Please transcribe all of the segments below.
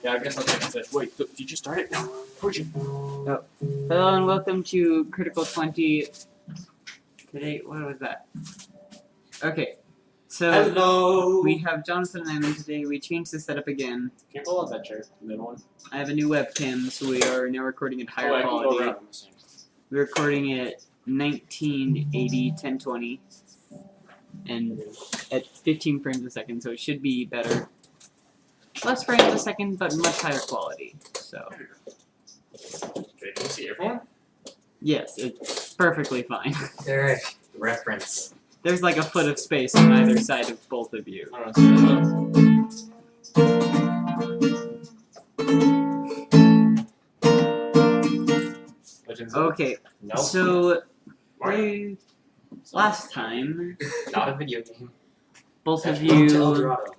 Yeah, I guess I'll take this. Wait, did you start it? No. Where'd you? Oh. Hello and welcome to Critical 20. Today, what was that? Okay, so Hello! we have Jonathan and Evan today. We changed the setup again. Can you pull out that chair? The middle one? I have a new webcam, so we are now recording at higher I can go quality. around. We're recording at 1980 1020 and at 15 frames a second, so it should be better. Less frames a second, but much higher quality. So Okay, can you see everyone? yes, it's perfectly fine. There, reference. There's like a foot of space on either side of both of you. I don't know. Okay, Nope. so Mario. last time, Not a video game. both of Welcome to you, Eldorado.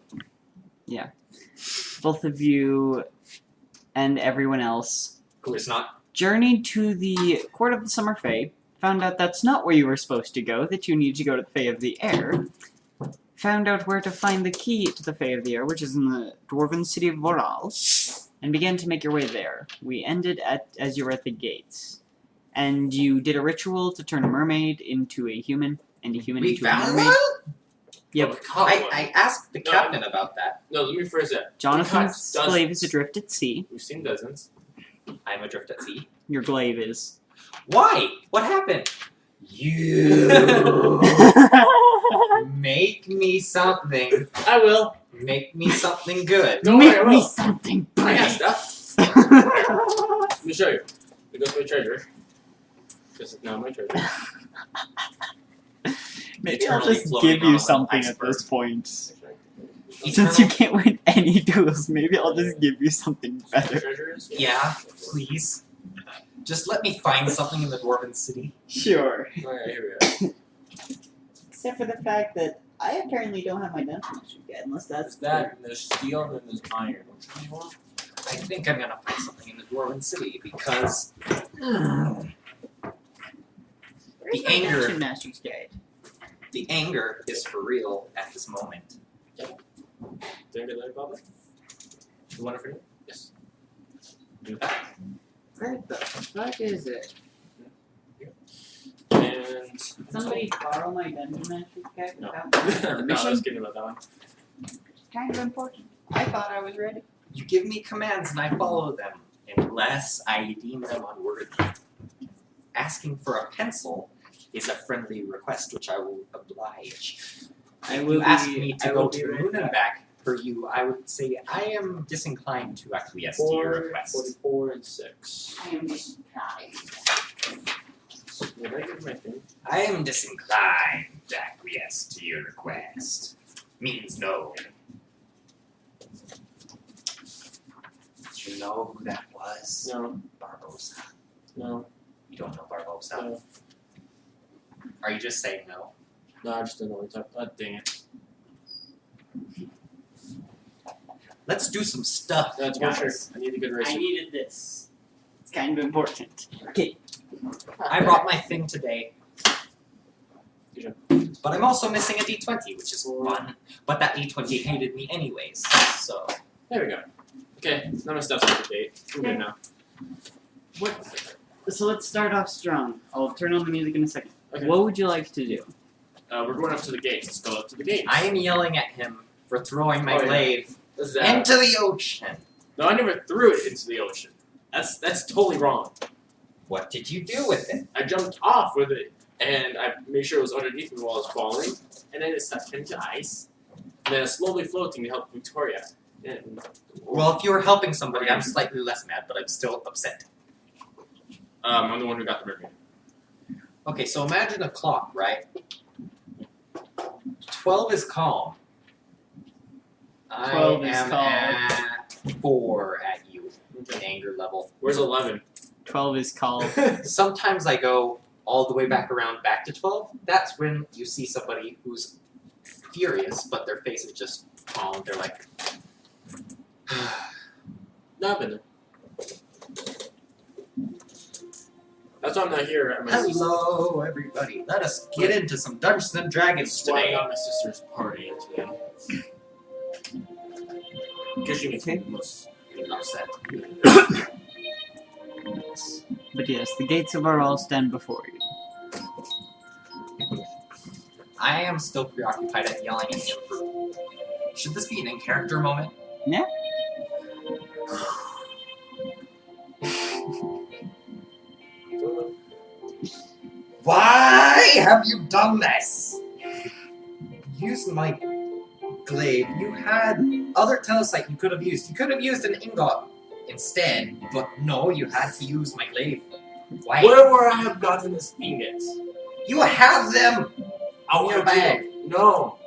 and everyone else Who is not? journeyed to the Court of the Summer Fae, found out that's not where you were supposed to go, that you need to go to the Fae of the Air, found out where to find the key to the Fae of the Air, which is in the dwarven city of Voral, and began to make your way there. We ended as you were at the gates. And you did a ritual to turn a mermaid into a human, and a human We into a found mermaid. one? Yep. I asked the No. captain about that. No, let me phrase that. Jonathan's Dozens. glaive is adrift at sea. We've seen dozens. I'm adrift at sea. Your glaive is. Why? What happened? You make me something. I will. Make me something good. No, Make I me will. something I got pretty. stuff. Let me show you. It goes to my treasure. This is now my treasure. Maybe I'll Eternally just floating give on you an something at iceberg. this point. Since Eternal- you can't win any duels, maybe I'll just give you something better. Treasures? Yeah, please. Just let me find something in the dwarven city. Sure. Alright, here we go. Except for the fact that I apparently don't have my dungeon master yet, unless that's There's that, and there's steel, and then there's iron. Which one do you want? I think I'm gonna find something in the dwarven city because Where's the my anger. dungeon master's guide? the anger is for real at this moment. Did I get that, Bobby? You want it for me? Yes. Do that. Where the fuck is it? And Somebody borrow my dungeon master's guide No. without no, my I permission? was kidding about that one. It's kind of important. I thought I was ready. You give me commands and I follow them, unless I deem them unworthy. Asking for a pencil is a friendly request which I will oblige. I If will you ask be- me I to will go be to the right moon and back. back for you, I would say I am disinclined to acquiesce to your 4, request. 44, and 6. I am just tired. Did I get my thing? I am disinclined to acquiesce to your request. Means no. Do you know who that was? No, Barbosa. no, You don't know Barbosa? no. Are you just saying no? No, I just didn't know what you're talking about. Dang it. Let's do some stuff, That's for sure. guys. I need a good I racer. needed this. It's kind of important. Okay. I brought my thing today. Good job. But I'm also missing a D20, which is fun. But that D20 hated me anyways, so... There we go. Okay, now my stuff's up to date. I'm good now. So let's start off strong. I'll turn on the music in a second. Okay. What would you like to do? We're going up to the gates. Let's go up to the gates. I am yelling at him for throwing my Oh, yeah. glaive What's that? into the ocean. No, I never threw it into the ocean. That's totally wrong. What did you do with it? I jumped off with it, and I made sure it was underneath me while I was falling, and then it sucked into ice, and then it's slowly floating to help Victoria. And, Well, if you were helping somebody, I'm slightly less mad, but I'm still upset. I'm the one who got the mermaid. Okay, so imagine a clock, right? 12 is calm. 12 I is am calm. at 4 at you, in anger level. Where's 11? 12 is called. Sometimes I go all the way back around back to 12. That's when you see somebody who's furious, but their face is just calm. They're like, No, I've been there. That's why I'm not here at my sister's. hello, everybody. Let us get into some Dungeons and Dragons That's why I today. got my sister's party today. Because she makes Okay. the most upset. But yes, the gates of Aral stand before you. I am still preoccupied at yelling at him for... Should this be an in-character moment? Yeah. Why have you done this? Use my glaive. You had other telesite you could have used. You could have used an ingot instead, but no, you had to use my glaive. Why? Where would I have gotten this ingot? You have them! Out your bag. No.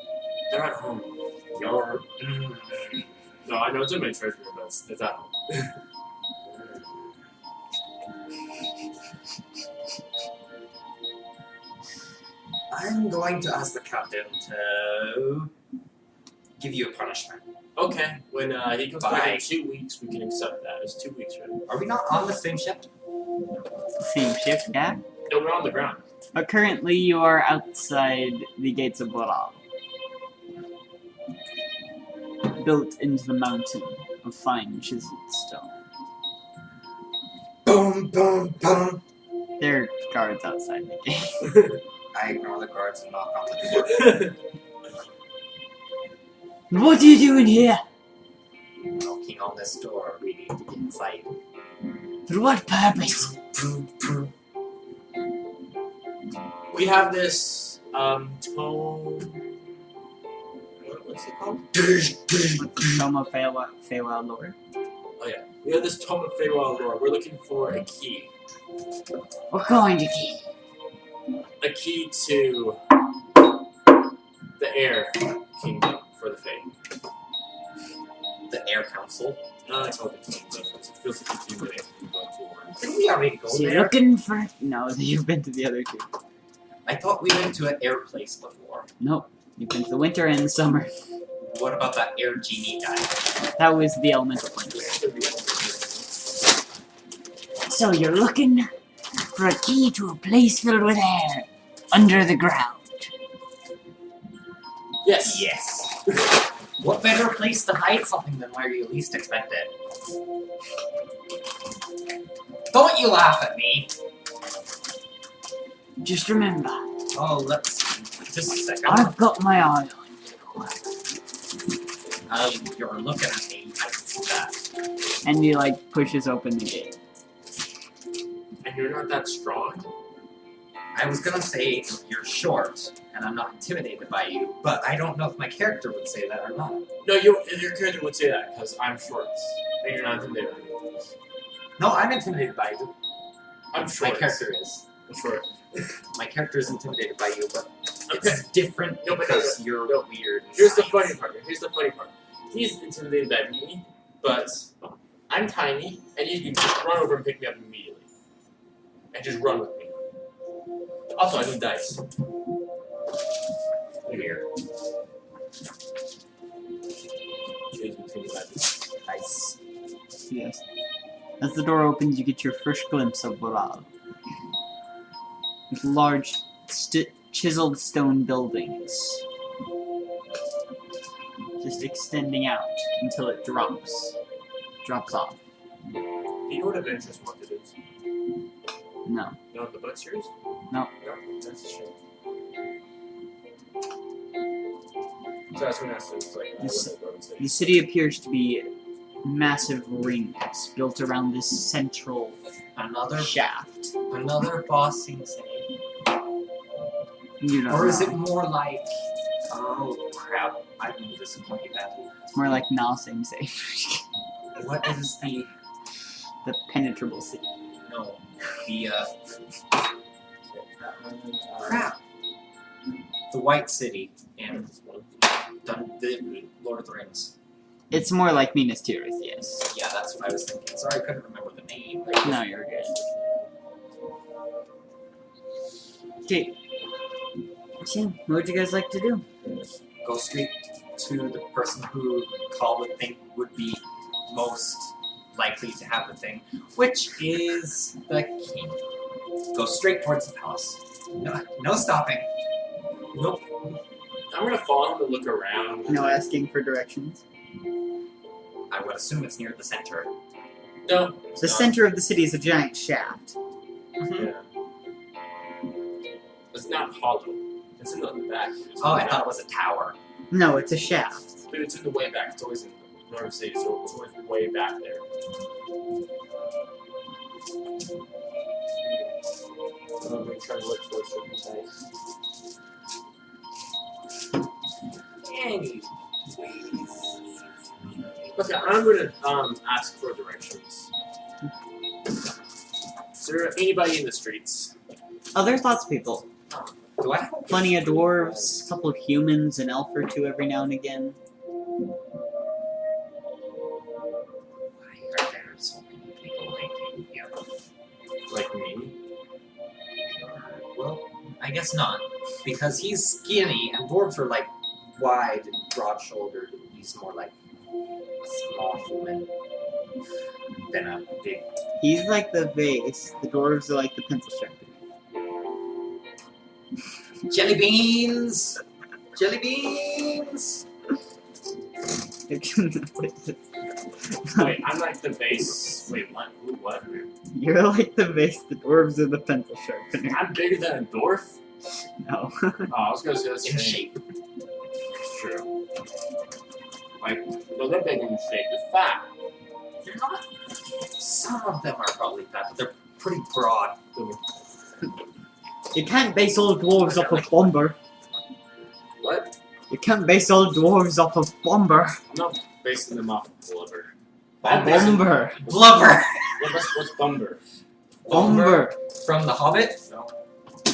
They're at home. Your... No, I know it's in my treasure, but it's at home. I'm going to ask the captain to give you a punishment. Okay, when he comes Bye. back in 2 weeks, we can accept that. It's 2 weeks, right? Are we not on the same ship? Same ship, yeah? No, we're on the ground. But currently you are outside the gates of Boral. Built into the mountain of fine chiseled stone. Boom, boom, boom. There are guards outside the gate. I ignore the guards and knock on the door. What are you doing here? Knocking on this door, we need to get inside. For what purpose? We have this, tome... What's it called? Tome of Feywild lore. Oh yeah. We have this Tome of Feywild lore. We're looking for a key. What kind of key? A key to the Air Kingdom for the Fae. The Air Council. I call it the kingdom. It feels like a kingdom that we go towards. Didn't we already go So you're there? looking for... No, you've been to the other two. I thought we went to an air place before. Nope. You've been to the winter and the summer. What about that air genie guy? That was the elemental place. So you're looking for a key to a place filled with air under the ground. Yes. Yes. What better place to hide something than where you least expect it? Don't you laugh at me! Just remember, Oh, let's... Just a second. I've got my eye on you. You're looking at me. I can see that. And he like pushes open the gate. And you're not that strong? I was gonna say you're short, and I'm not intimidated by you, but I don't know if my character would say that or not. No, your character would say that, because I'm short. And you're not intimidated by me. No, I'm intimidated by you. I'm short. My character is. I'm short. My character is intimidated by you, but Okay. it's different No, but because no, you're no. weird. Here's the science. funny part. Here's the funny part. He's intimidated by me, but I'm tiny, and you can just run over and pick me up immediately. And just run with me. Also, I need dice. Weird. Choose between the Nice. Yes. As the door opens, you get your first glimpse of Boral. With large, chiseled stone buildings. Just extending out until it drops off. Do you know what Adventurous Wanted is? No. You know what the book series? No. No, that's a shame. So that's when I was like, I This- wouldn't go and say. The city appears to be massive rings built around this central Another shaft. bossing city. You don't Or is know. it more like... Oh, crap. I'm going to disappoint you badly. It's more like Nossing say. What is the... The penetrable city. No. The, crap. The White City in the Lord of the Rings. It's more like Minas Tirith, yes. Yeah, that's what I was thinking. Sorry, I couldn't remember the name. No, you're good. Okay. So, what would you guys like to do? Go straight to the person who called the thing would be most likely to have the thing, which is the king. Go straight towards the palace. No stopping. Nope. I'm gonna follow him and look around. No asking for directions. I would assume it's near the center. No. The center of the city is a giant shaft. Yeah. It's not hollow. It's in the back. Oh, I thought it was a tower. No, it's a shaft. But it's in the way back. It's always in the North City, so it's always way back there. I'm going to try to look for a certain dice. Anyways. Okay, I'm going to ask for directions. Is there anybody in the streets? Oh, there's lots of people. Do I have a Plenty of dwarves, a couple of humans, an elf or two every now and again. Why are there so many people in here? Like me? Well, I guess not. Because he's skinny and dwarves are like wide and broad shouldered. He's more like a small human than a big. He's like the vase. The dwarves are like the pencil sharpener. Jelly beans! Jelly beans! Wait, I'm like the base. Wait, what? Ooh, what? You're like the vase. The dwarves are the pencil sharpener. I'm bigger than a dwarf? No. Oh, I was going to say that's In strange. shape. It's true. Like, no, they're big in shape. They're fat. They're not. Some of them are probably fat, but they're pretty broad. You can't base all dwarves off of Bomber. What? You can't base all dwarves off of Bomber. I'm not basing them off of Blubber. Bomber. Blubber! What's Bumber? Bomber. From The Hobbit? No.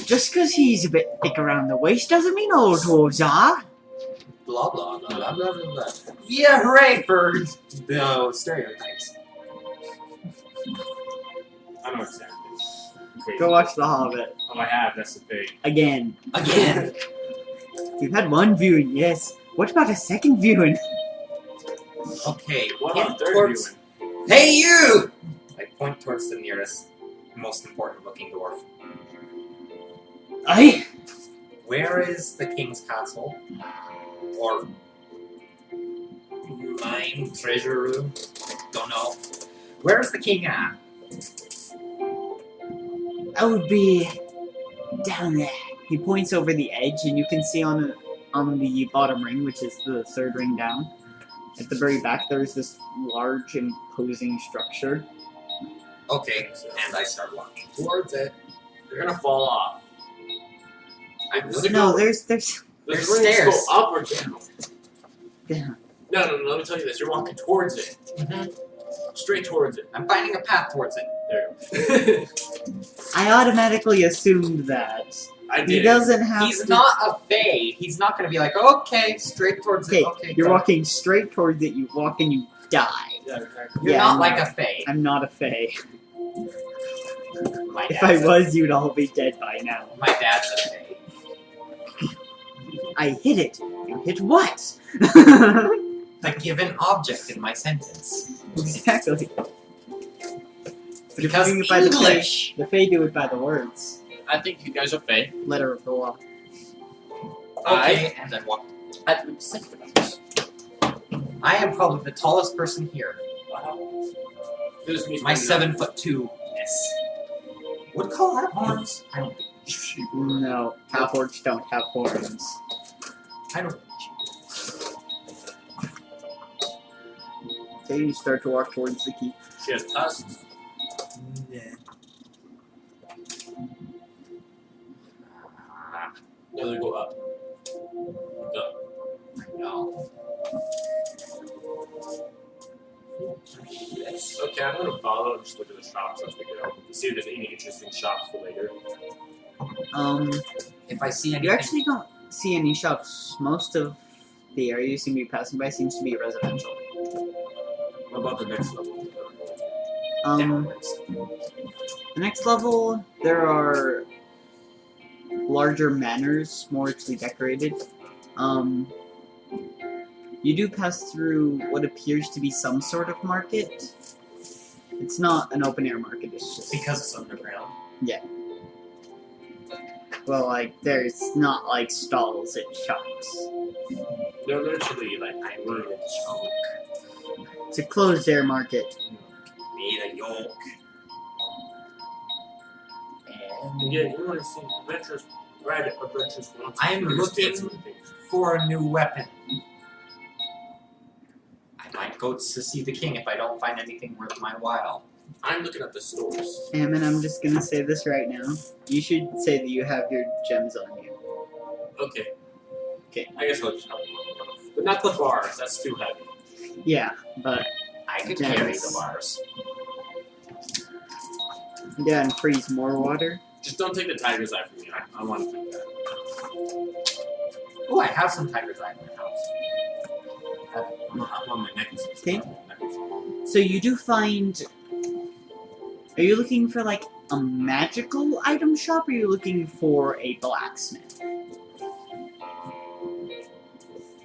Just because he's a bit thick around the waist doesn't mean all dwarves are. Blah blah blah blah blah blah blah. Yeah, hooray for the stereotypes. I know exactly. Crazy. Go watch The Hobbit. Oh, I have. That's the thing. Again. Again! You've had one viewing, yes. What about a second viewing? Okay, What point about third towards- viewing? Hey you! I point towards the nearest, most important looking dwarf. Aye? Where is the king's castle? Or mine treasure room? Don't know. Where is the king at? I would be down there. He points over the edge, and you can see on the bottom ring, which is the third ring down. At the very back, there's this large, imposing structure. Okay, and I start walking towards it. You're gonna fall off. Does it No, go, there's does there's the rings stairs. go up or down? down. No, let me tell you this. You're walking towards it. Straight towards it. I'm finding a path towards it. There you go. I automatically assumed that. I He did. doesn't have He's to... not a fae. He's not going to be like, okay, straight towards Okay, it. Okay, you're go. walking straight towards it, you walk and you die. Yeah, exactly. You're Yeah, not I'm like not. a fae. I'm not a fae. My If dad's I was, you'd all be dead by now. My dad's a fae. I hit it. You hit what? The given object in my sentence. Exactly. But if you're Because doing it by the English. Fae, the Fae do it by the words. I think you guys are fake. Letter of the law. Okay, and I walk. I would think about this. I am probably the tallest person here. Wow. This means My maybe 7'2"-ness. Would call that horns? I don't think No, half-orcs don't have horns. I don't So you start to walk towards the keep. she has tusks. No, they go up. Up. No. Yes. Okay, I'm gonna follow. Just look at the shops as we go. See if there's any interesting shops for later. If I see You anything, actually don't see any shops. Most of the area you seem to be passing by seems to be residential. What about the next level? downwards. The next level, there are larger manors, more richly decorated. You do pass through what appears to be some sort of market. It's not an open-air market, it's just... Because it's underground. Well, like, there's not, like, stalls at shops. They're literally like I would It's a closed air market. Made of yolk. And Again, you want to see adventures, ride adventures once. I'm looking for a new weapon. I might go to see the king if I don't find anything worth my while. I'm looking at the stores. And I'm just gonna say this right now. You should say that you have your gems on you. Okay. Okay. I guess I'll just help you. But not the bars, that's too heavy. Yeah, but I could Yes. carry the bars. yeah, and freeze more water. Just don't take the tiger's eye from me. I want to take that. Oh, I have some tiger's eye in my house. I'm on my necklaces. Okay. So you do find. Are you looking for like a magical item shop, or are you looking for a blacksmith?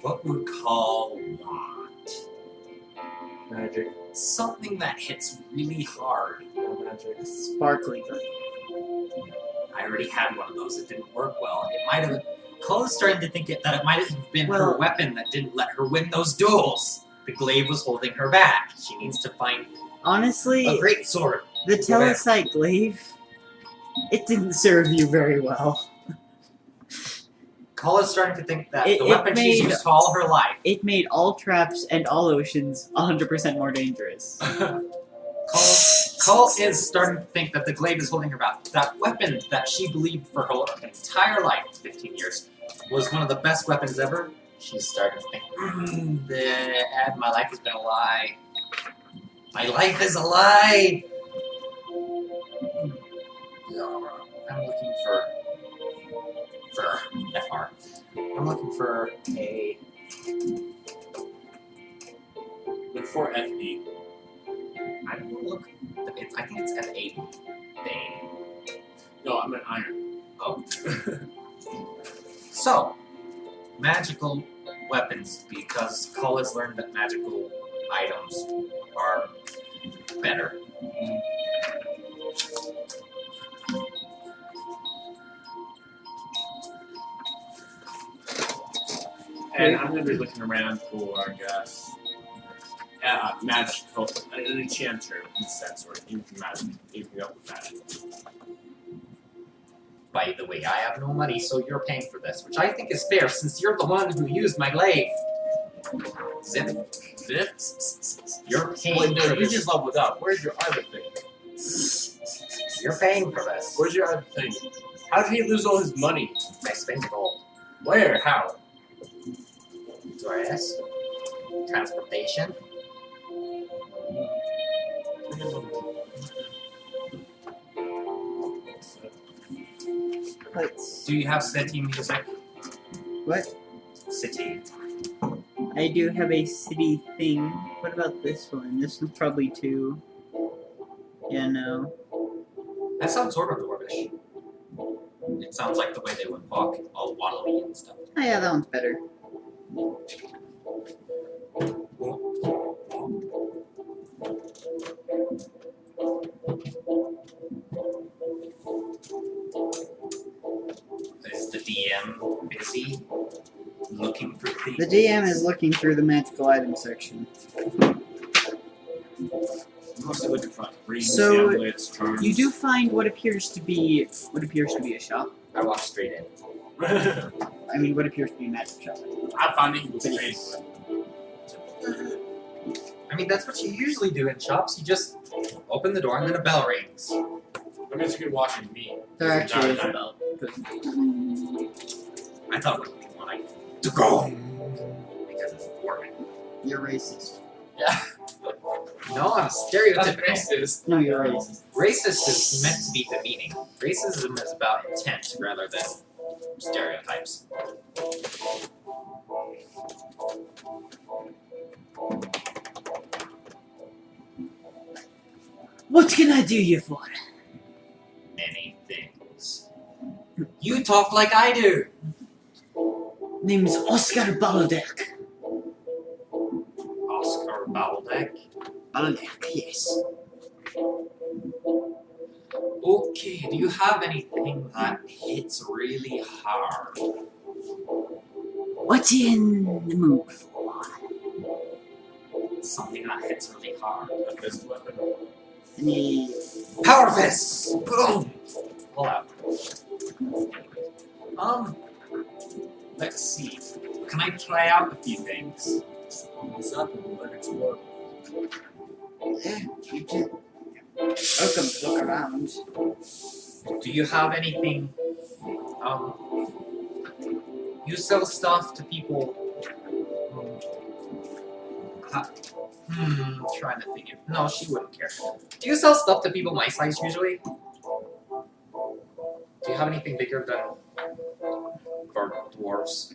What would call what? Magic. Something that hits really hard. Magic. A sparkly gun. I already had one of those. It didn't work well. It might have. Cole's starting to think that it might have been her Well- weapon that didn't let her win those duels. The glaive was holding her back. She needs to find Honestly, a great sword. the telesite glaive, it didn't serve you very well. Cole is starting to think that It- the it weapon she's made- used all her life. It made all traps and all oceans 100% more dangerous. Cole is starting to think that the glaive is holding her back. That weapon that she believed for her entire life, 15 years, was one of the best weapons ever. She's starting to think, my life has been a lie. My life is a lie! I'm looking for FR. I'm looking for a... Look for FD. I don't look... I think it's F80. Bane. No, I'm an iron. Oh. So, magical weapons, because Cole has learned that magical items are better. And I'm going to be looking around for, I guess, magical, an enchanter in a sense, or anything magic, anything up with magic. By the way, I have no money, so you're paying for this, which I think is fair, since you're the one who used my glaive. Zip. Zip? You're paying Wait, no, for you this. just leveled up. Where's your other thing? You're paying for this. Where's your other thing? How did he lose all his money? I spent gold. Where? How? Tourist. Transportation. Let's. Do you have city music? What? City. I do have a city thing. What about this one? This one's probably too. Yeah, no. That sounds sort of dwarvish. It sounds like the way they would walk, all waddly and stuff. Oh yeah, that one's better. Is the DM busy looking for things? The DM is looking through the magical item section. Mostly looking for rings, So, amulets, charms. You do find what appears to be a shop. I walked straight in. I mean, what appears to be a magic shop. I found it. He was paid for it. I mean, that's what you usually do in shops. You just open the door and then a bell rings. I guess you could watch it me. There actually is a Darn. bell. I thought it would be more like to go because it's dwarven. You're racist. No, I'm That's stereotypical. racist. No, you're racist. Racist is meant to be demeaning. Racism is about intent rather than stereotypes. What can I do you for? Many things. You talk like I do. Name is Oscar Baldeck. Oscar Baldeck. Baldeck, yes. Okay, do you have anything that hits really hard? What you in the mood for? Something that hits really hard. A fist weapon. Any Power fists! Boom! Pull out. Let's see. Can I try out a few things? What's up? Let it explode. yeah, you can. Welcome to look around. Do you have anything? You sell stuff to people. Trying to figure. No, she wouldn't care. Do you sell stuff to people my size usually? Do you have anything bigger than for dwarves?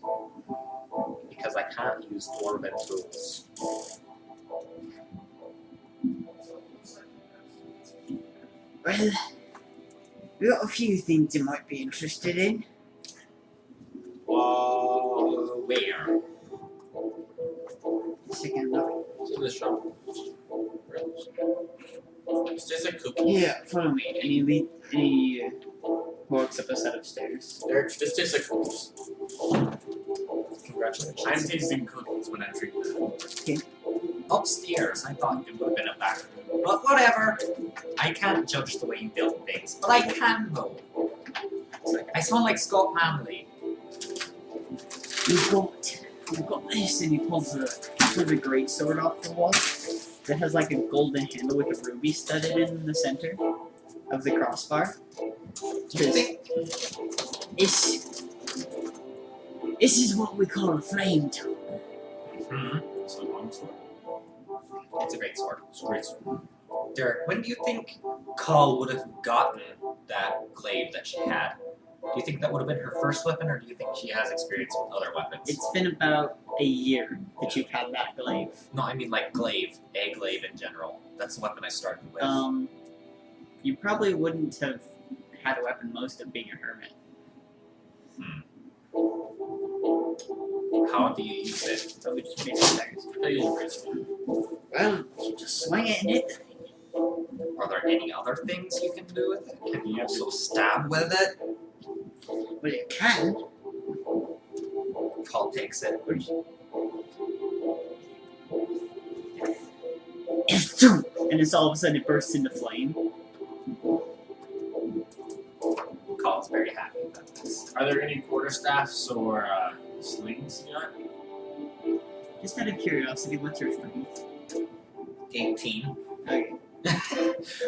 Because I can't use dwarven tools. Well, we've got a few things you might be interested in. Where? Second look. It's in the shop. Is this a cookie? Yeah, follow me. And he walks up a set of stairs. This tastes like cookies. Congratulations. I'm tasting cookies when I drink that. Upstairs, I thought it would have been a back room. But whatever. I can't judge the way you build things. But I can, though. I sound like Scott Manley. We've got this, and he pulls a great sword off the wall that has like a golden handle with a ruby studded in the center of the crossbar. Do you think? This is what we call a flame tool. It's a long sword. It's a great sword. It's a great sword. Derek, when do you think Call would have gotten that glaive that she had? Do you think that would have been her first weapon, or do you think she has experience with other weapons? It's been about a year that you've had that glaive. No, I mean like glaive, a glaive in general. That's the weapon I started with. You probably wouldn't have had a weapon most of being a hermit. How do you use it? So we just make seconds. I use a great sword. Well, you just swing it and hit the thing. Are there any other things you can do with it? Can you also stab with it? Well, you can. Call takes it. And it's all of a sudden it bursts into flame. Call's very happy about this. Are there any quarterstaffs or slings you got? Just out of curiosity, what's your strength? 18. Okay.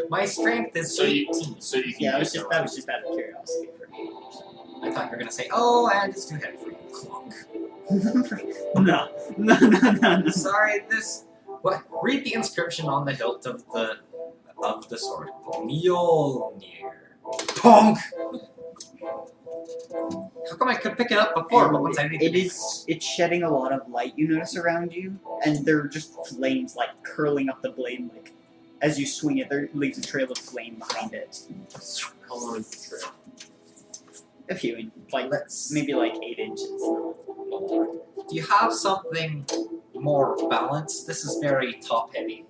My strength is So you 18. can Yeah, use that was just out of curiosity for me. I thought you were gonna say, "Oh, and it's too heavy for you." Clunk. No. Sorry, this. What? Read the inscription on the hilt of the sword. Mjolnir. Pong. How come I could pick it up before, but once I need it's shedding a lot of light you notice around you, and there are just flames like curling up the blade, like as you swing it, there leaves a trail of flame behind it. How long is the trail? A few, like maybe like 8 inches. Do you have something more balanced? This is very top heavy.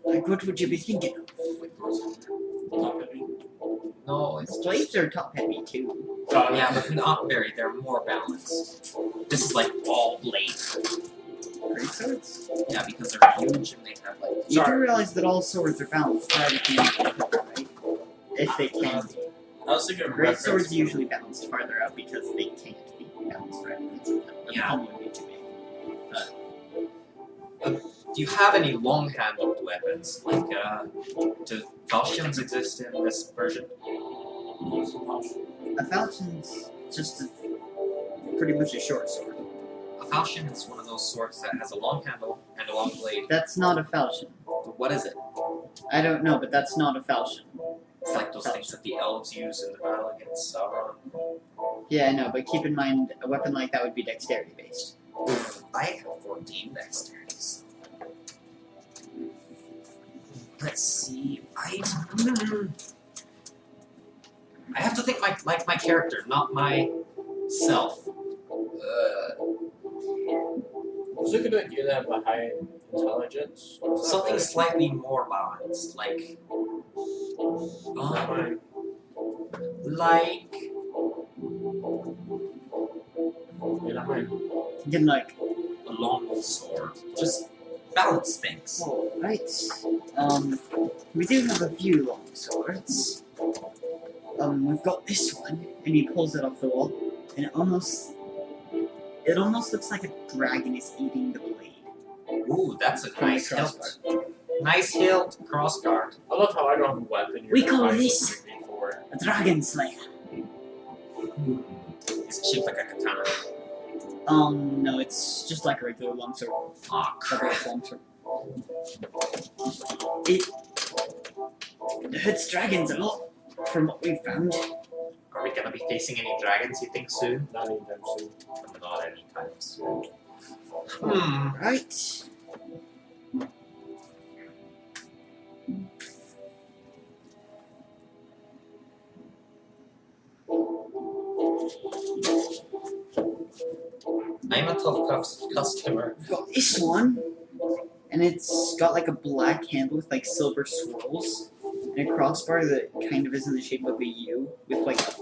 Like what would you be thinking of? Top heavy? No, it's Blades are top heavy too. yeah, but not very. They're more balanced. This is like all blade. Great swords. Yeah, because they're huge and they have like. You do realize that all swords are balanced, right? If they can be. I was thinking of Great reference. swords usually balanced farther out because they can't be balanced right. Yeah. Would be too big. Do you have any long-handled weapons? Like, do falchions exist in this version? A falchion's just pretty much a short sword. A falchion is one of those swords that has a long handle and a long blade. That's not a falchion. What is it? I don't know, but that's not a falchion. It's like those things that the elves use in the battle against Sauron. Yeah, I know, but keep in mind, a weapon like that would be dexterity based. I have 14 dexterities. Let's see. I have to think like my character, not myself. Was it a good idea to have a high intelligence? Something slightly more balanced, like Again, like, long sword. Just balance things. Alright. We do have a few long swords. We've got this one, and he pulls it off the wall, and it almost looks like a dragon is eating the blade. Ooh, that's a From the nice hilt. crossbar. Nice hilt, crossguard. I love how I don't have a weapon. We You're call finding this- something for it. A dragon slayer. Is it shaped like a katana? No, it's just like a regular longsword. Aw, crap. Longsword. It hurts dragons a lot, from what we've found. Are we gonna be facing any dragons, you think, soon? Not anytime soon. Not anytime soon. Right. I'm a tough customer. We've got this one, and it's got like a black handle with like silver swirls, and a crossbar that kind of is in the shape of a U, with like a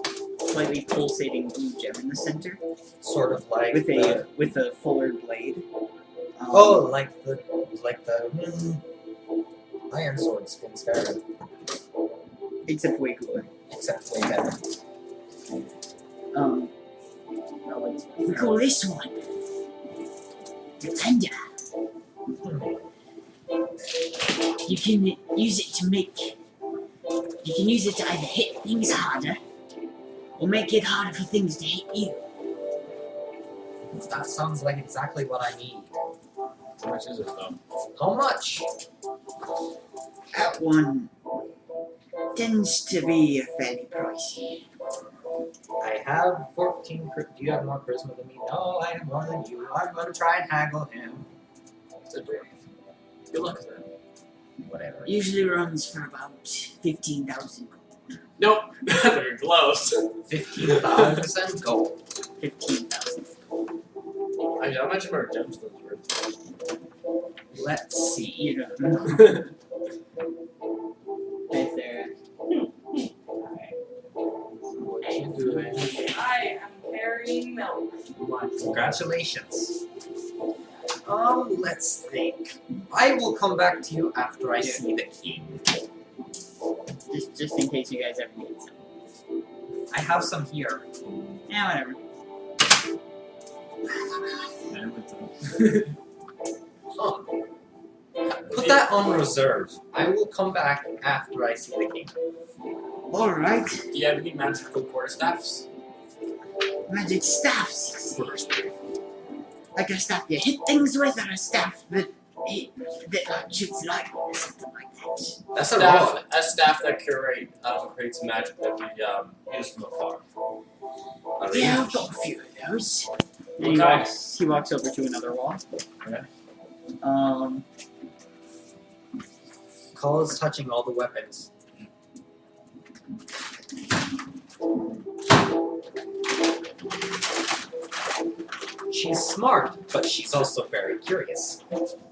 slightly pulsating blue gem in the center, Sort of like with the... a fuller blade. Oh, like the iron sword skin Skyrim. Except way cooler. Except way better. We call this one Defender. You can use it to make. You can use it to either hit things harder, or make it harder for things to hit you. That sounds like exactly what I need. How much is it though? How much? That one tends to be fairly pricey. I have 14. Do you have more charisma than me? No, I have more than you. I'm gonna try and haggle him. It's a brave. Good luck with that. Whatever. Usually runs for about 15,000 gold. Nope. Not even close. 15,000 gold. 15,000. I know how much of our gemstones were. Let's see. You don't know. Right there. What you doing? I am carrying milk. Congratulations. Let's think. I will come back to you after I see the king. Just in case you guys ever need some. I have some here. Yeah, whatever. Put that on reserve. I will come back after I see the king. Alright. Do you have any magical quarterstaffs? Magic staffs. Quarterstaff. Like a staff you hit things with, or a staff that shoots lightning or something like that. That's a roll. A staff that creates magic that we use from afar. Yeah, I've got a few of those. And Okay. he walks over to another wall. Okay. Call is touching all the weapons. She's smart, but she's also very curious.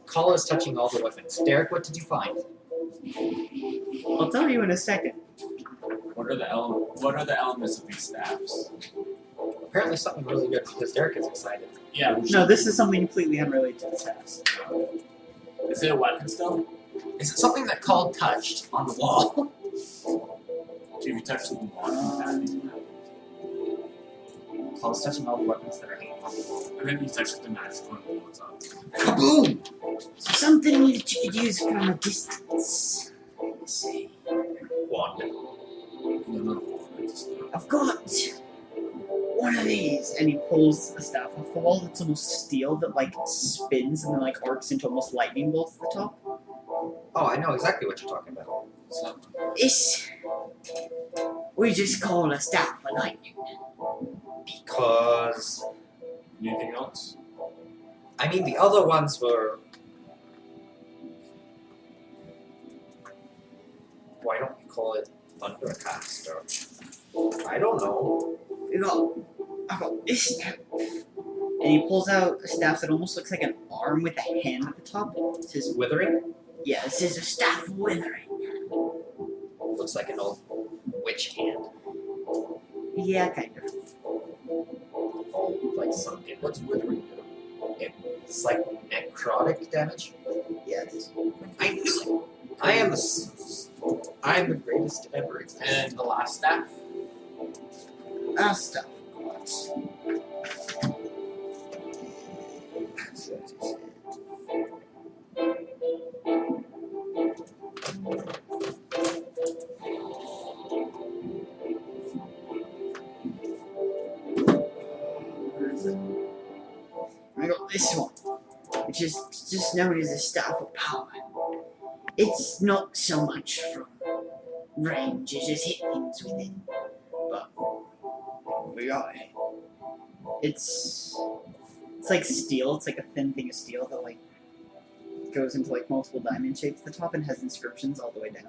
Call is touching all the weapons. Derek, what did you find? I'll tell you in a second. What are the elements of these staffs? Apparently something really good because Derek is excited. Yeah. No, this is something completely unrelated to the staffs. Is it a weapon still? Is it something that Call touched on the wall? If you touch them Call is touching all the weapons that are hanging. and then you touch the magic one and blows up. Kaboom! So something that you could use from a distance. Let's see. Wand. I've got one of these, and he pulls a staff off the wall that's almost steel that like spins and then like arcs into almost lightning bolts at the top. Oh, I know exactly what you're talking about. So, This we just call a staff of lightning. Because... anything else? I mean, the other ones were... Why don't you call it Thundercaster? I don't know. I've got this staff. And he pulls out a staff that almost looks like an arm with a hand at the top. It says, Withering? yeah, this is a staff of withering. Looks like an old witch hand. Yeah, kind of. All like sunken. What's withering do? It It's like necrotic damage. Yeah, it is. I knew it. I am the greatest ever existed. And the last staff. Ah, stuff. Where is it? I got this one, which is just known as the Staff of Power. It's not so much from range, you just hit things with it. But we got it. It's like steel. It's like a thin thing of steel that like goes into like multiple diamond shapes at the top and has inscriptions all the way down.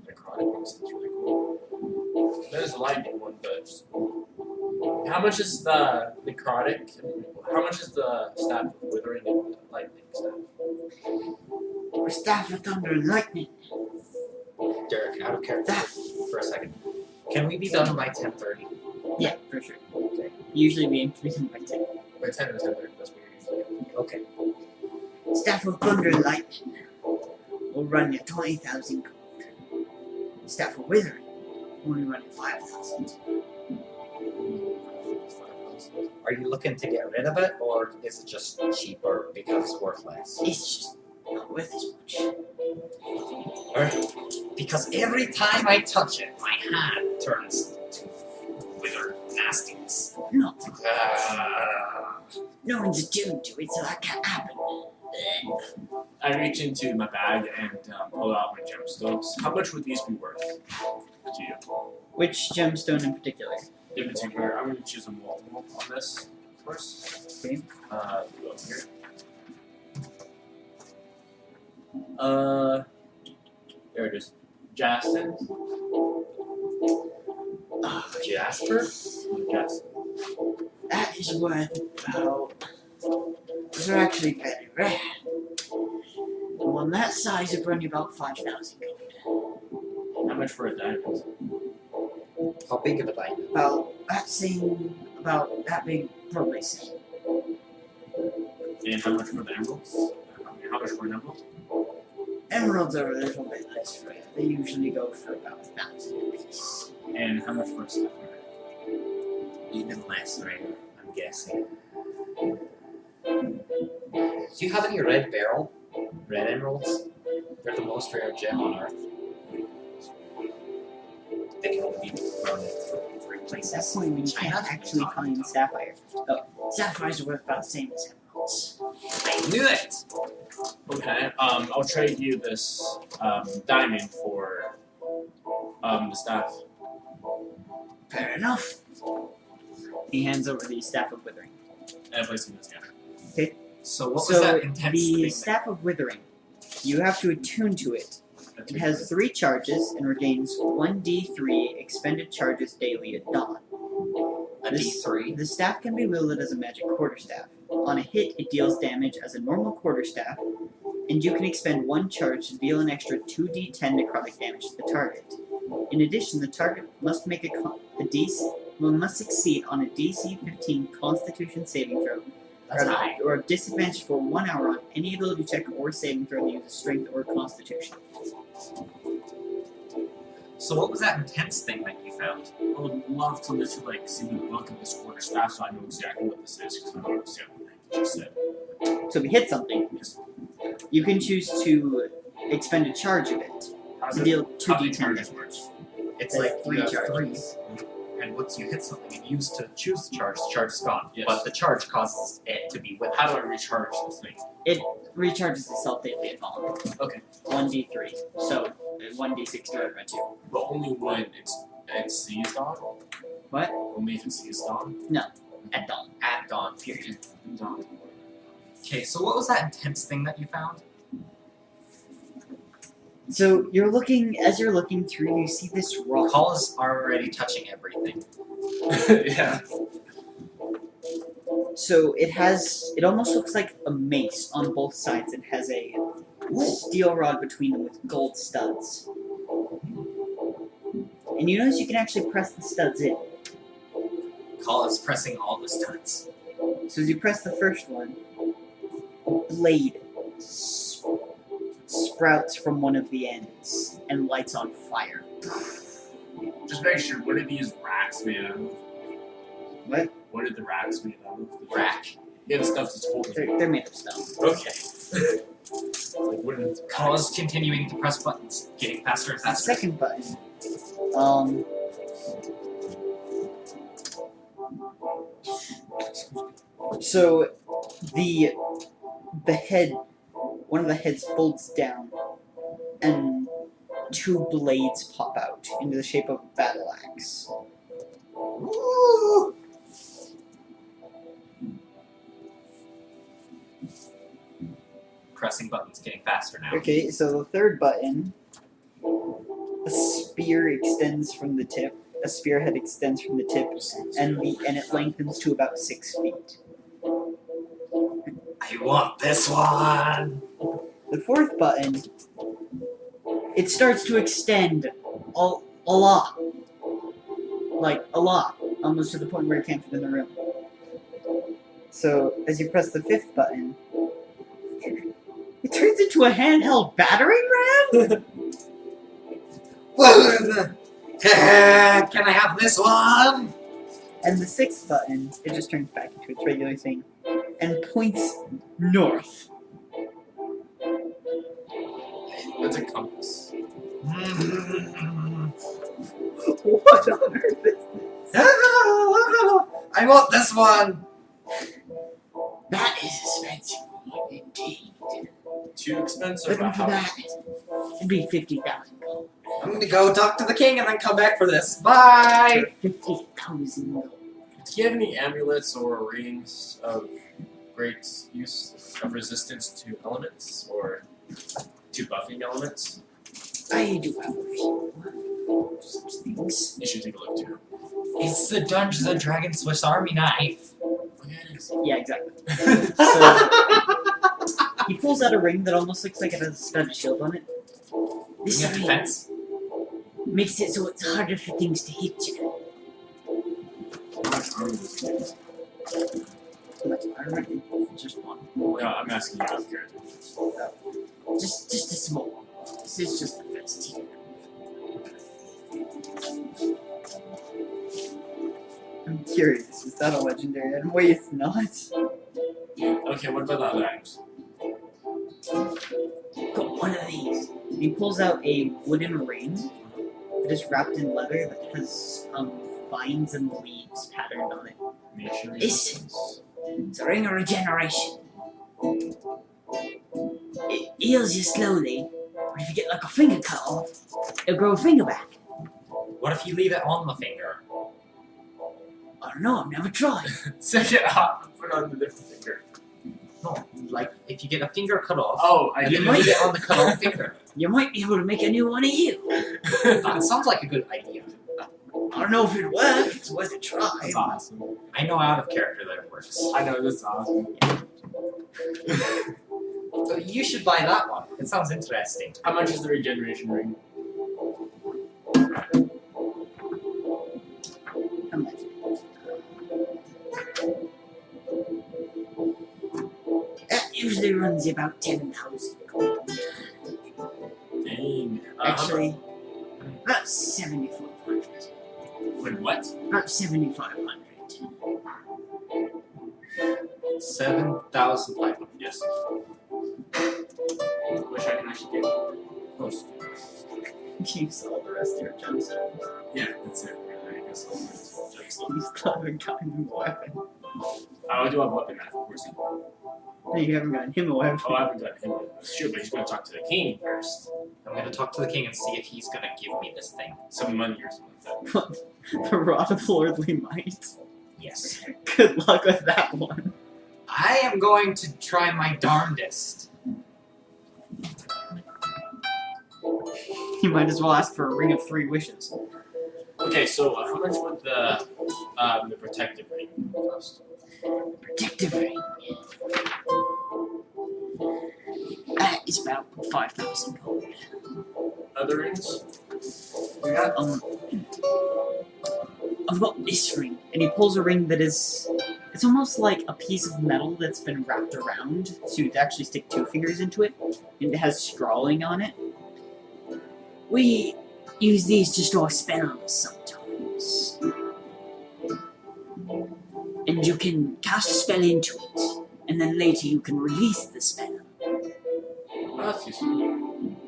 Necrotic one seems really cool. There's a lightning one, but how much is the necrotic? How much is the staff of withering and the lightning staff? Or Staff of Thunder and Lightning. Derek, out of character for a second. Can we be done by 10:30? Yeah, for sure. Okay. Usually we aim to be done by 10. By 10 or 10:30, that's what we usually get. Okay. Staff of Thunder and Lightning will run you 20,000 gold. Staff of Withering will only run you 5,000. Are you looking to get rid of it, or is it just cheaper because it's worth less? It's just not worth as much. Alright. Because every time I touch it, my hand turns to wither nastiness. No, Ah. no one's attuned to it, so that can't happen. I reach into my bag and pull out my gemstones. How much would these be worth to you? Which gemstone in particular? In particular, I'm going to choose a multiple on this first. Okay. Go up here. There it is. Jasper. Jasper? Jasper. That is worth about. Those are actually very rare. The one that size would run you about 5,000 gold. How much for a diamond? How big of a diamond? About that big, probably same. And how much for the emeralds? How much for an emerald? Emeralds are a little bit less rare. They usually go for about 1,000 apiece. And how much for a sapphire? Even less rare, I'm guessing. Do you have any red beryl? Red emeralds? They're the most rare gem on Earth. They can only be found in 3 At places. that point, when you China? can't actually find sapphire. Oh, sapphires are worth about the same as emeralds. I knew it! Okay, I'll trade you this diamond for the staff. Fair enough. He hands over the Staff of Withering. And I place it in this guy. So what was So that intense the thing? Staff of Withering, you have to attune to it. It has 3 charges and regains 1d3 expended charges daily at dawn. A D3? The staff can be wielded as a magic quarterstaff. On a hit, it deals damage as a normal quarterstaff, and you can expend 1 charge to deal an extra 2d10 necrotic damage to the target. In addition, the target must make must succeed on a DC 15 Constitution saving throw, That's high. or have disadvantage for 1 hour on any ability check or saving throw that uses Strength or Constitution. So what was that intense thing that you found? I would love to literally see me look at this quarter staff so I know exactly what this is because I don't understand what you just said. So if you hit something, Yes. you can choose to expend a charge of it How to does deal how do 2d10 charges damage. It's That's like 3 you have charges. 3, and once you hit something and use to choose the charge is gone. Yes. But the charge causes it to be with. How do I recharge this thing? Recharges itself daily at dawn. Okay. 1d3. So 1d6 divided by 2. But only when it's seized on? What? Only if it's seized on? At dawn. At dawn, period. Dawn. Okay, so what was that intense thing that you found? So as you're looking through, you see this rock. Call is already touching everything. Yeah. So it almost looks like a mace on both sides and has a steel rod between them with gold studs. And you notice you can actually press the studs in. Call is pressing all the studs. So as you press the first one, a blade sprouts from one of the ends and lights on fire. Just make sure, what are these racks made out of? What? What are the racks made out of? The Rack. Yeah, the stuff that's holding. They're made of stone. Okay. Like, what are the Cause continuing to press buttons, getting faster and The faster. second button, so the head, one of the heads folds down, and two blades pop out into the shape of a battle axe. Woo! Pressing buttons, getting faster now. Okay, so the third button, a spear extends from the tip. A spearhead extends from the tip, and it lengthens to about 6 feet. I want this one! The fourth button, it starts to extend a lot. Like, a lot. Almost to the point where it can't fit in the room. So, as you press the fifth button, it turns into a handheld battering ram? Can I have this one? And the sixth button, it just turns back into its regular thing and points north. That's a compass. What on earth is I want this one! that? Is expensive indeed. Too expensive. Looking or for how that, it'd be 50,000 gold. I'm gonna go talk to the king and then come back for this. Bye! 50,000 gold. Do you have any amulets or rings of great use of resistance to elements or to buffing elements? I do have a few such things. You should take a look too. It's the Dungeons and Dragons Swiss Army knife. Yeah, it is. Yeah, exactly. So, he pulls out a ring that almost looks like it has a studded shield on it. This You have ring defense? makes it so it's harder for things to hit you. How much armor does it use? How much armor? Just one. No, I'm asking you out of character. Just a small one. This is just the best tier. I'm curious, is that a legendary item? Wait, it's not. Okay, what about the other items? Got one of these. He pulls out a wooden ring that is wrapped in leather that has vines and leaves patterned on it. Nation It's- resistance. It's a ring of regeneration. It heals you slowly, but if you get like a finger cut off, it'll grow a finger back. What if you leave it on the finger? I don't know, I've never tried. Take it off and put it on the different finger. No, like if you get a finger cut off, Oh, I and didn't then leave it on the cut off finger. You might be able to make a new one of you. That sounds like a good idea. I don't know if it works, it's worth a try. That's awesome. I know out of character that it works. I know, that's awesome. So you should buy that one. It sounds interesting. How much is the regeneration ring? How much? That usually runs you about 10,000 gold. Dang. Actually, about 7,500. Wait, what? About 7,500. 7,500. Yes. Wish I can actually get close. You sell the rest of your gemstones. Yeah, that's it. Really, I guess I'll just You still haven't gotten him a weapon. I do have a weapon now, of course. No, you haven't gotten him a weapon. Oh, I haven't got him. Sure, but he's going to talk to the king first. I'm gonna talk to the king and see if he's gonna give me this thing. Some money or something like that. The Rod of Lordly Might. Yes. Good luck with that one. I am going to try my darndest. You might as well ask for a ring of 3 wishes. Okay, so how much would the protective ring cost? Protective ring. That is about 5,000 gold. Other rings? I've got this ring, and he pulls a ring that is It's almost like a piece of metal that's been wrapped around, so you actually stick 2 fingers into it, and it has scrawling on it. We use these to store spells sometimes. And you can cast a spell into it, and then later you can release the spell. Oh, that's useful. How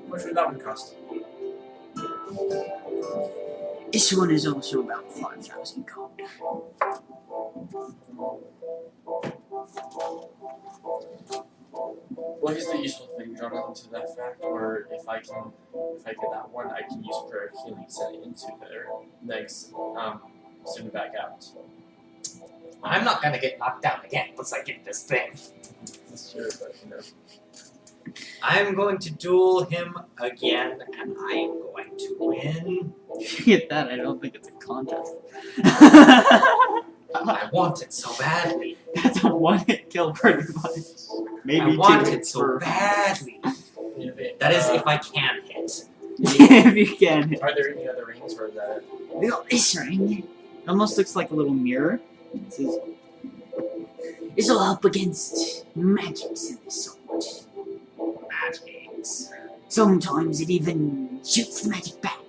much would that one cost? This one is also about 5,000 gold. What is the useful thing, Jonathan, to that fact? Or if I get that one, I can use prayer of healing, send it into their legs, send it back out. I'm not gonna get knocked down again once I get this thing. That's true, but you know. I'm going to duel him again, and I'm going to win. If you get that, I don't think it's a contest. I want it so badly. That's a one-hit kill pretty much. Maybe I 2 want it hits so for... badly. That is if I can hit. if you can. Are there any other rings, or is that it? We got this ring. It almost looks like a little mirror. It says, "This will help against magics in this sword. Magics. Sometimes it even shoots the magic back."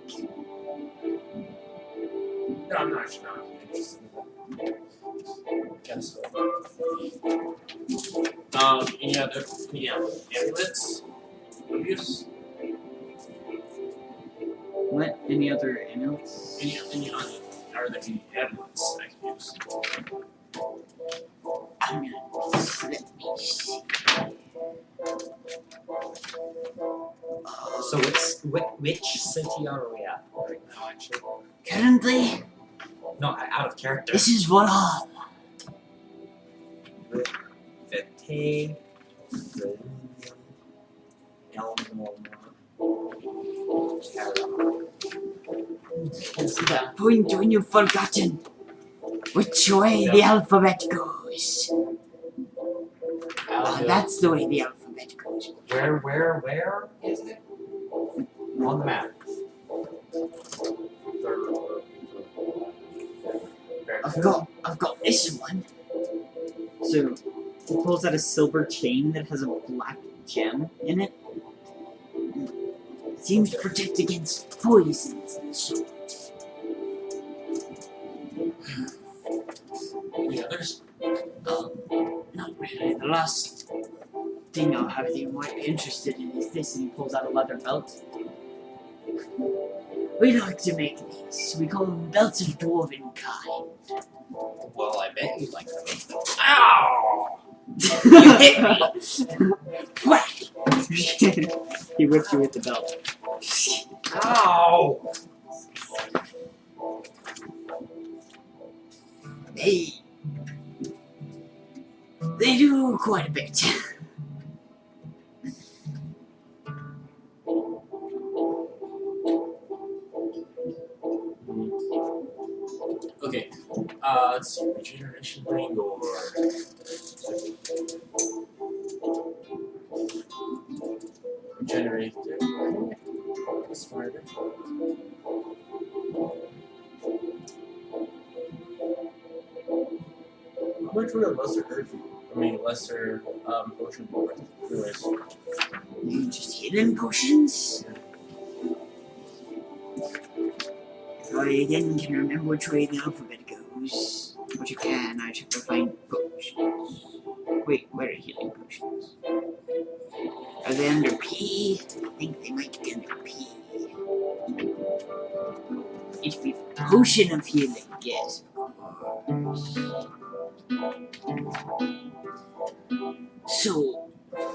No, I'm not actually not interested in that. Guess so. Any other amulets of use? What? Any other amulets? Any other? Are there any amulets I can use? Amulets. Let me see. So it's which city are we at right now? Actually, Currently, no, out of character. this is Valhalla. 15. The point when you've forgotten which way the alphabet goes. That's the way the alphabet goes. Where is it? On the map. I've got this one. So he pulls out a silver chain that has a black gem in it. It seems to protect against poisons and so. Any others? Not really. The last thing I'll have you might be interested in is this, and he pulls out a leather belt. We like to make these. We call them belts of dwarven kind. Well, I bet you like to make them. Ow! You hit me! Whack! He whipped you with the belt. Ow! They do quite a bit. Okay. Let's see. Regeneration ring or regenerate. Smarter. How much would a lesser earth? Lesser potion be worth? Anyways. You just hidden potions? If I again can remember which way the alphabet goes, which you can, I should go find potions. Wait, where are healing potions? Are they under P? I think they might be under P. HP potion of healing, yes, of course. So,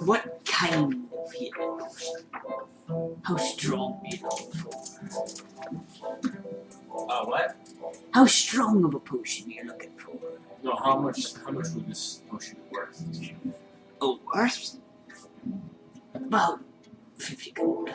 what kind of healing potion? How strong are you looking for? What? How strong of a potion are you looking for? No, how much would this potion be worth to you? Oh, worth? About 50 gold.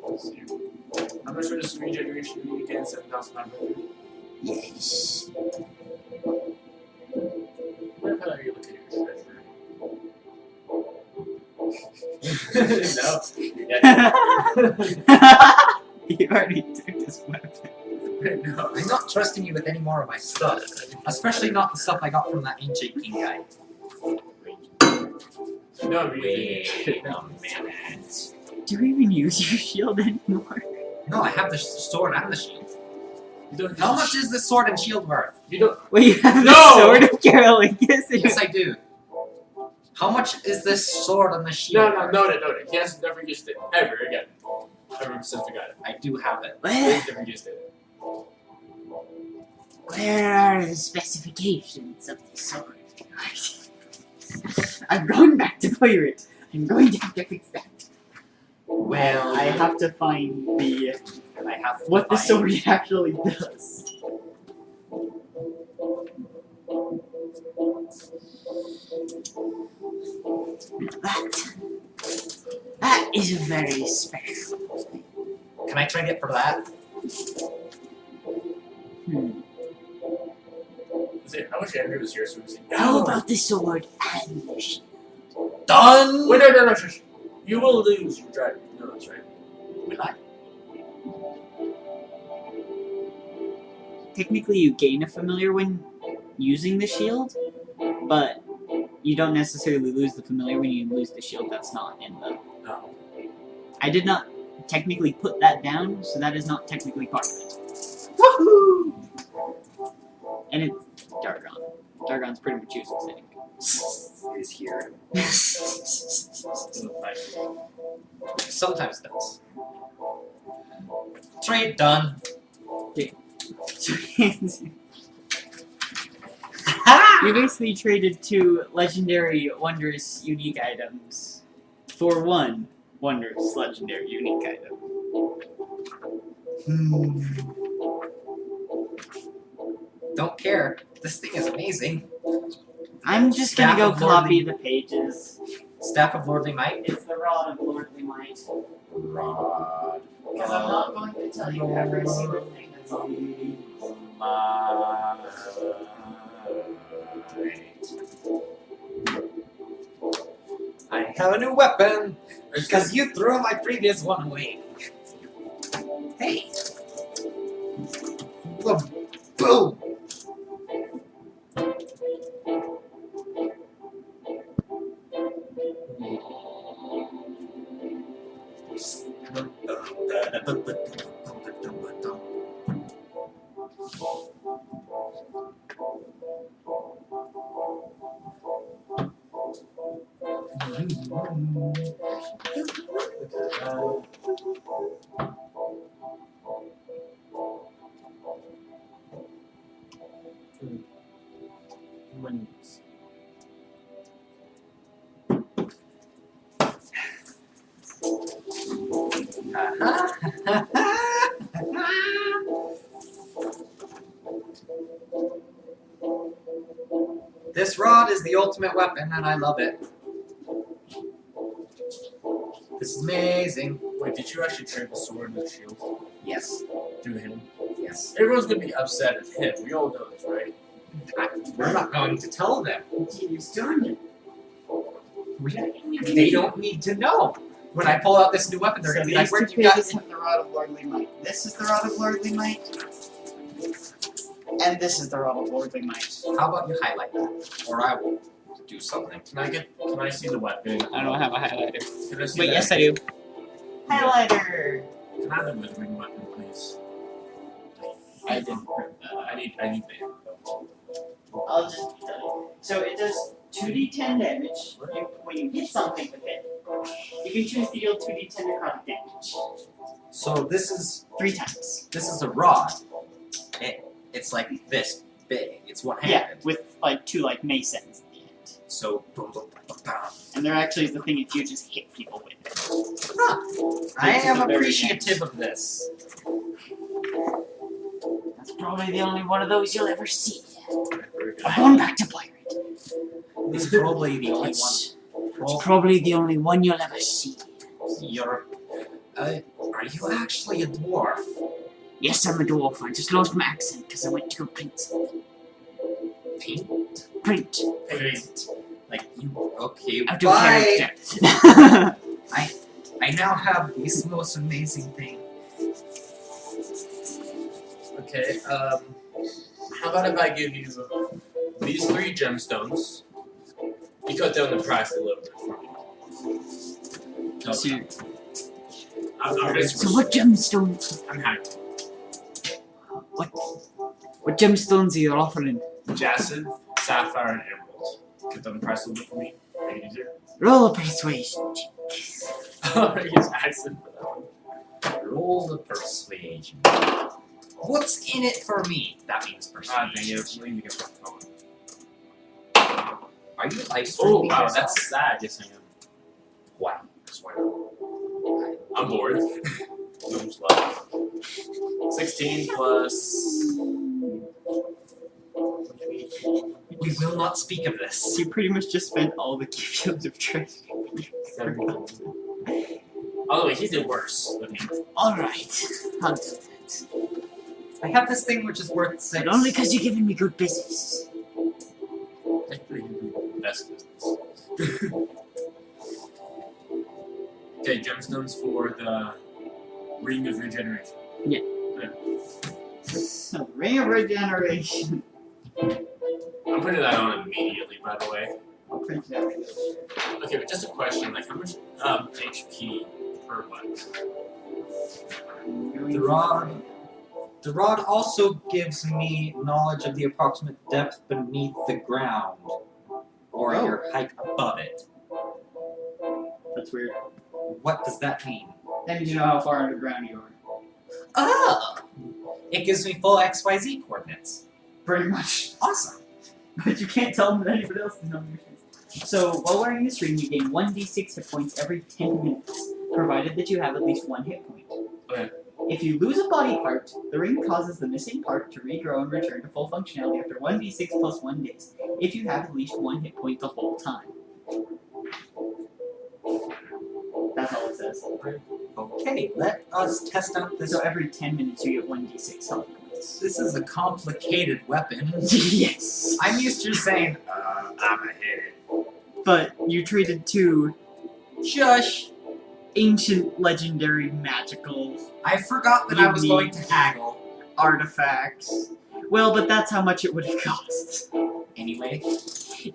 Let's see. How much would this regeneration be again? 7,500? Yes. No. Yeah. You already took his weapon. No. I'm not trusting you with any more of my stuff. Especially not the stuff I got from that ancient king guy. No, Wait a minute. Do you even use your shield anymore? No, I have the sword and the shield. You don't. How much is the sword and shield worth? You don't. Wait, you have No! the sword of Carolingus? Yes, I do. How much is this sword and the shield No, worth? note it. He has never used it ever again. Ever since we got it. I do have it. He's never used it. Where are the specifications of the sword? I'm going back to pirate. I'm going to have to fix that. Well, I have to find the I have to what the find- sword actually does. That is a very special thing. Can I trade it for that? How much Andrew was here? So we said, How no. about the sword and the shield? Done! Wait, no, shush. You will lose your dragon. No, that's right. Will I? Technically, you gain a familiar when using the shield, but you don't necessarily lose the familiar when you lose the shield. That's not in the... No. I did not technically put that down, so that is not technically part of it. Woohoo! And it's Dargon. Dargon's pretty much useless anyway. Is here. Doesn't fight. Sometimes does. Trade done. You basically traded 2 legendary, wondrous, unique items for 1 wondrous, legendary, unique item. Don't care. This thing is amazing. I'm just gonna go Staff of Lordly- copy the pages. Staff of Lordly Might. It's the Rod of Lordly Might. Rod. Because I'm not going to tell you every single thing that's on it. I have a new weapon because you threw my previous one away. Hey. Boom. Wins. This rod is the ultimate weapon, and I love it. This is amazing. Wait, did you actually trade the sword and the shield Yes. through him? Yes. Everyone's gonna be upset at him. We all know this, right? We're not going to tell them. He's done it. They don't need to know. When I pull out this new weapon, they're going to be like, where'd you get have the Rod of Lordly Might. This is the Rod of Lordly Might. And this is the Rod of Lordly Might. How about you highlight that? Or I will do something. Can I see the weapon? I don't have a highlighter. Can I see Wait, that? yes I do. Highlighter! Can I have the withering weapon, please? I didn't print that. I need that. I'll just tell you. So it does 2d10 damage. When you hit something with it, you can choose to deal 2d10 necrotic damage. So this is 3 times. a rod. It's like this big. It's one-handed. Yeah, with like 2 like masons at the end. So boom, boom, boom, boom. And there actually is the thing if you just hit people with it. I It's am at the very appreciative of this. That's probably the only one of those you'll ever see. Very good. I'm going back to pirate. It's probably the only It's one. probably the only one you'll ever see. You're. Are you actually a dwarf? Yes, I'm a dwarf. I just lost my accent because I went to go print. Paint? Print. Paint. Like you. Okay. Out of Bye. character. I now have this most amazing thing. Okay, how about if I give you these 3 gemstones? You cut down the price a little bit for me. So, I'm not rich. so what gemstones? I'm happy. What gemstones are you offering? Jacinth, sapphire, and emerald. Cut down the price a little bit for me. Make it easier. Roll a persuasion. Use accent for that one. Roll the persuasion. What's in it for me? That means Ah, dang persuasion. it. Let me get my phone. Are you live Oh, streaming wow, yourself? that's sad. Yes, I am. Wow. That's why I'm bored. So much left. 16 plus. We will not speak of this. You pretty much just spent all the cubes of treasure. 17. Oh, wait, he's the worst. Okay. Alright, I'll do it. I have this thing which is worth 6. But only because you're giving me good business. Technically, he's the best business. Okay, gemstones for the Ring of Regeneration. So, Ring of Regeneration. I'm putting that on immediately, by the way. I'll print it out. Okay, but just a question, like, how much HP per month? The rod also gives me knowledge of the approximate depth beneath the ground, or your height above it. That's weird. What does that mean? That means you know how far underground you are. Oh! It gives me full XYZ coordinates. Pretty much. Awesome. But you can't tell them that anybody else knows your things. So, while wearing the string, you gain 1d6 hit points every 10 minutes, provided that you have at least 1 hit point. Okay. If you lose a body part, the ring causes the missing part to regrow and return to full functionality after 1d6 plus 1 days, if you have at least 1 hit point the whole time. That's all it says. Okay, let us test out this. So every 10 minutes you get 1d6 health points. This is a complicated weapon. Yes! I'm used to saying, I'm a hit. But you treated 2 Shush! ancient, legendary, magical I forgot that I was going to haggle. artifacts. Well, but that's how much it would have cost. Anyway,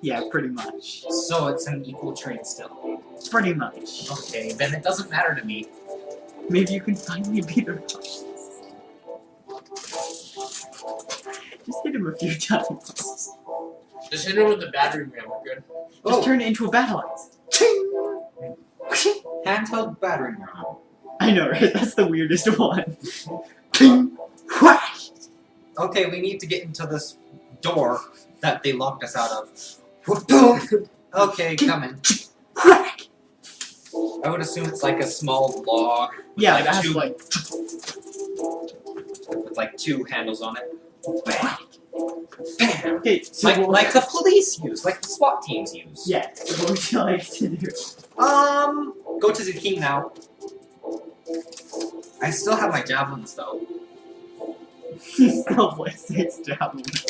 Yeah, pretty much. so it's an equal trade still. Pretty much. Okay, then it doesn't matter to me. Maybe you can finally beat the Russians. Just hit him a few times. Just hit him with the battery ram, we're good. Just turn it into a battle axe. Handheld battering ram. I know, right? That's the weirdest one. Ping! Whack! Okay, we need to get into this door that they locked us out of. Boom! Okay, coming. Whack! I would assume it's like a small log Yeah, like that's two- like. with like 2 handles on it. Bam! Bam! Okay, so Like the police use, like the SWAT teams use. yeah, what would you like to do? Go to the king now. I still have my javelins though. He still wastes javelins.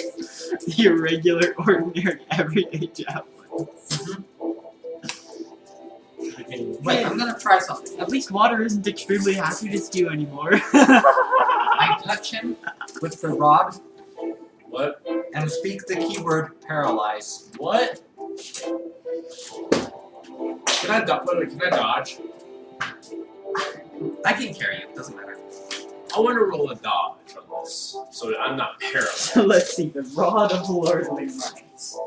The irregular, ordinary, everyday javelins. Wait, I'm gonna try something. At least water isn't extremely happy to stew anymore. I touch him with the rod What? and speak the keyword paralyze. What? Can I dodge? Wait, can I dodge? I can carry you, doesn't matter. I want to roll a dodge on this, so that I'm not paralyzed. So let's see, the Rod of Lordly Rights.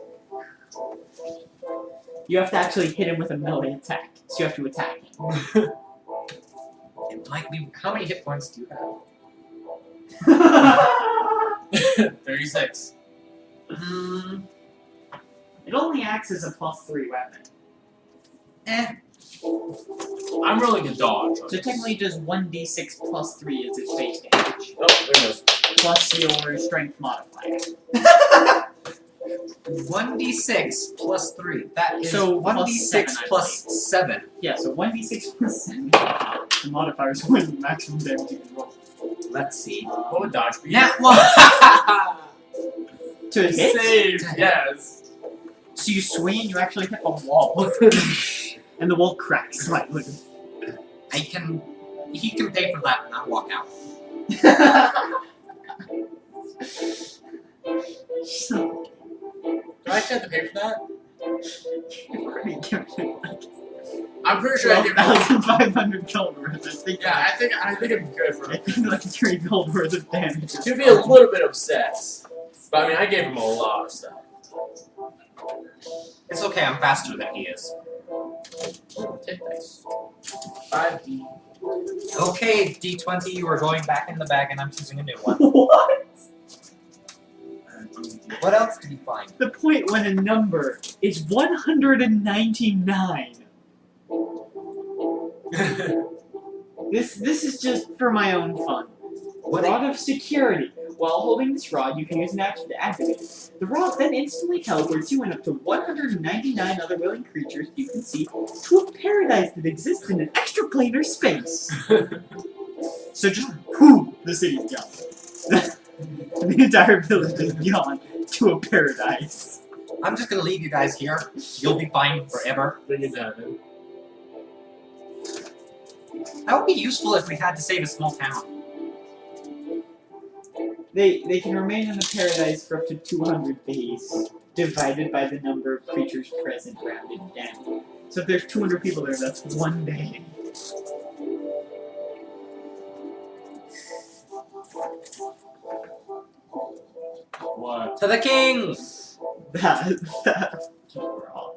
You have to actually hit him with a melee attack, so you have to attack him. It might be. How many hit points do you have? 36. It only acts as a +3 weapon. I'm rolling a dodge. So On this. technically just 1d6 plus 3 is its base damage. Oh, there it goes. Plus your strength modifier. 1d6 plus 3. That is So, 1d6 +7, I plus 7. Yeah, so 1d6 plus 7. The modifier is when maximum damage you can roll. Let's see. What would dodge be? Nat 1! To hit? Save, yes. So you swing and you actually hit the wall. And the wall cracks slightly. He can pay for that and I'll walk out. So, Do I actually have to pay for that? you've already given it like I'm pretty sure I give. 12,500 gold worth. Yeah, I think I'm good for I it. think like 3 gold worth of damage. To be a little bit obsessed, but I mean, I gave him a lot of stuff. It's okay, I'm faster than he is. Oh, take this. 5D. Okay, D20, you are going back in the bag and I'm choosing a new one. What? What else did you find? The point when a number is 199. This is just for my own fun. What Rod of security. While holding this rod, you can use an action to activate it. The rod then instantly teleports you and up to 199 other willing creatures you can see to a paradise that exists in an extraplanar space. So just whoo, the city's gone. The entire village is gone to a paradise. I'm just gonna leave you guys here. You'll be fine forever. Bring it down, man. That would be useful if we had to save a small town. They can remain in the paradise for up to 200 days, divided by the number of creatures present, rounded down. So if there's 200 people there, that's 1 day. What? To the king! That rod.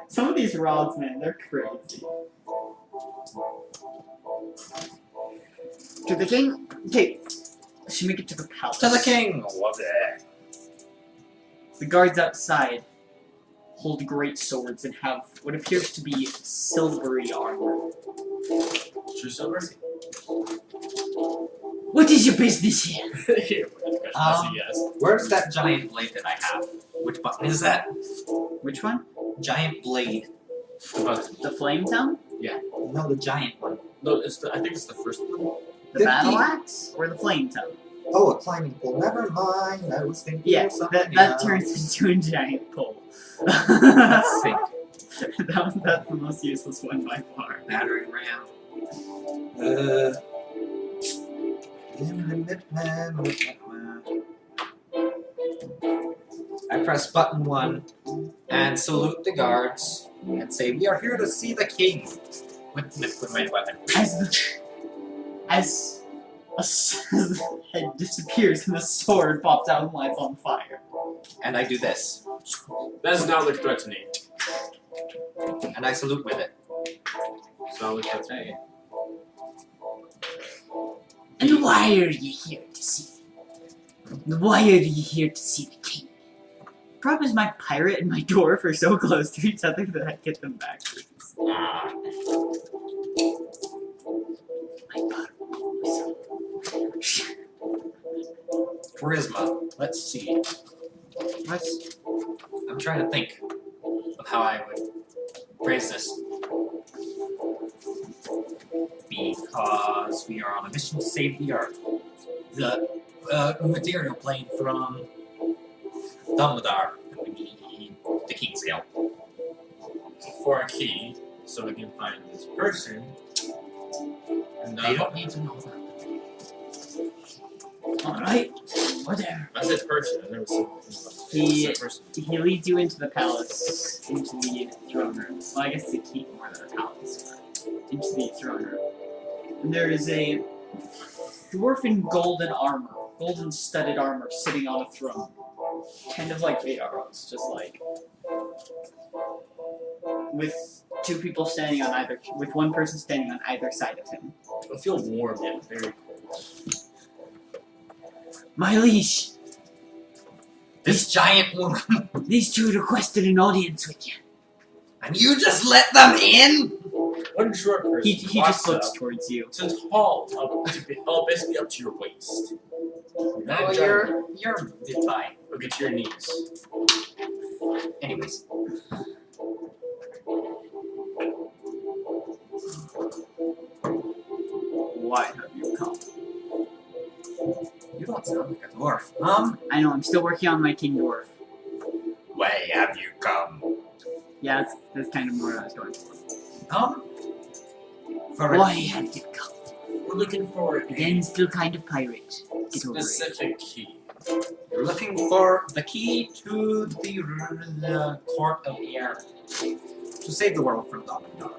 Some of these rods, man, they're crazy. To the king? Okay. Should we get to the palace? To the king! What's it? The guards outside hold great swords and have what appears to be silvery armor. True silver? What is your business here? Yes. Where's that giant blade that I have? Which button is that? Which one? Giant blade. The flame tongue? No, the giant one. No, I think it's the first one. The battle axe? Or the flame tongue? Oh, a climbing pole. Never mind. I was thinking Yeah, of something that else. turns into a giant pole. Let's see. That's the most useless one by far. Battering ram. I press button 1 and salute the guards and say, "We are here to see the king." With my weapon. As the head disappears and the sword pops out and lights on fire. And I do this. That does not look threatening. And I salute with it. Does not look threatening. And why are you here to see? Why are you here to see the king? Problem is my pirate and my dwarf are so close to each other that I get them backwards. Ah. Charisma. Let's see. I'm trying to think of how I would phrase this. Because we are on a mission to save the earth. The material plane from Dumbledore. And we need the king's help. For a key, so we can find this person. And They don't need to know that. Alright, whatever. I said person. I never said person. He leads you into the palace, into the throne room. Well, I guess it's a keep more than a palace, but into the throne room. And there is a dwarf in golden armor, golden studded armor, sitting on a throne. Kind of like Vadar's, just like. With two people standing on either, with one person standing on either side of him. I feel warm yet very cold. My liege, This giant woman. these two requested an audience with you. And you just let them in? One short person. He just walks looks up towards you. to tall, basically up to your waist. Not Oh, giant. you're fine. Okay, to your knees. Anyways. Why have you come? You don't sound like a dwarf. I know, I'm still working on my King Dwarf. Why have you come? Yeah, that's kind of more what I was going for. For a Why key. have you come? We're looking for Again, a still kind of pirate. Get over it. specific key. You're looking for the key to the court of air to save the world from Dominar.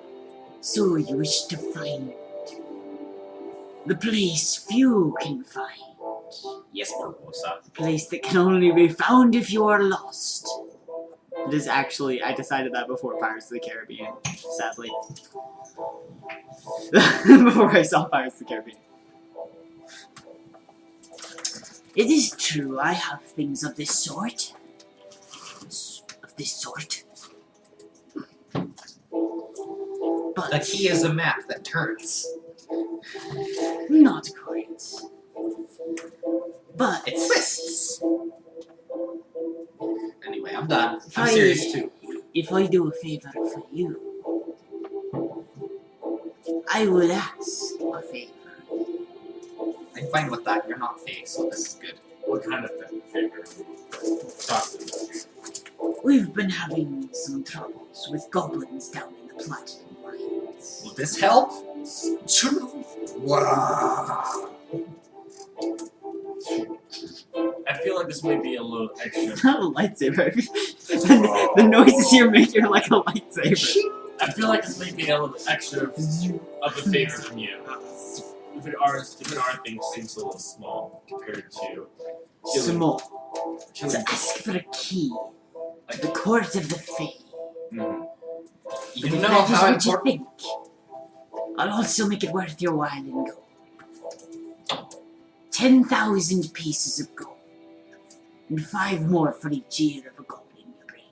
So you wish to find the place few can find. Yes, Barbosa. A place that can only be found if you are lost. It is actually, I decided that before Pirates of the Caribbean, sadly. Before I saw Pirates of the Caribbean. It is true, I have things of this sort. But The key is a map that turns. not quite. But It twists. Anyway, I'm done. I'm I- serious too. if I do a favor for you, I will ask a favor. I'm fine with that. You're not fake, so this is good. What kind of favor? Talk to me. We've been having some troubles with goblins down in the Platinum Mines. Will this help? Wow. I feel like this might be a little extra. It's not a lightsaber. The noises you're making are like a lightsaber. I feel like this might be a little extra of a favor from you. Even our thing seems a little small compared to Small. To killing. ask for a key to the court of the Fae. Mhm. You But if know that is how what you important. think, I'll also make it worth your while in gold. 10,000 pieces of gold. And 5 more for each year of a goblin you bring.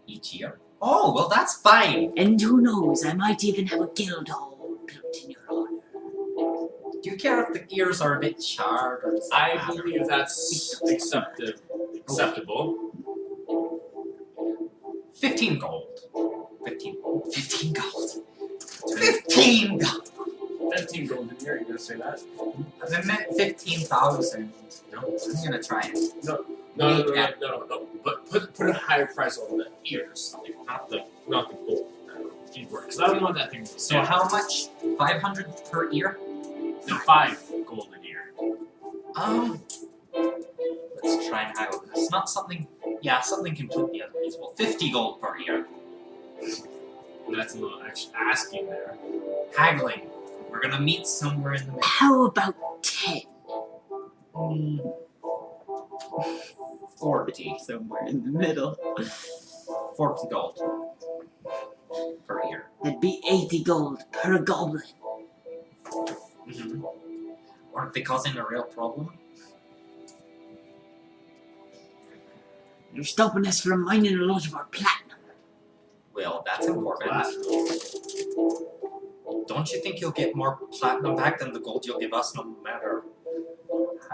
Each year. Oh, well, that's fine. And who knows, I might even have a guild hall built in your honor. Do you care if the ears are a bit charred or does that I matter? believe that's acceptable. 15 gold. 15 gold. 15 gold. 15 gold. 15 gold in here, you gonna say that? I meant 15,000. No, I'm gonna try it. No. But put a higher price on the ears, like, not the gold. Because I don't want that thing. So how much? 500 per ear? No, 5 gold a year. Let's try and haggle this. Not something, yeah, something completely unreasonable. 50 gold per ear. That's a little extra asking there. Haggling. We're gonna meet somewhere in the middle. How about 10? 40. Somewhere in the middle. 40 gold per ear. That'd be 80 gold per goblin. Mm-hmm. Aren't they causing a real problem? You're stopping us from mining a lot of our platinum. Well, that's important. Don't you think you'll get more platinum back than the gold you'll give us, no matter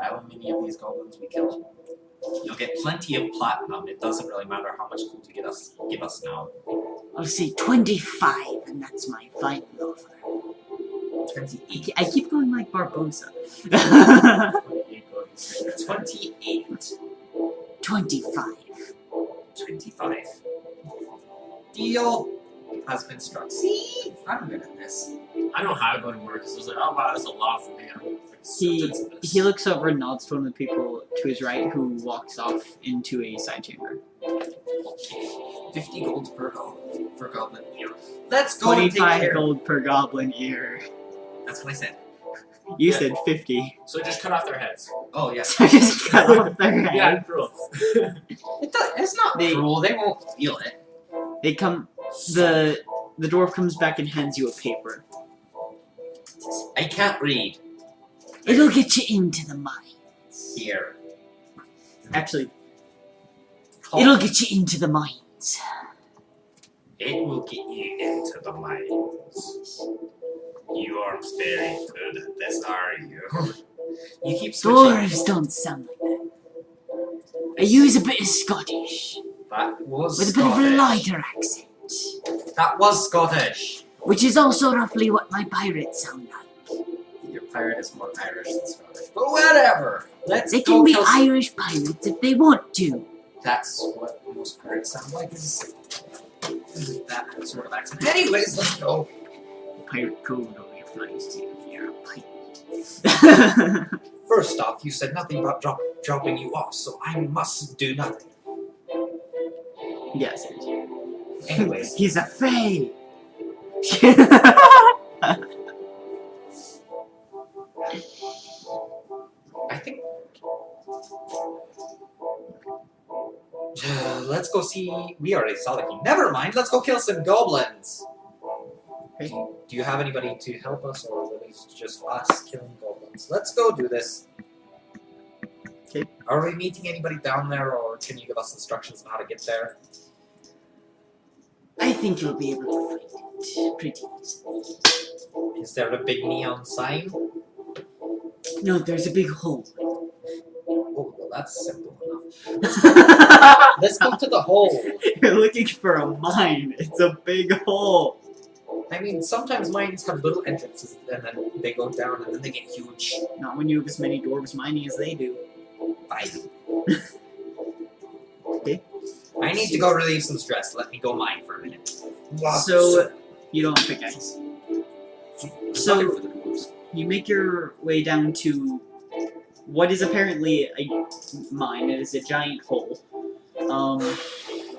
how many of these goblins we kill? You'll get plenty of platinum. It doesn't really matter how much gold you give us now. I'll say 25, and that's my final offer. 28. I keep going like Barbosa. 28. 25. 25. Deal has been struck. See? I'm good at this. I know how going to work because I was like, oh wow, that's a lot for me. I'm like, He acceptance of this. looks over and nods to one of the people to his right who walks off into a side chamber. Okay. 50 gold per goblin ear. Let's go and take 25 care. gold per goblin ear. That's what I said. You Yeah. said 50. So just cut off their heads. Oh, yes. So just cut off their head. Yeah, cruel. It's not They- cruel. They won't feel it. They come. The dwarf comes back and hands you a paper. I can't read. It'll get you into the mines. Here. Actually, Call- it'll get you into the mines. It will get you into the mines. You aren't very good at this, are you? You keep switching. Dwarves don't sound like that. I use a bit of Scottish, That was with a bit of a Scottish. lighter accent, That was Scottish. which is also roughly what my pirates sound like. Your pirate is more Irish than Scottish. But whatever. Let's They go can be kill some- Irish pirates if they want to. That's what most pirates sound like. Is that sort of accent. Anyways, let's go. Pirate code over nice if you're a pirate. First off, you said nothing about dropping you off, so I must do nothing. Yes. Anyways, He's a fae! I think... let's go see... We already saw the king. Never mind, let's go kill some goblins! Okay. Do you have anybody to help us, or at least just us killing goblins? Let's go do this. Okay. Are we meeting anybody down there, or can you give us instructions on how to get there? I think you'll be able to find it pretty easily. Is there a big neon sign? No, there's a big hole. Oh, well, that's simple enough. Let's go to the hole. You're looking for a mine. It's a big hole. I mean, sometimes mines have little entrances, and then they go down, and then they get huge. Not when you have as many dwarves mining as they do. I do. Okay. I need to go relieve some stress. Let me go mine for a minute. So, you don't have pickaxe. So, you make your way down to what is apparently a mine. It is a giant hole.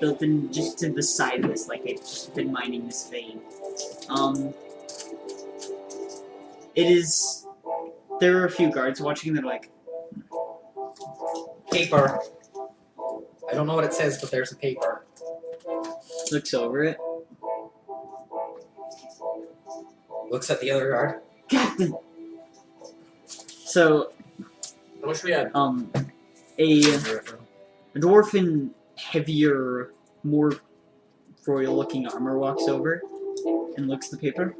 Built in just to the side of this, like they've just been mining this vein. It is... There are a few guards watching, and they're like... Paper. I don't know what it says, but there's a paper. Looks over it. Looks at the other guard. Captain! So, I wish we had. a dwarf in heavier, more royal-looking armor walks over and looks at the paper.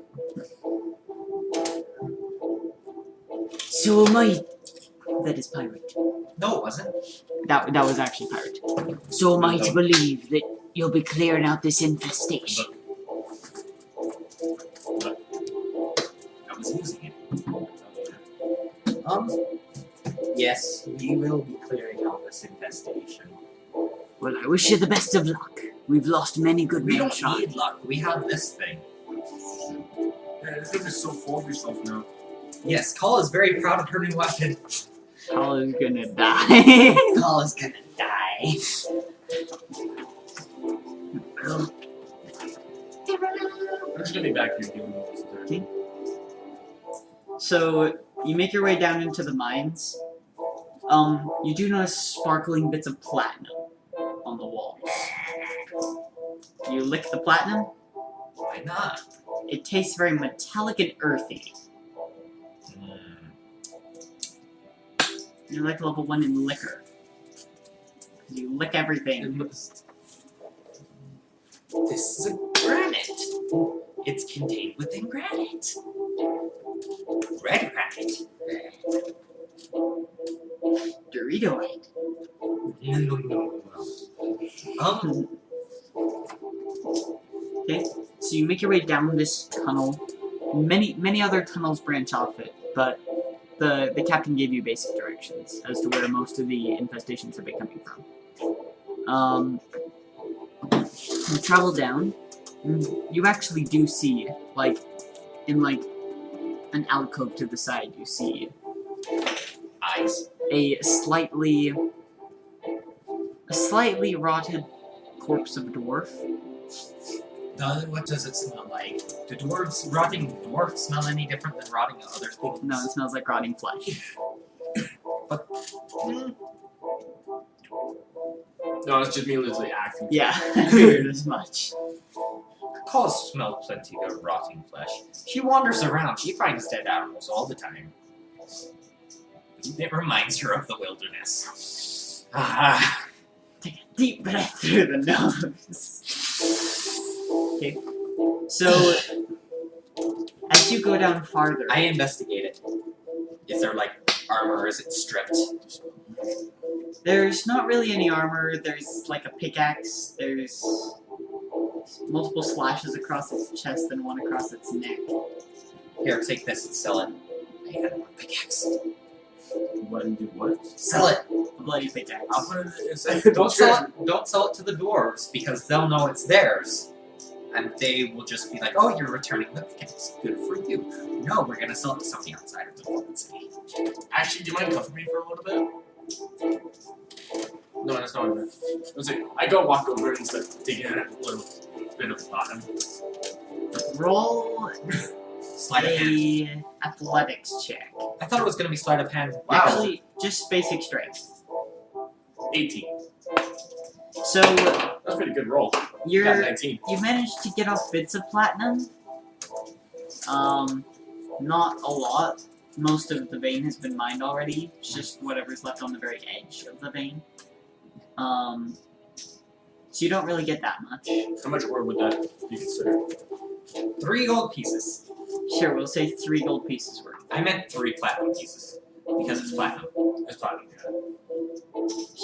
So am I. That is pirate. No, it wasn't. That was actually pirate. So am I to believe that you'll be clearing out this infestation. I was using it. Yes, we will be clearing out this infestation. Well, I wish you the best of luck. We've lost many good We men don't trying. need luck. We have this thing. Yeah, this thing is so full of yourself now. Yes, Call is very proud of her new weapon. Call is gonna die. Call is gonna die. I'm just gonna be back here dealing with this dirt. Okay. So, you make your way down into the mines. You do notice sparkling bits of platinum on the walls. You lick the platinum. Why not? It tastes very metallic and earthy. You're like level 1 in liquor. You lick everything. This is a granite. It's contained within granite. Red granite. Doritoid. No. Okay, so you make your way down this tunnel. Many other tunnels branch off it, but the captain gave you basic directions as to where most of the infestations have been coming from. You travel down. You actually do see, like, in like an alcove to the side, you see Eyes. a slightly rotted corpse of a dwarf. What does it smell like? Do rotting dwarfs smell any different than rotting other things? No, it smells like rotting flesh. But No, it's just me literally acting. Yeah, I figured as much. Cause smells plenty of rotting flesh. She wanders around. She finds dead animals all the time. It reminds her of the wilderness. Ah. Take a deep breath through the nose. Okay. So, as you go down farther... I investigate it. Is there, like, armor, or is it stripped? There's not really any armor. There's, like, a pickaxe. There's multiple slashes across its chest and one across its neck. Here, take this and sell it. I had one pickaxe. What and do what? Sell it! A bloody pickaxe. I'll put it. Don't sell it to the dwarves, because they'll know it's theirs. And they will just be like, oh, you're returning the pickaxe. Good for you. No, we're gonna sell it to somebody outside of the Dwarven City. Actually, do you mind covering me for a little bit? No, that's not what I meant. I was like, I go walk over and start digging at a little bit of the bottom. Roll Sleight of hand. a athletics check. I thought it was gonna be sleight of hand. Wow. Actually, just basic strength. 18. So That's a pretty good roll. Got you're 19. you managed to get off bits of platinum. Not a lot. Most of the vein has been mined already. It's just whatever's left on the very edge of the vein. So you don't really get that much. How much ore would that be considered? 3 gold pieces. Sure, we'll say 3 gold pieces worth. I meant 3 platinum pieces. Because it's platinum. It's platinum, yeah.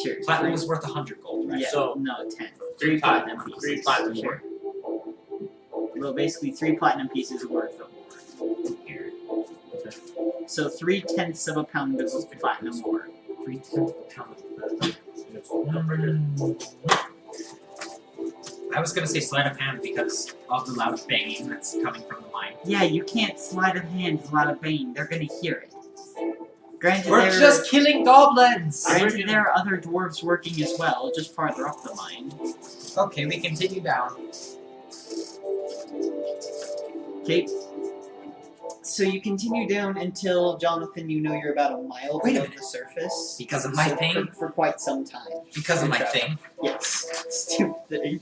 Sure. Platinum is worth 100 gold, right? Yeah, So- no, 10. 3 platinum platinum. pieces. 3 platinum Sure. ore. Well, basically 3 platinum pieces worth of ore. Here. So 3/10 of a pound of platinum ore. 3/10 of a pound of platinum. Yes. I was gonna say sleight of hand because of the loud banging that's coming from the mine. Yeah, you can't sleight of hand without a vein. They're gonna hear it. Granted, We're just killing goblins! Granted, there are other dwarves working as well, just farther up the mine. Okay, we continue down. Okay. So you continue down until, Jonathan, you know you're about a mile Wait a below minute. the surface. Because of my So thing? For quite some time. Because of my thing. Yes. Stupid thing.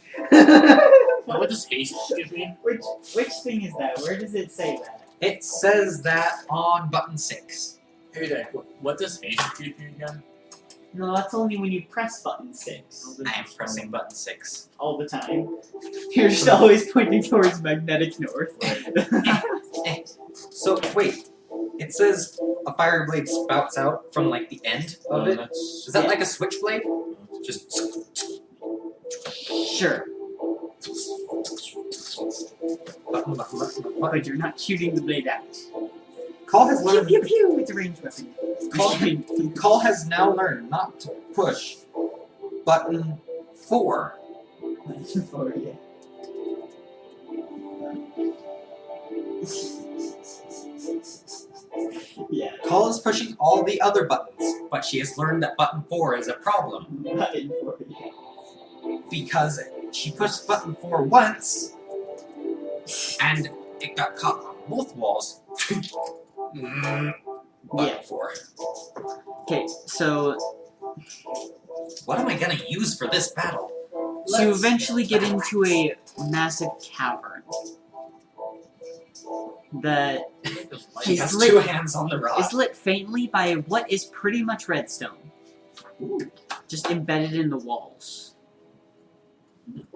What does haste give me? Which thing is that? Where does it say that? It says that on button 6. Hey there, what does haste give you again? No, that's only when you press button 6. I am pressing button 6. All the time. You're just always pointing towards magnetic north. So, wait. It says a fire blade spouts out from, like, the end of it. That's... Is that Yeah. like a switchblade? Just... Sure. Button, button, button, button. But you're not shooting the blade out. Call has Pew learned... pew pew! It's a ranged weapon. Call has now learned not to push button 4. Oh, yeah. Yeah. Call is pushing all the other buttons, but she has learned that button 4 is a problem Button 4, yeah. because she pushed button 4 once and it got caught on both walls. Button Yeah. 4. Okay, so What am I gonna use for this battle? you eventually get into a massive cavern that She He's has lit- 2 hands on the rod. is lit faintly by what is pretty much redstone. Just embedded in the walls. It's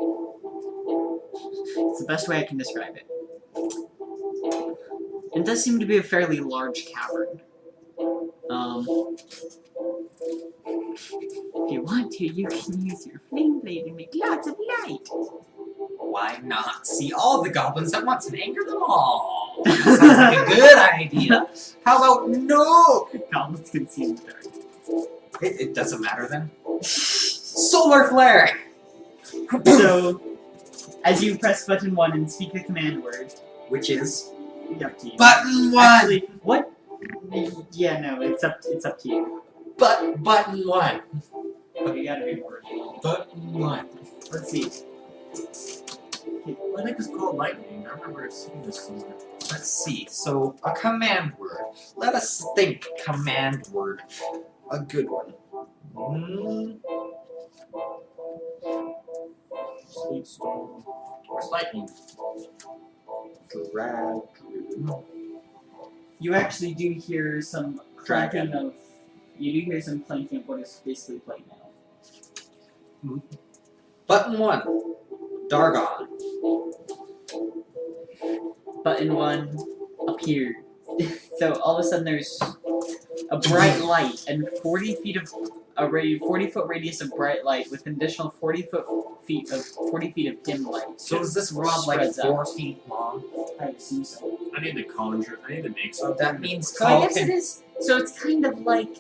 the best way I can describe it. It does seem to be a fairly large cavern. If you want to, you can use your flame blade and make lots of light. Why not see all the goblins at once and anger them all? Sounds like a good idea. How about no? Goblins can see in the dark. It doesn't matter then. Solar flare! So, as you press button 1 and speak the command word, Which is up to you. button 1! Actually, what? Yeah, no, it's up to you. Button 1! You gotta be more original. Button 1. Let's see. I think it's called lightning. I remember seeing this somewhere. Let's see. So, a command word. Let us think. Command word. A good one. Sleep storm. Where's lightning? You actually do hear some clanking of. You do hear some clanking of what is basically playing now. Button 1. Dargon. Button 1 appeared. So all of a sudden there's a bright light and 40 feet of a 40-foot radius of bright light with an additional 40 feet of dim light. So is this rod like Spreads 4 out. feet long? I assume so. I need to conjure. I need to make something. That means So I Call guess can... it is. So it's kind of like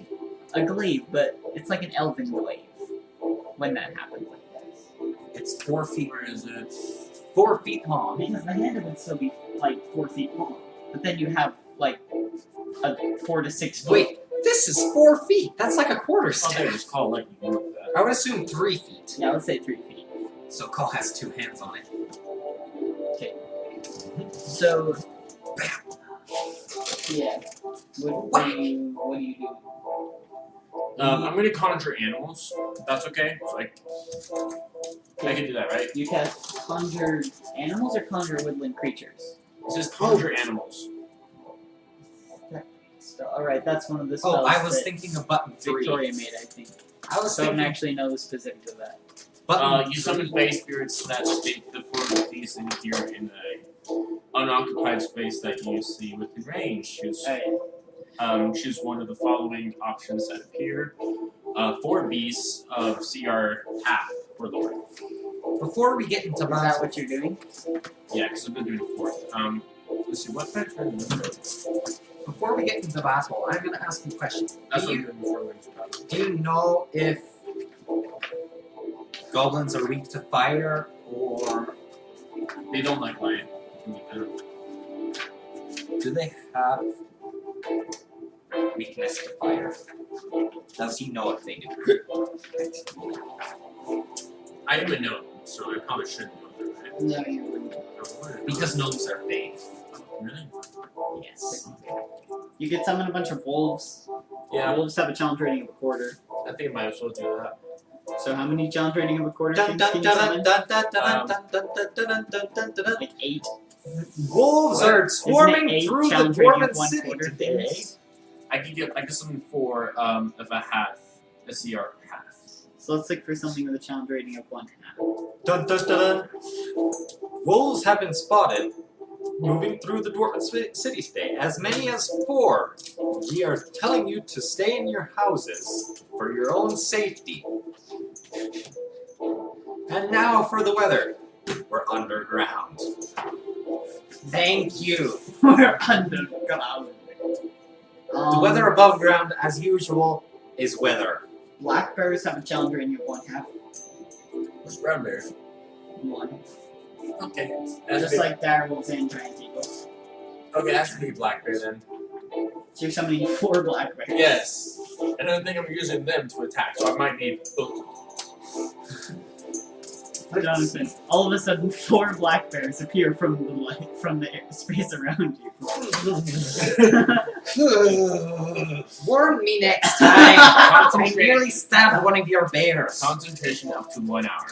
a glaive, but it's like an elven glaive when that happens. It's 4 feet. Where is it? 4 feet long. Because the handle would still be like 4 feet long. But then you have like a 4 to 6 foot. Wait, this is 4 feet. That's like a quarter Oh, step. they just call lightning like that. I would assume 3 feet. Yeah, let's say 3 feet. So Cole has 2 hands on it. So, yeah. What do you do? I'm gonna conjure animals. If that's okay. So I can do that, right? You cast conjure animals or conjure woodland creatures? It says conjure animals. So, alright, that's one of the spells Oh, I was that thinking of button 3. Victoria made, I think. I was So I don't thinking actually know the specifics of that. button You summon face spirits that take the form of these and appear in an unoccupied space that you see within range. Choose one of the following options that appear. 4 beasts of CR half or lower. Before we get into Is that battle, what you're doing? Yeah, because I've been doing 4. Let's see, what can I turn this into? before we get into battle, I'm gonna ask you a question. That's Do what I'm you, doing before we into battle. do you know if goblins are weak to fire or They don't like lion. do they have weakness to fire? Does he know if they do? I am a gnome, so I probably shouldn't know that, right? No, you wouldn't. Because gnomes are fey. Really? Yes. You could summon a bunch of wolves. Yeah, Wolves have a challenge rating of a quarter. I think I might as well do that. So how many challenge rating of a quarter Dun, can dun, you dun, summon? dun, dun, dun, dun, dun, dun, dun, dun, dun, dun. Like 8. Wolves What? are Isn't swarming it 8 through the challenge rating dwarven of 1 city quarter today. things? I can summon 4 of a half, a CR half. So let's look for something with a challenge rating of 1 half. Dun, dun, dun. Wolves have been spotted moving through the dwarven city today. As many as 4. We are telling you to stay in your houses for your own safety. And now for the weather. We're underground. Thank you. We're underground. The weather above ground, as usual, is weather. Black bears have a challenge rating of 1 half. What's brown bears? 1. Okay. Just like direwolves and giant eagles. Okay, that's to be black bear then. So you're summoning 4 black bears. Yes. I don't think I'm using them to attack, so I might need both. Jonathan, all of a sudden 4 black bears appear from the light, from the space around you. Warn me next time. I nearly stabbed one of your bears. Concentration up to 1 hour.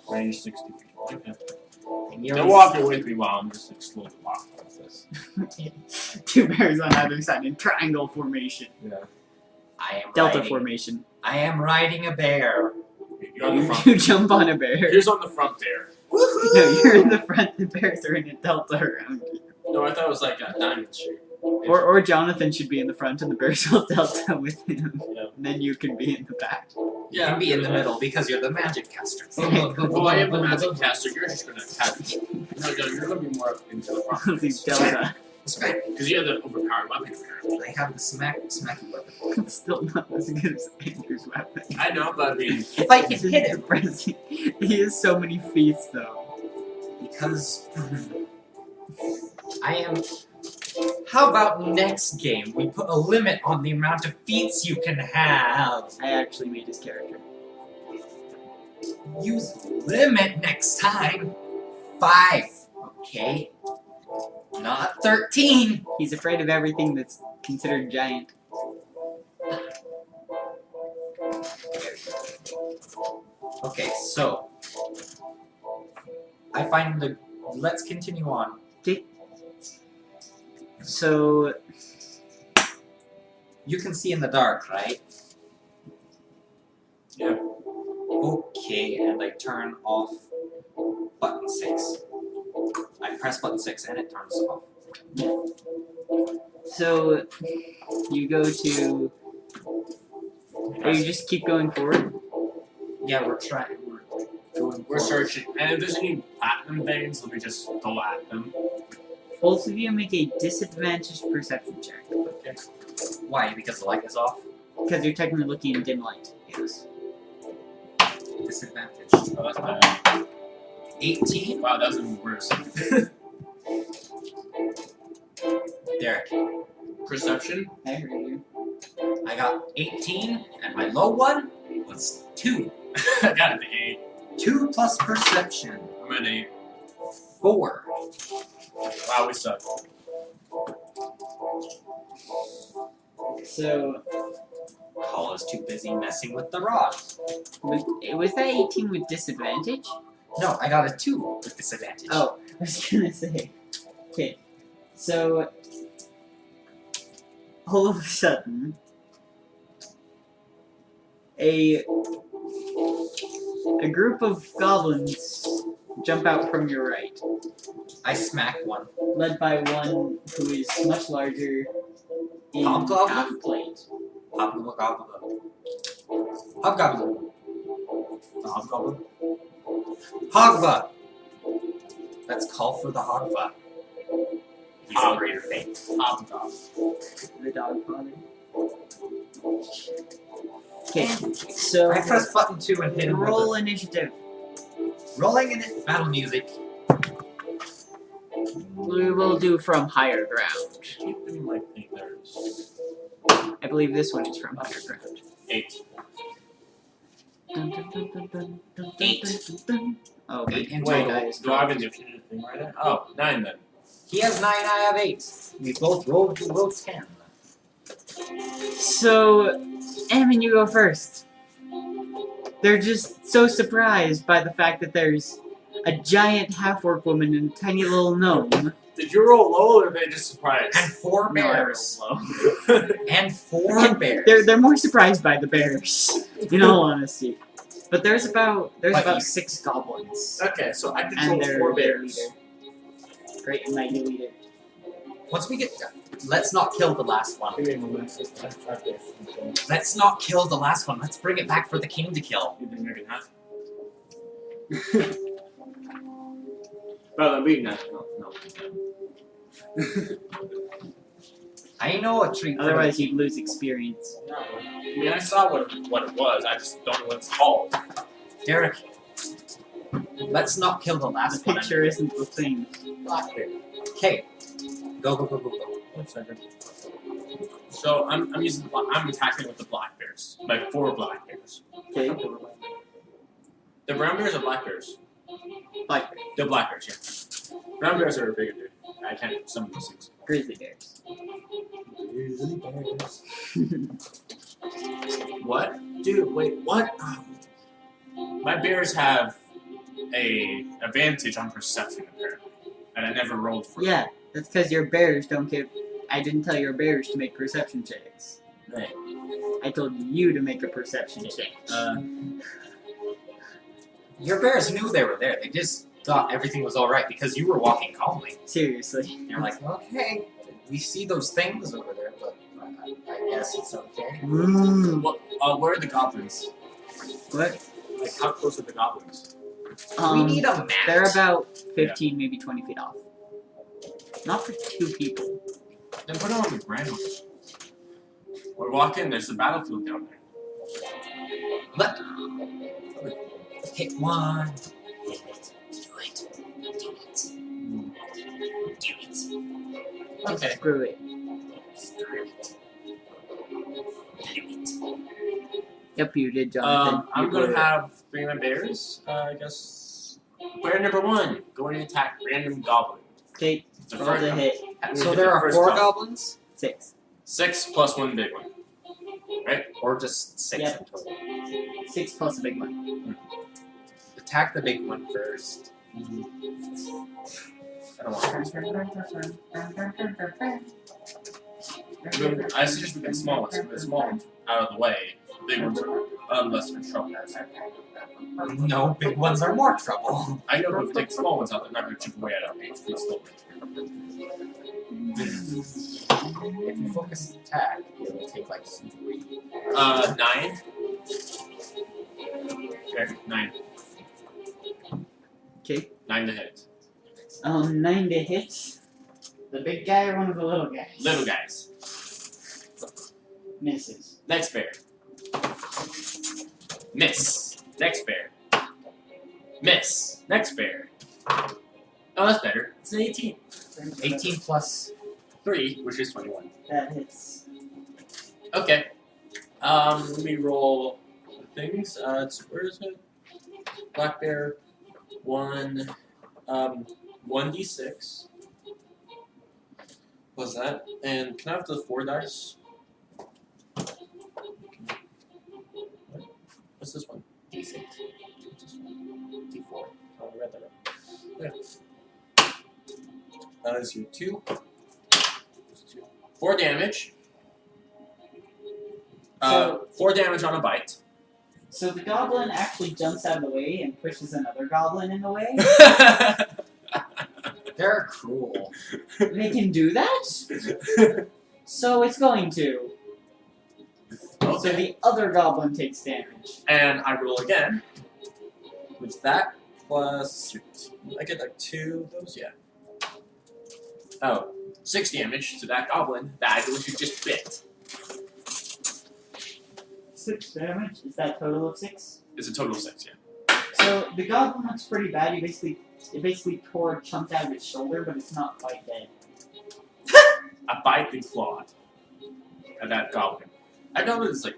Range 60 feet. Okay. Don't walk with me while I'm just like slowly walking like this. 2 bears on either side in triangle formation. Yeah. I am Delta riding, formation. I am riding a bear. You're on the front. You jump on a bear. Here's on the front there. No, you're in the front, the bears are in a delta around you. No, I thought it was like a diamond shape. Or Jonathan should be in the front and the bears will delta with him. Yeah. And then you can be in the back. You can be in the middle because you're the magic caster. Well, I am the magic caster. You're just gonna attack me. No, you're gonna be more up into the front. These delta. Because you have the overpowered weapon. I have the smacky weapon. It's still not as good as Andrew's weapon. I know, but I mean, If I can This is hit him. depressing. He has so many feats though. Because I am. How about next game we put a limit on the amount of feats you can have? I actually made his character. Use limit next time. 5. Okay. Not 13. He's afraid of everything that's considered giant. Okay, so I find the. Let's continue on. So You can see in the dark, right? yeah. Okay, and I turn off button 6. I press button 6 and it turns off. So you go to. Or you just keep going forward. Yeah, we're trying. We're going. We're forward. searching, and if there's any platinum things, let me just go at them. Both of you make a disadvantaged perception check. Okay. Why? Because the light is off. Because you're technically looking in dim light. Yes. disadvantage. Oh, that's bad. 18. Wow, that was even worse. Derek, Perception? I heard you. I got 18, and my low one was 2. I got an 8. 2 plus perception. I'm at 8. 4. Wow, we suck. So, Call is too busy messing with the rod. was that 18 with disadvantage? No, I got a 2 with disadvantage. Oh, I was gonna say. Okay, so all of a sudden, a group of goblins jump out from your right, I smack one. led by one who is much larger in Hobgoblin? half plate. Hobgoblin. Hobgoblin. The hobgoblin? Hogba! Let's call for the Hogba. He's a greater fate. Hobgoblin. The dog father. Okay, so I press button 2 and hit him with roll initiative. rolling in it. Battle music. We will do from higher ground. Keep them like there's I believe this one is from higher ground. 8. Dun, dun, dun, dun, dun, dun, 8. dun, dun, dun. Oh, 8 in Wait, total. do I have a definitive thing right now? Oh, 9 then. He has 9, I have 8. We both rolled 10. so, Emin, you go first. They're just so surprised by the fact that there's a giant half-orc woman and a tiny little gnome. Did you roll low or were they just surprised? And 4 No, I bears. rolled low. And 4 bears. They're more surprised by the bears, in all honesty. But there's about But you- 6 goblins. Okay, so I And control their 4 their bears. leader. Great and mighty leader. Once we get let's not kill the last one. Give me a moment. Let's try this. Let's not kill the last one. Let's bring it back for the king to kill. You didn't make it half. Well, I'm being that. No. I know a treat. Otherwise, you'd lose experience. No. I mean, I saw what it was. I just don't know what it's called. Derek, let's not kill the The last one. picture isn't the thing. Blackbeard. Okay. Go. 1 second. So I'm attacking with the black bears. Like 4 black bears. Okay. The brown bears are black bears. Like The black bears, yeah. Brown bears are bigger, dude. I can't summon those things. grizzly bears. What? Dude, wait, what? My bears have a advantage on perception, apparently. And I never rolled for Yeah, that's because your bears don't give. I didn't tell your bears to make perception checks. Right. I told you to make a perception check. Your bears knew they were there. They just thought everything was all right because you were walking calmly. Seriously. And you're like, okay, we see those things over there, but I guess it's okay. Where are the goblins? What? Like, how close are the goblins? We need a map. They're about 15, maybe 20 feet off. Not for 2 people. Then put them on the ground. We're walking, there's a battlefield down there. Let hit one. Hit it. Do it. Do it. Do it. Okay. Screw it. Screw it. Do it. Yep, you did, Jonathan. I'm You gonna blew it. have 3 of my bears. I guess. Bear number 1, going to attack random goblin. Okay, The roll first the one. hit. So there are First 4 goblin. goblins? 6. 6 plus 1 big one. Or just 6 Yep. in total? 6 plus a big one. Attack the big one first. I don't want to. I suggest we get the small ones. Get the small ones out of the way. Big ones are less in trouble. No, big ones are more trouble. I know, but if we take the small ones out, they're not going to chip away at our HP slowly. If you focus attack, it'll take like 3. 9. Okay, 9. Okay. 9 to hit. 9 to hit. The big guy or one of the little guys? Little guys. Misses. Next bear. Miss. Next bear. Miss. Next bear. Oh, that's better. It's an 18. 18 plus 3, which is 21. That hits. Okay. Let me roll the things. Where is it? Black bear. 1d6. What's that? And can I have the 4 dice? What's this one? d6. What's this one? D4. Oh, I read that right. Yeah. That is your 2. 4 damage. 4 damage on a bite. So the goblin actually jumps out of the way and pushes another goblin in the way. They're cruel. They can do that? So it's going to. So the other goblin takes damage. And I roll again. With that plus I get like 2 of those, yeah. Oh, 6 damage to that goblin that I literally just bit. 6 damage? Is that a total of 6? It's a total of 6, yeah. So the goblin looks pretty bad. It basically tore a chunk out of its shoulder, but it's not quite dead. I bite the claw at that goblin. That goblin is like,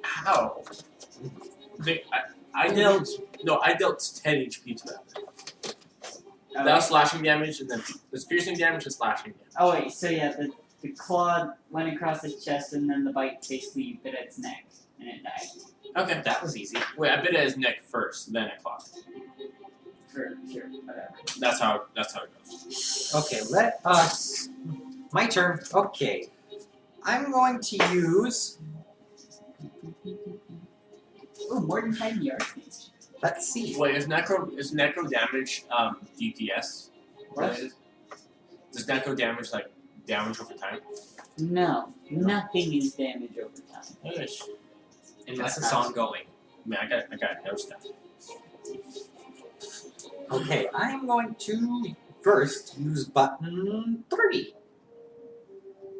how? I dealt 10 HP to that. That was slashing damage, and then there's piercing damage and slashing damage. Oh wait, so yeah, the claw went across its chest, and then the bite basically bit at its neck, and it died. Okay, that was easy. Wait, I bit at his neck first, then I clawed. Sure, whatever. That's how it goes. Okay, let us. My turn. Okay. I'm going to use. Ooh, more than 10 yard range. Let's see. Wait, is necro damage DPS? What? Does necro damage like damage over time? No, nothing is damage over time. Yes. Unless it's ongoing. Man, I got no stuff. Okay, I'm going to first use button 3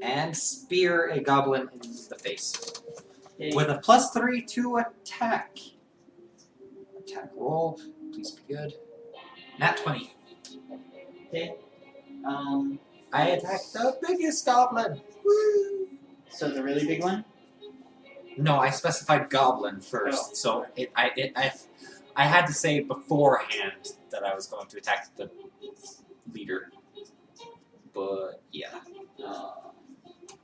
and spear a goblin in the face Okay. with a +3 to attack. Attack roll, please be good. Nat 20. Okay. I attacked the biggest goblin. Woo! So the really big one? No, I specified goblin first, Oh. so I had to say beforehand that I was going to attack the leader. But yeah,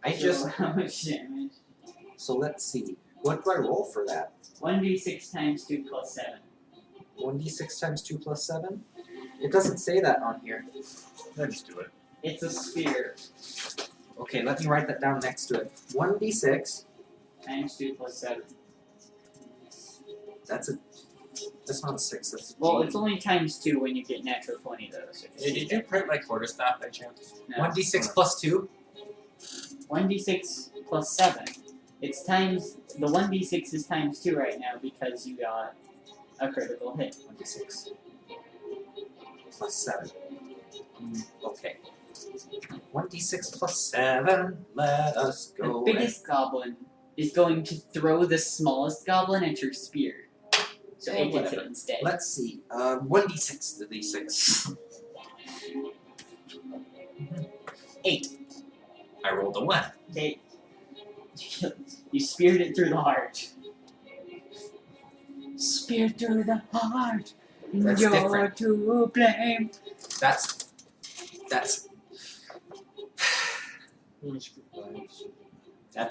I So just how much damage? so let's see. What do I roll for that? 1d6 times 2 plus 7. 1d6 times 2 plus 7? It doesn't say that on here. Then just do it. It's a spear. Okay, let me write that down next to it. 1d6. Times 2 plus 7. That's not a 6. That's a Well, G. it's only times 2 when you get natural 20 though. So Hey, did you print my quarterstaff by chance? No. 1d6 plus 2. 1d6 plus 7. It's times. The 1d6 is times 2 right now because you got a critical hit. 1d6 plus 7. Okay. 1d6 plus 7. Let us The go. biggest goblin is going to throw the smallest goblin at your spear. So it gets it instead. Let's see. 1d6 to d6. 8. I rolled a 1. Okay. You speared it through the heart. Spear through the heart. That's You're different. to blame. That's. That's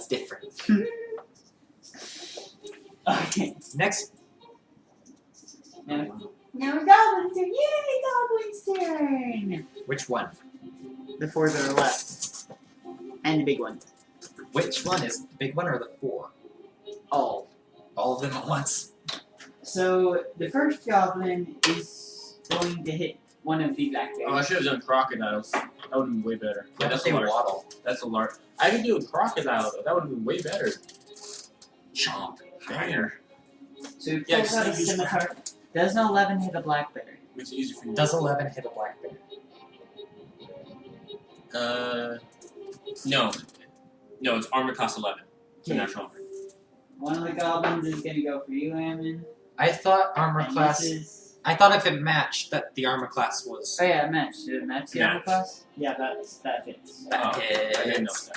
different. Okay. Next. Now goblins turn. Yay, goblins turn. Which one? The 4 that are left. And the big one. Which one is the big one or the 4? All. All of them at once. So the first goblin is going to hit one of the black bears. Oh, I should have done crocodiles. That would have been way better. Yeah, that's a They large. waddle. That's a large. I could do a crocodile though. That would have been way better. Chomp. Banger. So he Yeah, pulls just out a like use scimitar. Does an 11 hit a black bear? Makes it easier for you. Does 11 hit a black bear? No. No, it's armor cost 11. It's a Okay. natural armor. One of the goblins is gonna go for you, Ammon. I thought armor And class. misses. I thought if it matched, that the armor class was. Oh yeah, it matched. Did it match the armor Matched. class? Yeah, that hits. That Oh, I didn't know hits.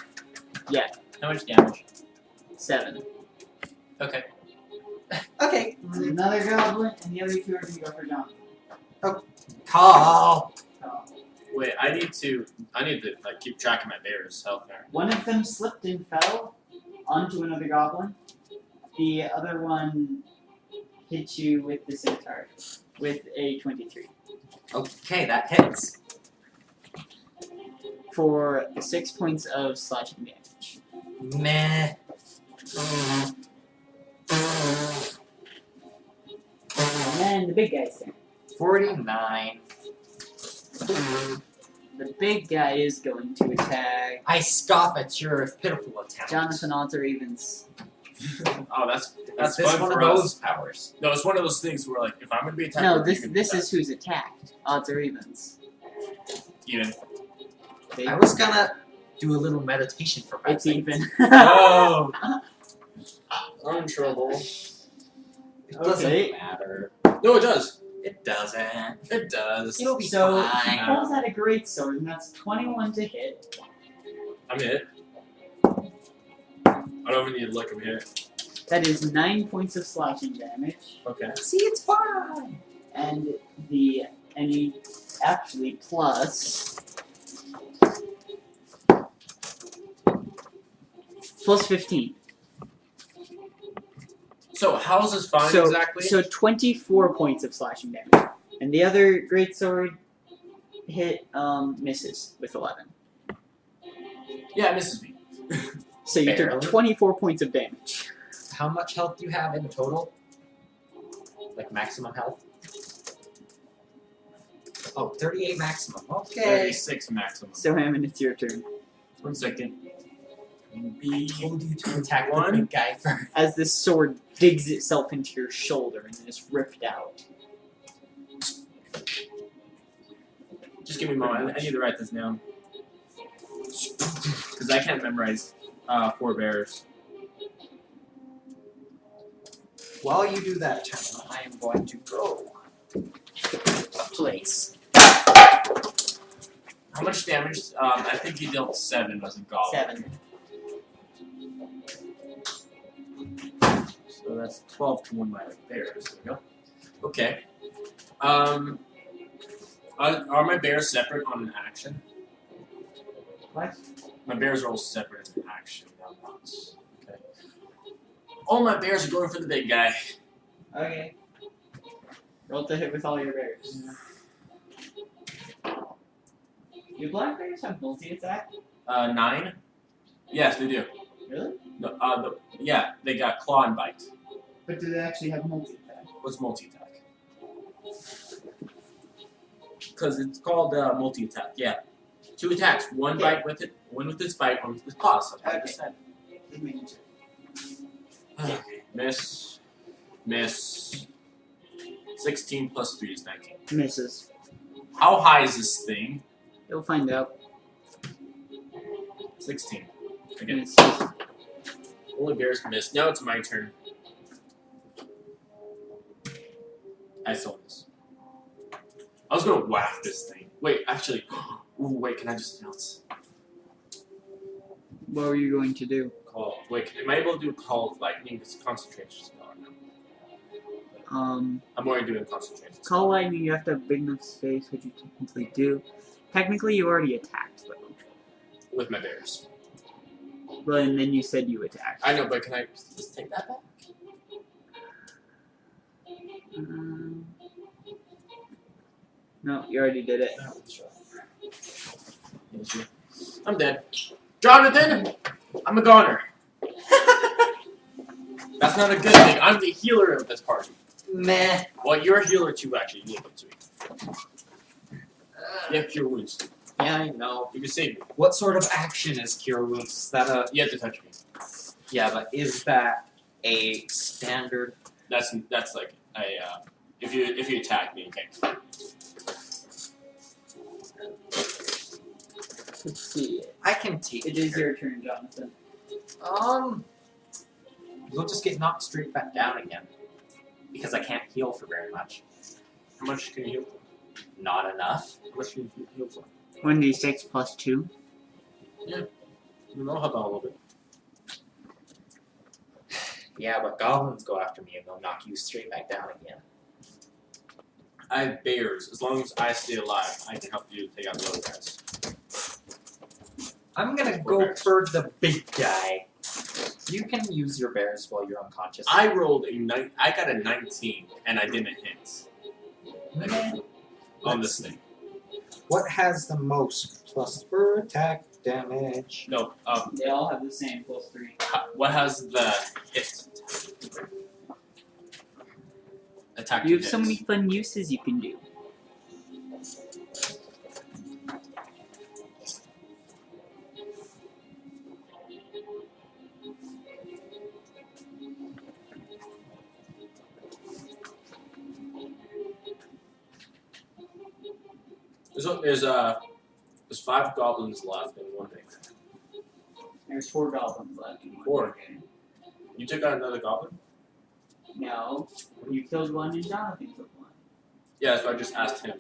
that. How much damage? 7. Okay. Okay. Another goblin, and the other 2 are gonna go for Jonathan. Call. Oh. Wait, I need to like keep track of my bear's health there. One of them slipped and fell onto another goblin. The other one hit you with the scimitar with a 23 Okay, that hits. for 6 points of slashing damage. Meh. And then the big guy's turn. 49. The big guy is going to attack I scoff at your pitiful attempt. Jonathan Alter Evans. Oh, that's Is this fun one for of us. those powers? No, it's one of those things where like if I'm gonna be attacked. No, you this can be is who's attacked. Odds or evens. even. They- I was gonna do a little meditation for It's 5 even. seconds. Oh, I'm in trouble. It doesn't Okay. matter. No, it does. It doesn't. It does. It'll be So he fine. pulls out a great sword, and that's 21 to hit. I'm hit. I don't even need to look. I'm hit. That is 9 points of slashing damage, Okay. See, it's fine. and he actually plus 15. So how's this fine So exactly? so 24 points of slashing damage, and the other great sword hit misses with 11. Yeah, it misses me. So you Barely. took 24 points of damage. How much health do you have in total? Like maximum health? Oh, 38 maximum. Okay. 36 maximum. So Hammond, it's your turn. 1 second. I told you to attack the One. big guy first. As this sword digs itself into your shoulder and is ripped out. Just give me a moment. I need to write this down. Because I can't memorize 4 bears. While you do that, China, I am going to go a place. How much damage? I think he dealt 7 as a goblin. 7. So that's 12 to 1 my bears. There we go. Okay. Are my bears separate on an action? What? My bears are all separate as an action. Okay. All my bears are going for the big guy. Okay. Roll to hit with all your bears. Do black bears have multi-attack? 9? Yes, they do. Really? No, yeah, they got claw and bite. But do they actually have multi-attack? What's multi-attack? Because it's called multi-attack, yeah. 2 attacks, one Okay. bite with it, one with its bite, one with its claws. That's what I Okay. just said. Just making sure. Okay. Miss. 16 plus 3 is 19. Misses. How high is this thing? You'll find out. 16. Again, Misses. only bears miss. Now it's my turn. I saw this. I was gonna whack this thing. Wait, actually. Ooh, wait, can I just announce? What were you going to do? Call. Wait, am I able to do call of lightning? It's a concentration spell. I'm already doing concentration. Call lightning, you have to have big enough space, which you technically do. Technically, you already attacked, though. With my bears. Well, and then you said you attacked. I know, but can I just take that back? No, you already did it. I'm dead. Jonathan! I'm a goner. That's not a good thing. I'm the healer of this party. Meh. Well, you're a healer too, actually. You need it to me. You have cure wounds. Yeah, I know. You can save me. What sort of action is Cure Wounds? Is that a... You have to touch me. Yeah, but is that a standard... That's like a if you attack me, okay. Let's see. I can take It is care. your turn, Jonathan. You'll just get knocked straight back down again. Because I can't heal for very much. How much can you heal for? Not enough. How much can you heal for? 1d6 plus 2. You know, I'll help out a little bit. Yeah, but goblins go after me and they'll knock you straight back down again. I have bears. As long as I stay alive, I can help you take out the other guys. I'm gonna Four go bears. for the big guy. You can use your bears while you're unconscious. I rolled I got a 19, and I didn't hit. On this thing. What has the most plus per attack damage? No, They all have the same plus 3. what has the hit? Attack You to have so hit. many fun uses you can do. There's 5 goblins left and 1 big. There's 4 goblins left. In one 4. game. You took out another goblin? No, you killed one and Jonathan killed one. Yeah, so I just asked him.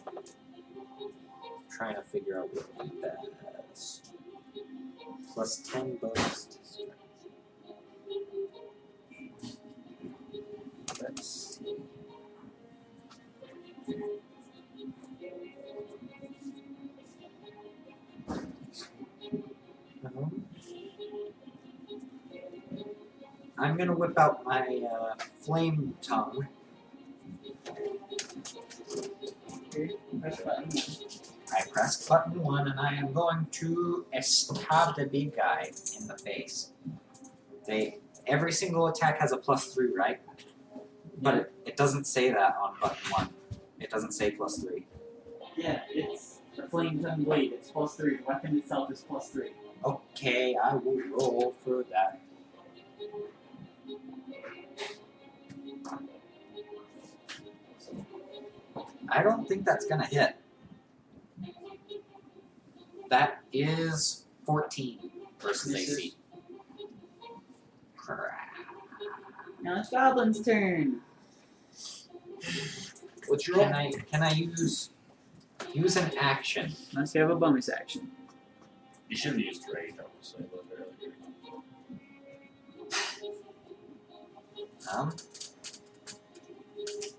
Trying to figure out what would be best. Plus 10 bonus to strength. Let's see. I'm gonna whip out my flame tongue. Okay, press button 1. I press button 1 and I am going to stab the big guy in the face. Every single attack has a plus 3, right? But it doesn't say that on button 1. It doesn't say plus 3. Yeah, it's a flame tongue blade. It's plus 3. The weapon itself is plus 3. Okay, I will roll for that. I don't think that's gonna hit. That is 14 versus Misses. AC. Crap. Now it's Goblin's turn. What's your roll? Can I use an action? Unless you have a bonus action. You should have used rage, obviously, a little bit earlier.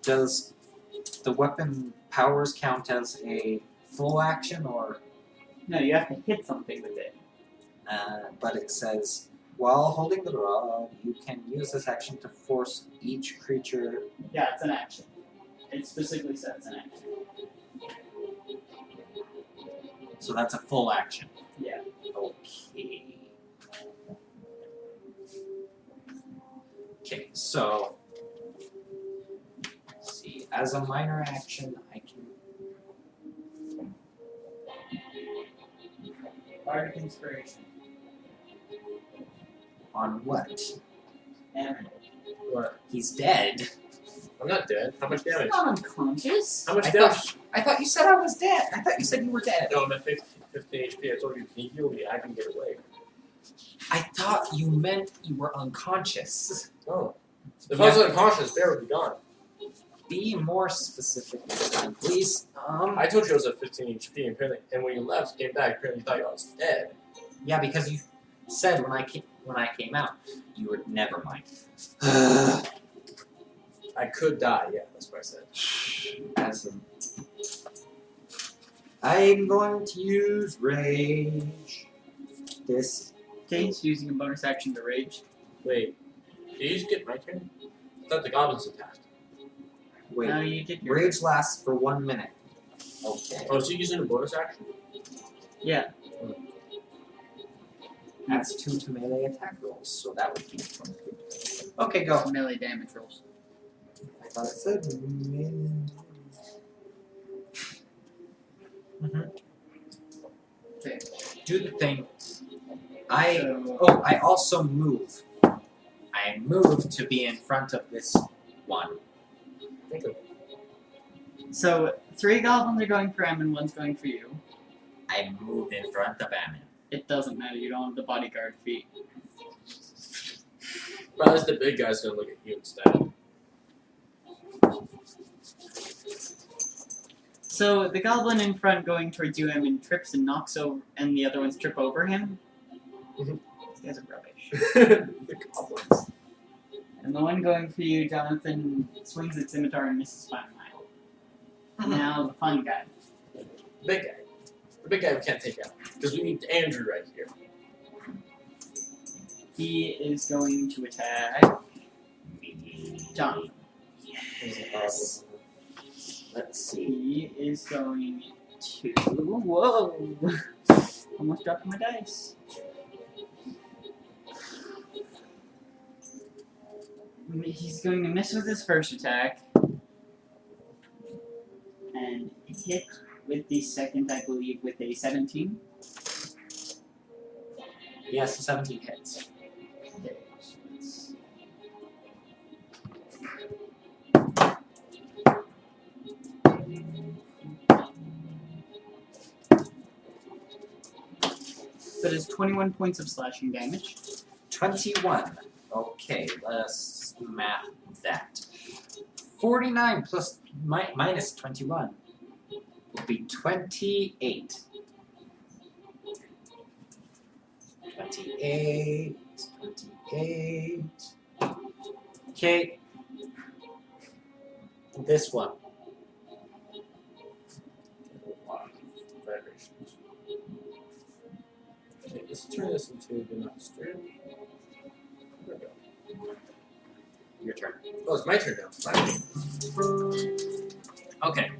Does the weapon powers count as a full action or? No, you have to hit something with it. But it says, while holding the rod, you can use this action to force each creature. Yeah, it's an action. It specifically says it's an action. So that's a full action. Yeah. Okay. Okay, so let's see. As a minor action, I can. Bardic Inspiration. On what? Damage. What? He's dead. I'm not dead. How much damage? It's not unconscious. How much I damage? I thought you said I was dead. I thought you said you were dead. No, I'm at 15 HP. I told you, can you heal me? I can get away. I thought you meant you were unconscious. No. If I was unconscious, Bear would be gone. Be more specific this time, please. I told you I was at 15 HP, and apparently, and when you left, came back, apparently you thought I was dead. Yeah, because you said when I came out, you were never mind. I could die, yeah, that's what I said. I'm going to use rage. This. Okay, he's using a bonus action to rage. Wait, did you just get my turn? I thought the goblins attacked. Wait. Now you get your Rage lasts for 1 minute. Okay. Oh, so you're using a bonus action? Yeah. Adds 2 to melee attack rolls, so that would be 22. Okay, go. Melee damage rolls. I thought it said melee. Okay. Do the thing. So, I also move. I move to be in front of this one. Think of so 3 goblins are going for M and 1's going for you. I move in front of Ammon. It doesn't matter. You don't have the bodyguard feat. Well, that's the big guy's gonna look at you instead. So the goblin in front going towards you, and trips and knocks over, and the other ones trip over him. Mhm. These guys are rubbish. The goblins. And the one going for you, Jonathan, swings its scimitar and misses by a mile. Now the fun guy. Big guy. The big guy we can't take out. Because we need Andrew right here. He is going to attack Jonathan. Yes. Let's see. He is going to. Whoa! Almost dropped my dice. He's going to miss with his first attack. And hit with the second, I believe, with a 17. Yes, the 17 hits. Okay, so let's- That is 21 points of slashing damage. 21. Okay, let's math that. 49 plus minus 21 will be 28. 28. 28. Okay. This one. Vibrations. Okay, let's turn this into the next turn. There we go. Your turn. Oh, it's my turn now. Finally. Okay.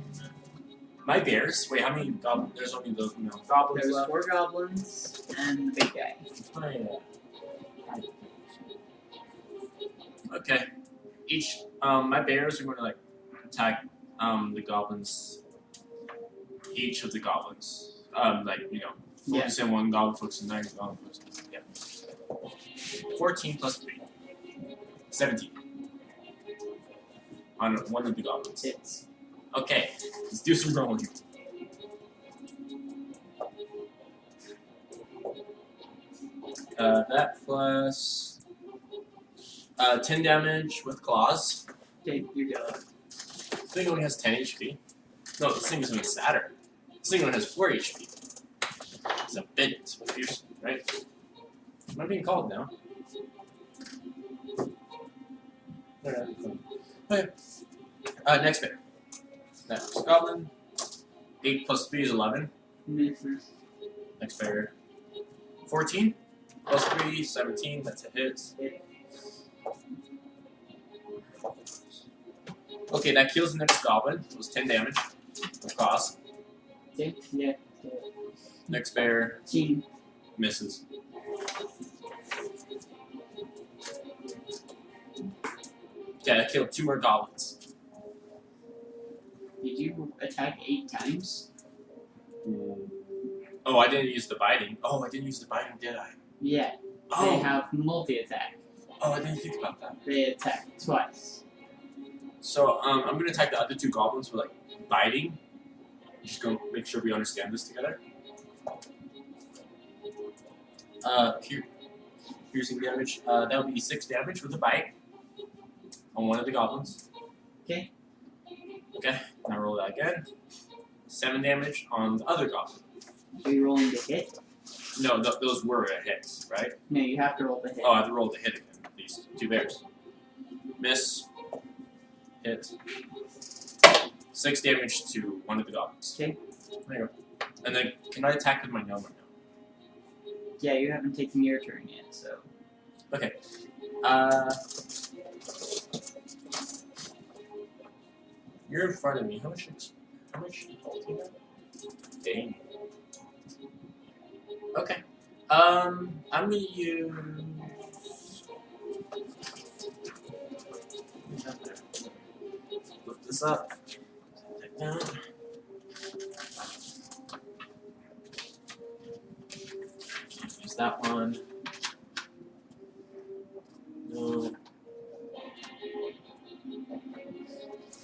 My bears. Wait, how many goblins? There's only those goblins There's left. 4 goblins and the big guy. Okay. Each my bears are going to like attack the goblins. Each of the goblins. Focus in one goblin, focus in 9 goblin, focus in, yeah. 14 plus 3. 17. On one of the goblins. Hits. Okay, let's do some rolling. That plus 10 damage with claws. Okay, you go. This thing only has 10 HP. No, this thing is even sadder. This thing only has 4 HP. It's a bit fierce, right? What am I being called now? Okay. Next bear. Next goblin. 8 plus 3 is 11. Misses. Next bear. 14 plus 3, 17. That's a hit. Okay, that kills the next goblin. It was 10 damage. Of cost. Okay, yeah. Next bear 18. misses. Okay, that killed 2 more goblins. Did you attack 8 times? Oh, I didn't use the biting. Oh, I didn't use the biting, did I? Yeah. They Oh, have multi-attack. oh, I didn't think about that. They attack twice. So, I'm gonna attack the other 2 goblins with like biting. Just go make sure we understand this together. Piercing damage. That would be 6 damage with a bite on one of the goblins. Okay. Okay. Now roll that again. 7 damage on the other goblin. Are you rolling to hit? No, those were hits, right? No, you have to roll the hit. Oh, I have to roll the hit again. These 2 bears. Miss. Hit. 6 damage to one of the goblins. Okay. There you go. And then, can I attack with my gnome right now? Yeah, you haven't taken your turn yet, so. Okay. You're in front of me. How much health do you have? Dang. Okay. I'm gonna use. Look this up. Take down. Can't use that one. No.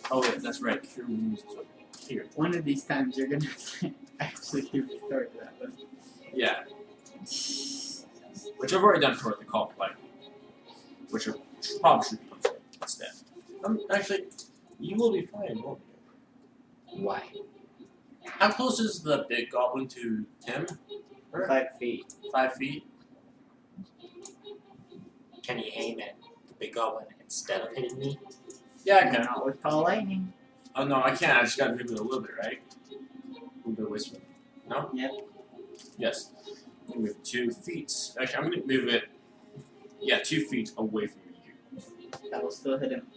Oh wait, that's right. Cure wounds is over here. One of these times you're gonna actually restart that one. Yeah. Which I've already done for the call fight. Which I probably should be done instead. Actually, you will be fine, won't you? Why? How close is the big goblin to Tim? 5 feet. 5 feet? Can you aim at the big goblin instead of hitting me? Yeah, I can. Not with call lightning. Oh no, I can't. I just gotta move it a little bit, right? A little bit away from me. No? Yep. Yes. I'm gonna move 2 feet. Actually, I'm gonna move it. Yeah, 2 feet away from you. That will still hit him.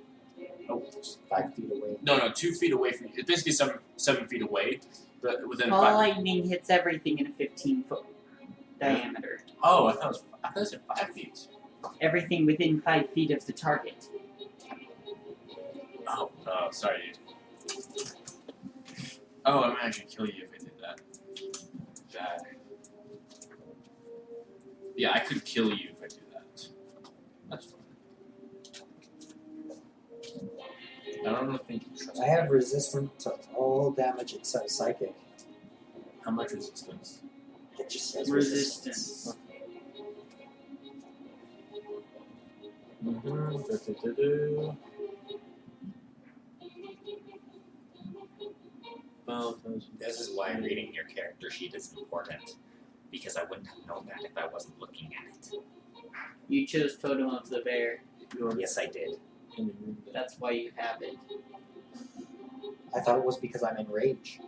Oh, 5 feet away. no, 2 feet away from you. It's basically 7 feet away, but within Call 5. lightning hits everything in a 15-foot diameter. Oh, I thought it was 5 feet. Everything within 5 feet of the target. Oh, sorry, dude. Oh, I might actually kill you if I did that. Bad. Yeah, I could kill you if I do that. That's fine. I don't think you trust I have resistance to all damage except psychic. How much resistance? It just says Resistance. This is why reading your character sheet is important. Because I wouldn't have known that if I wasn't looking at it. You chose Totem of the Bear. Yes, I did. That's why you have it. I thought it was because I'm enraged,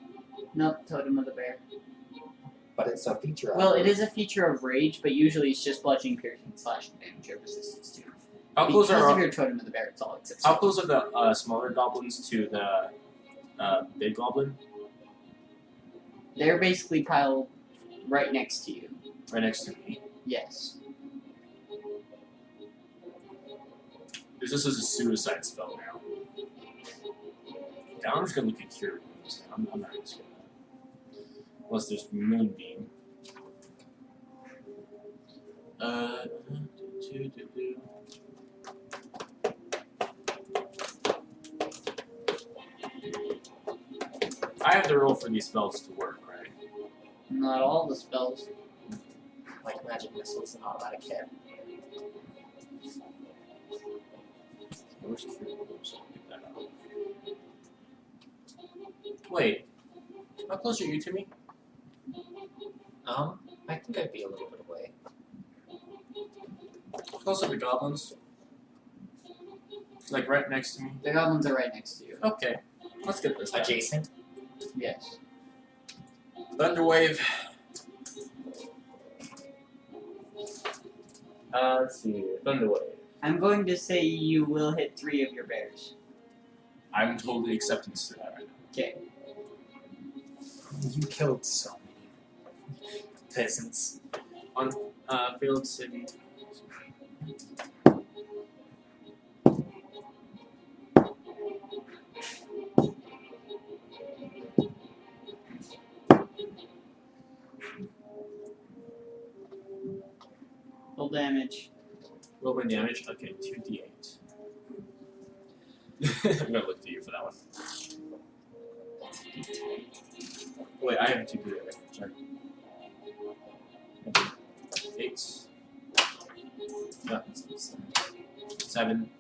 Nope, Totem of the Bear. but it's a feature. Well, it is a feature of Rage, but usually it's just bludgeoning, piercing, slashing damage or resistance to. How close Because of are your Totem of the Bear, it's all except. how close are the smaller goblins to the big goblin? They're basically piled right next to you. Right next to me. Yes. This is a suicide spell now. Okay, I'm just gonna look at cure wounds. I'm not gonna skip that. Unless there's Moonbeam. Do. I have to roll for these spells to work, right? Not all the spells. Like magic missiles and automatic hit. Where's cure wounds? Get that out. Wait. How close are you to me? I think I'd be a little bit away. How close are the goblins? Like right next to me? The goblins are right next to you. Okay. Let's get this. Done. Adjacent? Yes. Thunderwave. Let's see. Thunderwave. I'm going to say you will hit 3 of your bears. I'm totally accepting to that right now. Okay. You killed so many peasants. Failed city. Full damage. Roll my damage. Okay, 2d8. I'm gonna look to you for that one. Wait, I have 2d8. Right? Sorry. 8. No, 7.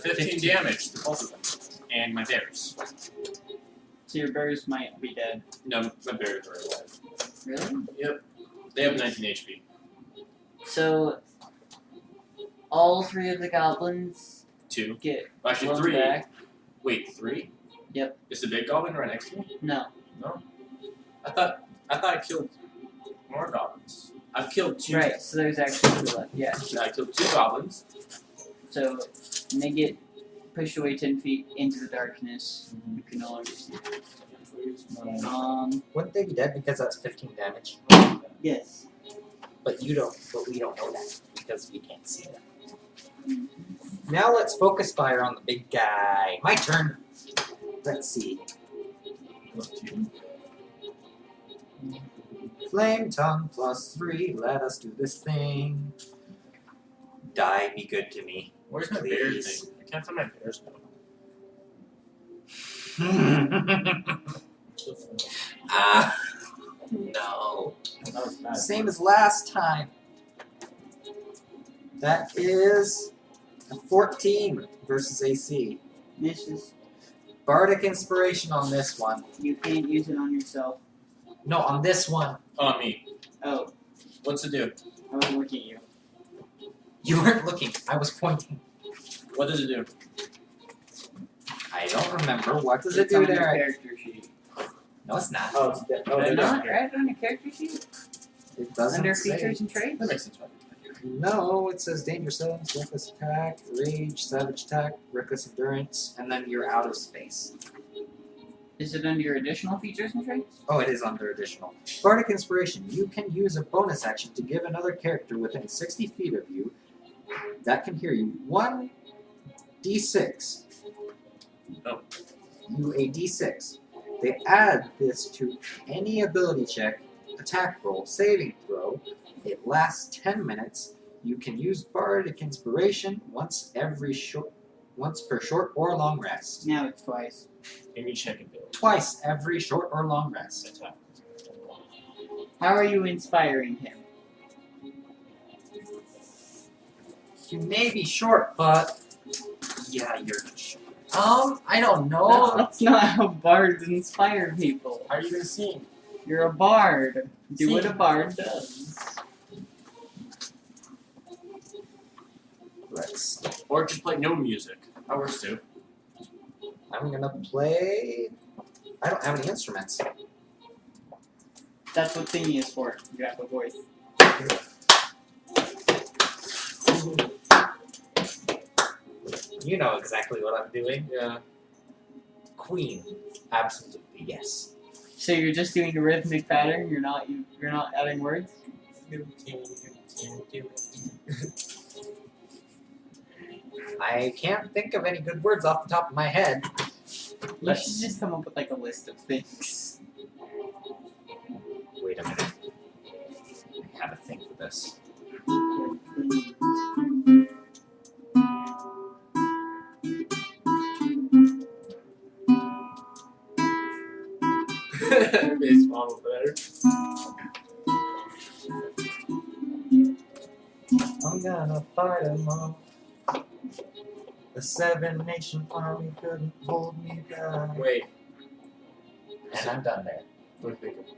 15 damage to both of them. And my bears. So your bears might be dead. No, my bears are alive. Really? Yep. They have 19 HP. So all 3 of the goblins 2. get Actually, blown 3. back. Wait, 3? Yep. Is the big goblin right next to me? No. No. I thought I killed more goblins. I've killed 2. Right, so there's actually 2 left. Yeah. I killed 2 goblins. So when they get pushed away 10 feet into the darkness, you can no longer see. Where's my... Wouldn't they be dead because that's 15 damage? Yes. But we don't know that because we can't see them. Mm-hmm. Now let's focus fire on the big guy. My turn. Let's see. Flame tongue +3. Let us do this thing. Die, be good to me. Where's my bear thing? I can't find my bear's now. No. That was bad. Same as last time. That is a 14 versus AC. Misses. Bardic Inspiration on this one. You can't use it on yourself. No, on this one. Oh, me. Oh, What's it do? I was looking at you. You weren't looking. I was pointing. What does it do? I don't remember. What does it It's do on your there? character sheet. No, it's not. Oh, it's dead. Did I not write it on your character sheet? It doesn't Under say. features and traits? That makes sense, right? No, it says danger sense, reckless attack, rage, savage attack, reckless endurance, and then you're out of space. Is it under your additional features and traits? Oh, it is under additional. Bardic Inspiration. You can use a bonus action to give another character within 60 feet of you that can hear you 1d6. Oh. You a d6. They add this to any ability check, attack roll, saving throw. It lasts 10 minutes. You can use Bardic Inspiration once per short or long rest. Now it's twice. Give me check ability. Twice every short or long rest. Attack. How are you inspiring him? You may be short, but yeah, you're short. I don't know. That's not how bards inspire people. How are you gonna sing? You're a bard. Do what See? a bard does. Let's. Or just play no music. That works too. I'm gonna play. I don't have any instruments. That's what thingy is for. You have a voice. You know exactly what I'm doing. Yeah. Queen. Absolutely yes. So you're just doing a rhythmic pattern. You're not adding words. I can't think of any good words off the top of my head. You should just come up with like a list of things. Wait a minute. I have a thing for this. Baseball over there. I'm gonna fight 'em off. The 7-Nation Army couldn't hold me back. Wait. And I'm done there. What do you think? I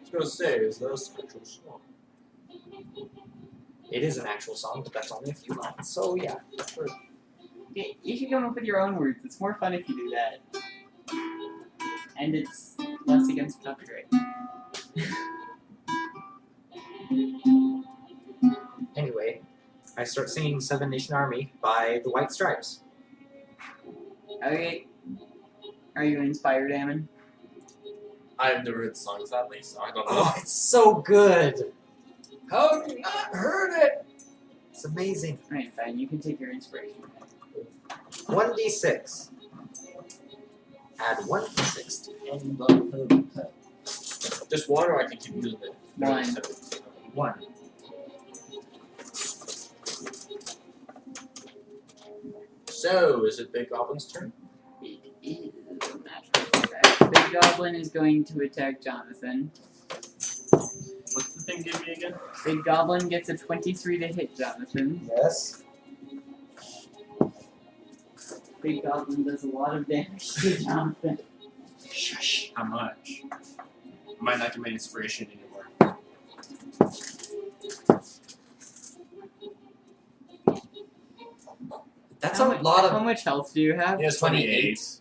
was gonna say, is that a spiritual song? It is an actual song, but that's only a few lines. So yeah, sure. You should come up with your own words. It's more fun if you do that. And it's less against copyright. Anyway, I start singing 7-Nation Army by the White Stripes. Okay. Are you inspired, Ammon? I've never heard the song sadly, so I don't know. Oh, it's so good! How have you not heard it? It's amazing. Alright, fine. You can take your inspiration. 1d6. Add 1d6 to any level. Just one, or I can keep using it? One. 1. So, is it Big Goblin's turn? It is a natural attack. Big Goblin is going to attack Jonathan. What's the thing give me again? Big Goblin gets a 23 to hit Jonathan. Yes. Big Goblin does a lot of damage to Jonathan. Shush. How much? I might not get my inspiration anymore. That's How a mu- lot How of. much health do you have? He has 28.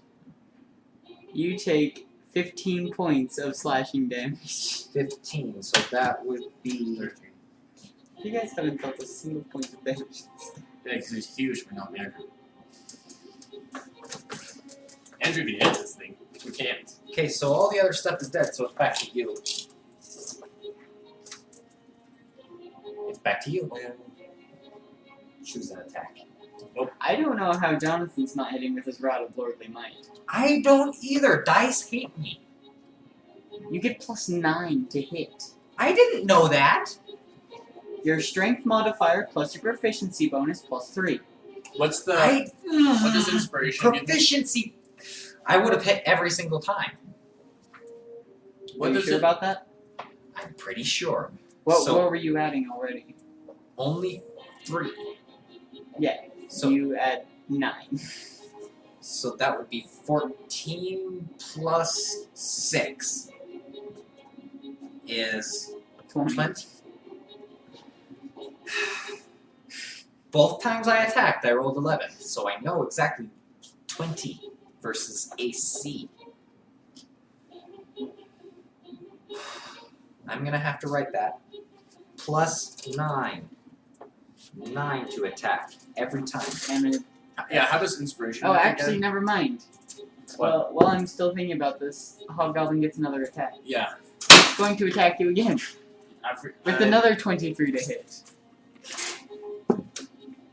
You take 15 points of slashing damage. 15, so that would be. 13. You guys haven't dealt a single point of damage. Yeah, because he's huge, but not Andrew. Andrew can hit this thing. We can't. Okay, so all the other stuff is dead, so it's back to you. It's back to you. Choose an attack. I don't know how Jonathan's not hitting with his Rod of Lordly Might. I don't either. Dice hate me. You get +9 to hit. I didn't know that. Your strength modifier plus your proficiency bonus +3. What's the... I what does inspiration give me? proficiency. I would have hit every single time. What Are you does sure it... about that? I'm pretty sure. What So- were you adding already? Only 3. Yeah, So you add 9. So that would be 14 plus 6 is 20. Both times I attacked, I rolled 11, so I know exactly 20 versus AC. I'm gonna have to write that. Plus 9. 9 to attack every time. And it, Yeah, how does inspiration oh, work actually, again? never mind. What? Well, while I'm still thinking about this, Hobgoblin gets another attack. Yeah. It's going to attack you again with I- another 23 to hit.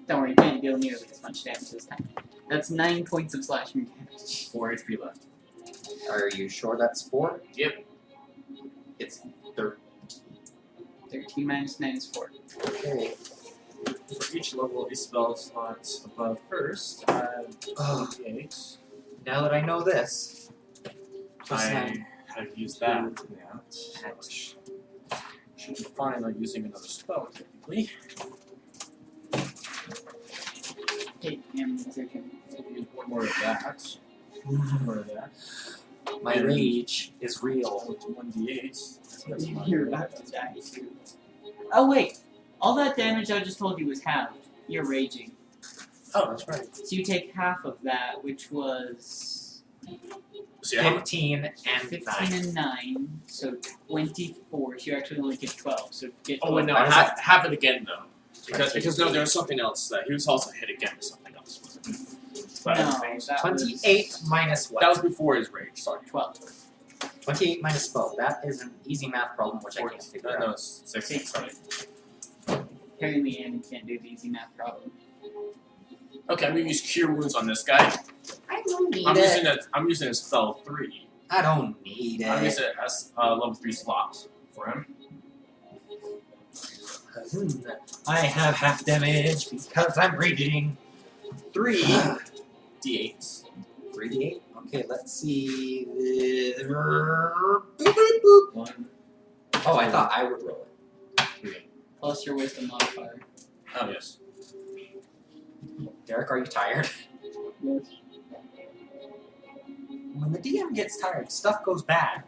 Don't worry, you can't deal nearly as much damage this time. That's 9 points of slashing damage. 4 HP left. Are you sure that's 4? Yep. It's 13 minus 9 is 4. okay. For each level a spell slot above first, add Ugh. 8. Now that I know this, plus I 9. had used that. Yeah. Which should be fine on using another spell, technically. Okay, and it's your turn. Use one more of that. One more of that. My And- rage is real. 1d8. That's not You're good. about to die too. Oh wait, all that damage I just told you was halved. You're raging. Oh, that's right. So you take half of that, which was So yeah, 15 and 15 9. and 9, so 24. So you actually only get 12. So get 12. oh, wait, no, Why is half it again, though. Because no, there was something else that he was also hit again with something else, wasn't he? But No, that 28 minus what? that was before his rage, sorry. 12. 28 minus 12. That is an easy math problem which I can't figure No, out. it's 16, sorry. Apparently Annie can't do the easy math problem. Okay, I'm gonna use Cure Wounds on this guy. I don't need I'm using a spell 3. I don't need I'm it. using it as a level 3 slot for him. I have half damage because I'm raging. 3 d8s. 3d8? Okay, let's see. 1, Oh, I thought I would roll it. 3. Plus your wisdom modifier. Oh, yes. Derek, are you tired? Yes. When the DM gets tired, stuff goes bad.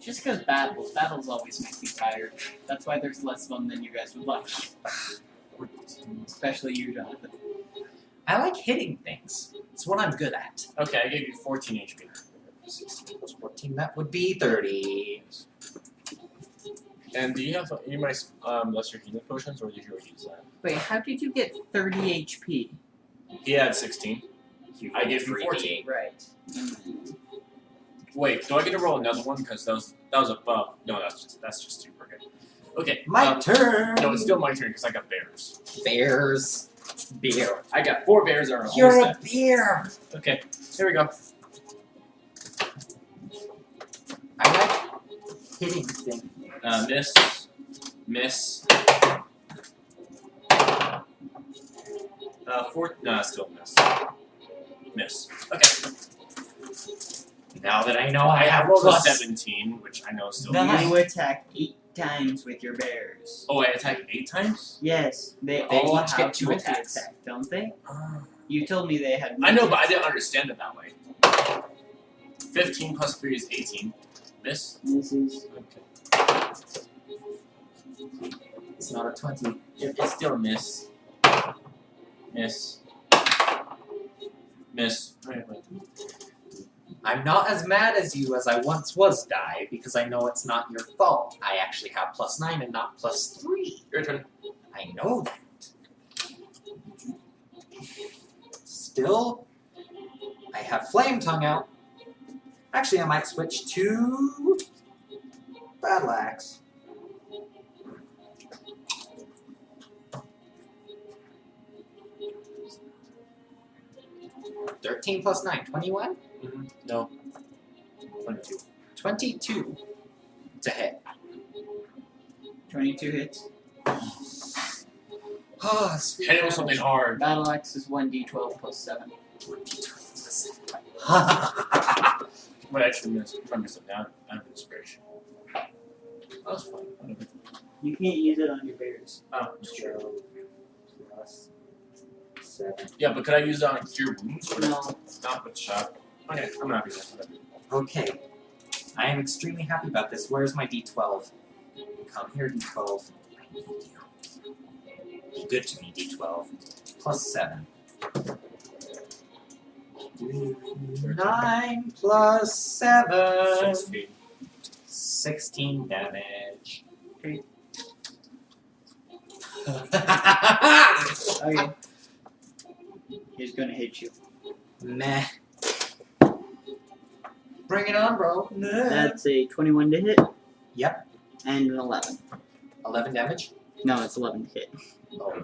Just because battles always make me tired. That's why there's less of them than you guys would like. Especially you, Jonathan. I like hitting things. It's what I'm good at. Okay, I gave you 14 HP. 16 plus 14, that would be 30. And do you have any of my lesser healing potions, or did you already use that? Wait, how did you get 30 HP? He had 16. I gave you 14. 3d8. Right. Wait, do I get to roll another one? Because that was above. No, that's just super good. Okay. My turn! No, it's still my turn because I got bears. Bears. Beer. I got 4 bears that are You're a almost beer! dead. Okay, here we go. I like hitting things. Miss. Miss. 4. No, still miss. Miss. Okay. Now that I know I I have rolled a plus 17, which I know is still Nice. miss. You attack 8 times with your bears. Oh, I attacked 8 times? Yes, they They all each have get 2 multi-attack, attacks. don't they? You told me they had. I know, but I didn't understand it that way. 15 plus 3 is 18. Miss? This is Okay. It's not a 20. It's still a miss. Miss. Miss. Wait. I'm not as mad as you as I once was, Di, because I know it's not your fault. I actually have plus 9 and not plus 3. Your turn. I know that. Still, I have Flame Tongue out. Actually, I might switch to Battle Axe. $13 plus 9, 21? Mm-hmm. No. 22. 22 to hit. 22 hits. Oh, sweet. Hit it with something hard. Battle axe is 1d12 plus 7. Wait, actually, miss. If I miss it now, I have inspiration. That was fun. Whatever. You can't use it on your bears. Oh, that's true. Plus 7. Yeah, but could I use it on cure wounds? Or No. not with shot? Okay, I'm happy with that. Okay. I am extremely happy about this. Where's my D12? Come here, D12. I need you. Be good to me, D12. Plus 7. 9 plus 7. 16. 16 damage. Okay. Meh. Okay. He's gonna hit you. Bring it on, bro. That's a 21 to hit. Yep. And an 11. 11 damage. No, it's 11 to hit. Oh.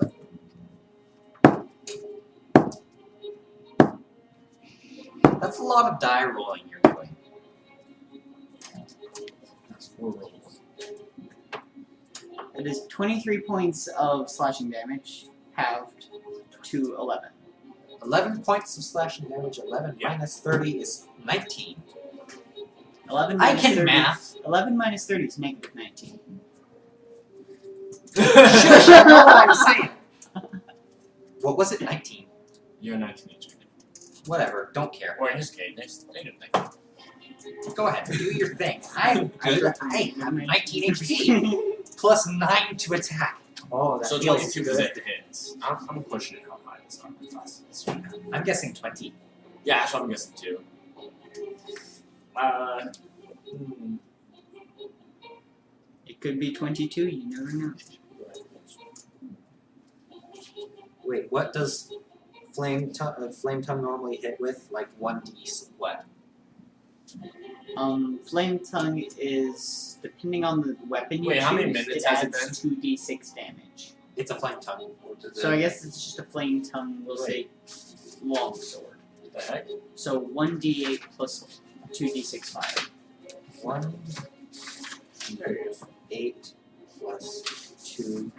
That's a lot of die rolling you're doing. That's 4 rolls. It is 23 points of slashing damage, halved to 11. 11 points of slashing damage. 11 Yeah. minus 30 is 19. 11 I minus can 30, math. 11 minus 30 is negative 19. Shush, I know what I'm saying. What was it? 19. You're 19 HP. Whatever. Don't care. Or in his case, negative 19. Go ahead. Do your thing. I'm good. I have 19 HP. Plus 9 to attack. Oh, that So feels 22 good. is it hits. I'm pushing it how high this armor class is. I'm guessing 20. Yeah, that's what I'm guessing too. It could be 22, you never know. Wait, what does flame tongue normally hit with? Like 1d what? Flame tongue is, depending on the weapon you Wait, choose, how many minutes has it adds 2d6 damage. It's a flame tongue. What does So it- I guess it's just a flame tongue, we'll say long sword. The heck? So 1d8 plus 2d6 fire. 1 There he is. 8 plus 2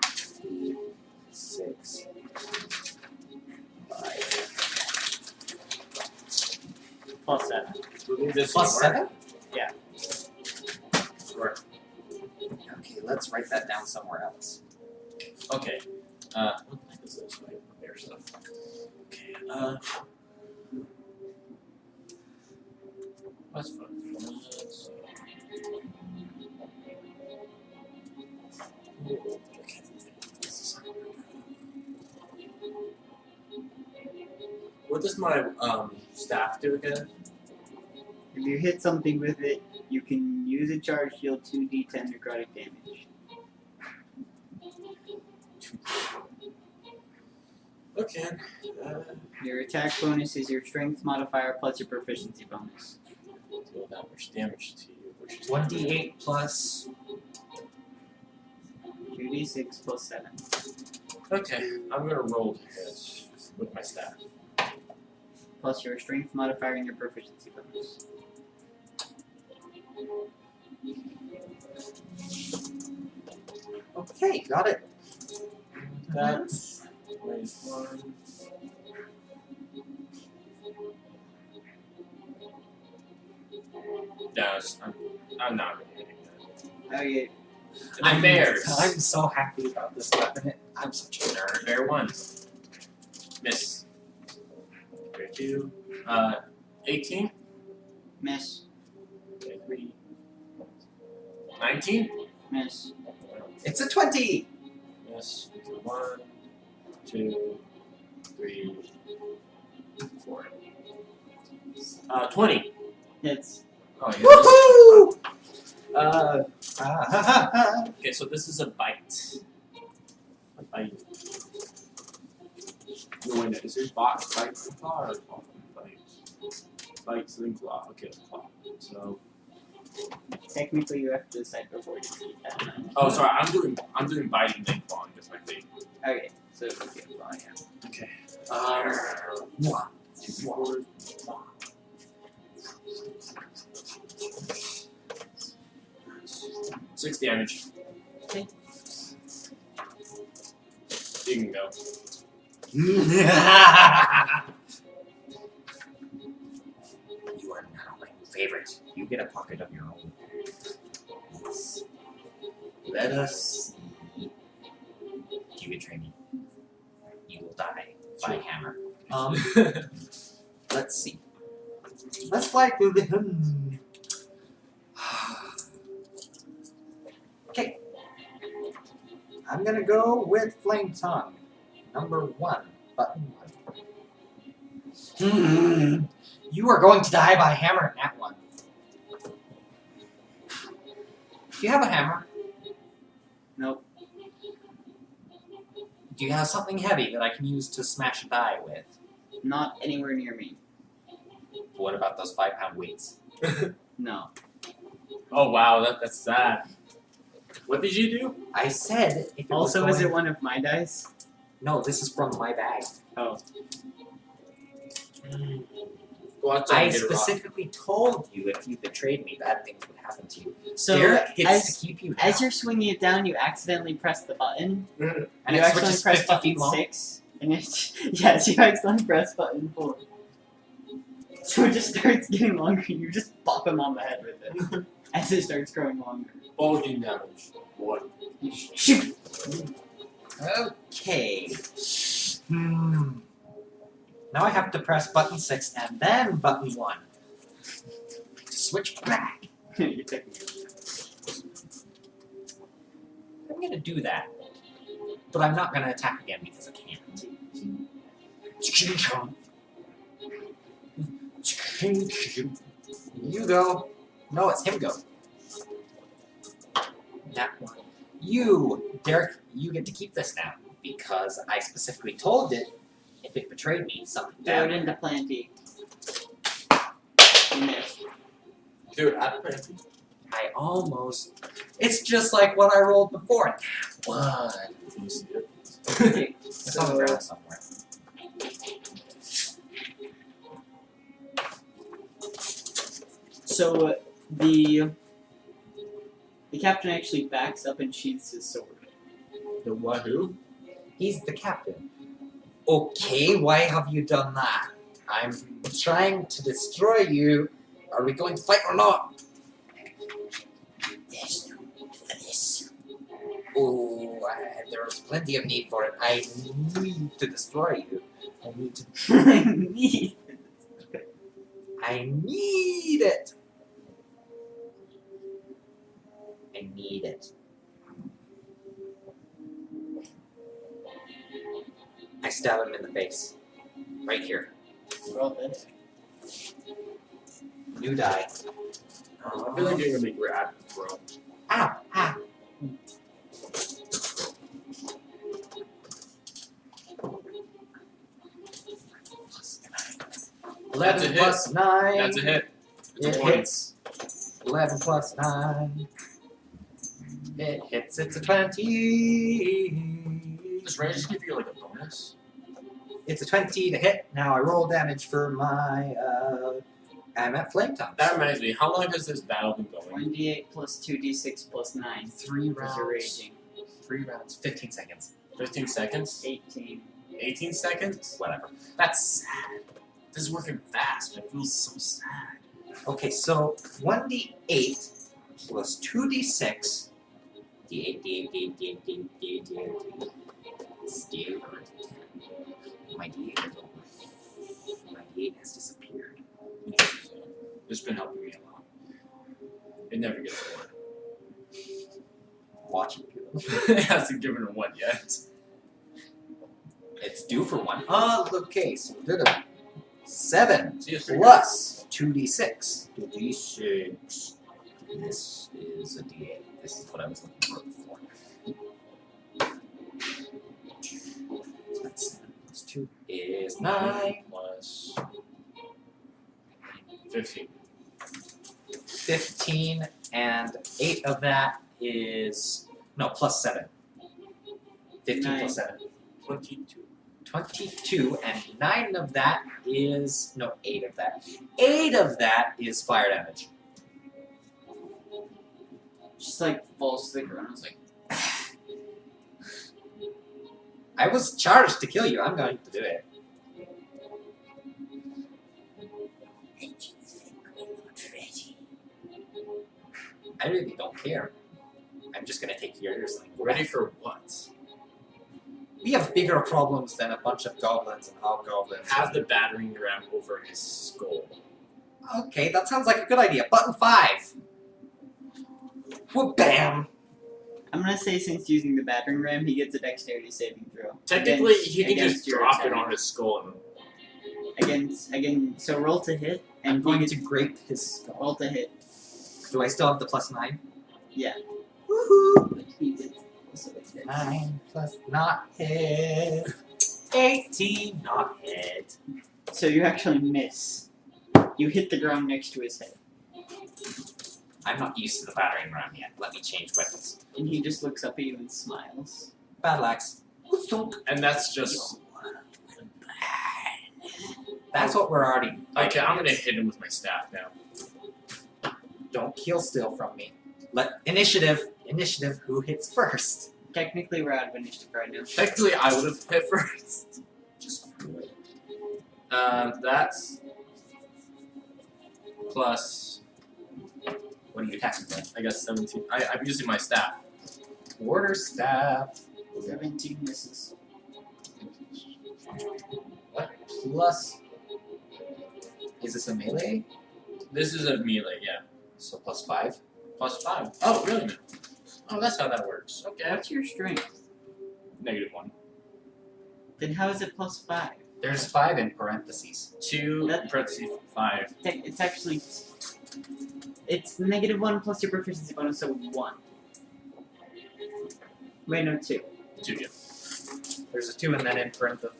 6 5 Plus 7. This plus will 7? work. Yeah. Sure. Okay, let's write that down somewhere else. Okay. What the heck is this? Wait, prepare stuff. Okay. That's fun. Let's see. Okay. What does my staff do again? If you hit something with it, you can use a charge, deal 2d10 necrotic damage. Okay. Your attack bonus is your strength modifier plus your proficiency bonus. Deal that much damage to you, which is 1d8 plus 2d6 plus 7. Okay, I'm gonna roll to hit with my staff. Plus your strength modifier and your proficiency bonus. Okay, got it. That's -1. No, I'm not really hitting that. Okay, I'm bears. I'm so happy about this weapon. I'm such a nerd. Bear 1. Miss. Bear 2. 18. miss, Bear 3. 19. miss, It's a 20! Miss. 1, 2, 3, 4. 20. hits. Oh, yeah. Woohoo! Okay, so this is a bite. A bite. No, wait, is your box bite and claw or claw and bite? Bites and claw. Okay, claw. So. Technically, you have to decide before you eat that. Oh, sorry. I'm doing biting then clawing because my thing. Okay, so okay, well, yeah. Okay. 1, 2, 4. 6 damage. Okay. You can go. You are now my new favorite. You get a pocket of your own. Yes. Let us see. You betray me. You will die. by hammer. Let's see. Let's fly through the. Okay. I'm gonna go with Flame Tongue. Number 1. Button 1. You are going to die by hammer in that one. Do you have a hammer? Nope. Do you have something heavy that I can use to smash a die with? Not anywhere near me. What about those 5-pound weights? No. Oh wow, that's sad. What did you do? I said if it Also, was is going... it one of my dice? No, this is from my bag. Oh. Watch I specifically told you if you betrayed me, bad things would happen to you. So, Derek gets as, to keep you as down. you're swinging it down, you accidentally press the button. And you it actually switches press 50 button feet long. 6. And it, yes, you accidentally press button 4. So it just starts getting longer, and you just bop him on the head with it. As it starts growing longer. Bulging damage. 1. Shoot! Okay. Now I have to press button 6 and then button 1 to switch back. You're taking it. I'm gonna do that, but I'm not gonna attack again because I can't. You go. No, it's him go. That one. You, Derek, you get to keep this now because I specifically told it if it betrayed me, something Throw it bad. into plenty. You missed. Dude, I don't know. I almost. It's just like what I rolled before. One. Can you see it? Okay, It's on the ground somewhere. so the captain actually backs up and sheathes his sword. The what? Who? He's the captain. Okay, why have you done that? I'm trying to destroy you. Are we going to fight or not? There's no need for this. Oh, there's plenty of need for it. I need to destroy you. I need to. I need it. I need it. I stab him in the face. Right here. Roll this. New die. I feel like you're gonna be grabbed, bro. Ow! Ah! That's a 11 hit. plus 9. That's a hit. It's It a point. hits. 11 plus 9. It hits. It's a 20. Does range give you like a bonus? It's a 20 to hit. Now I roll damage for my. I'm at flame tongue. That reminds me, how long has this battle been going? 1d8 plus 2d6 plus 9. 3 Because you're rounds. raging. 3 rounds. 15 seconds. 15 seconds? 18. 18 seconds? Whatever. That's sad. This is working fast, but it feels so sad. Okay, so 1d8 plus 2d6. D8, D8, D8, D8, D8, D8, D8. It's D8 or 10. My D8 is over. My D8 has disappeared. It's been helping me a lot. It never gets bored. Watching you. It hasn't given a 1 yet. It's due for 1. Okay, so we're good. 7 See you soon. plus 2d6. 2d6. This is a d8. This is what I was looking for before. So that's 7 plus 2 is 9. Plus 15. 15, and 8 of that is. No, plus 7. 15 9. plus 7. 22. 22, and 9 of that is. No, 8 of that. 8 of that is fire damage. Just like falls to the ground. I was like, I was charged to kill you. I'm going to do it. I really don't care. I'm just going to take yours. Ready for what? We have bigger problems than a bunch of goblins and hobgoblins. Have the battering ram over his skull. Okay, that sounds like a good idea. Button 5. Well, bam. I'm gonna say since using the battering ram, he gets a dexterity saving throw. Technically, he can against just your drop it attack. on his skull. Again, so roll to hit, and I'm going he to gets, grape his skull. roll to hit. Do I still have the +9? Yeah. Woohoo! But he gets also gets hit. 9 plus not hit. 18 not hit. So you actually miss. You hit the ground next to his head, I'm not used to the battering ram yet. Let me change weapons. and he just looks up at you and smiles. Battle axe. And that's just... That's what we're already. Okay, I'm gonna hit him with my staff now. Don't kill steal from me. Initiative. Who hits first? Technically, we're out of initiative right now. Technically, I would have hit first. Just wait. That's... Plus... What are you attacking with? I guess 17. I'm using my staff. Quarter staff. 17 misses. What? Plus. Is this a melee? This is a melee, yeah. So +5. Plus 5. Oh, really, man? Oh, that's how that works. Okay. What's your strength? -1. Then how is it +5? There's 5 in parentheses. 2, That- parentheses 5. It's actually... It's -1 plus your proficiency bonus, so 1. Wait, no, 2. 2, yeah. There's a 2 and then in parentheses.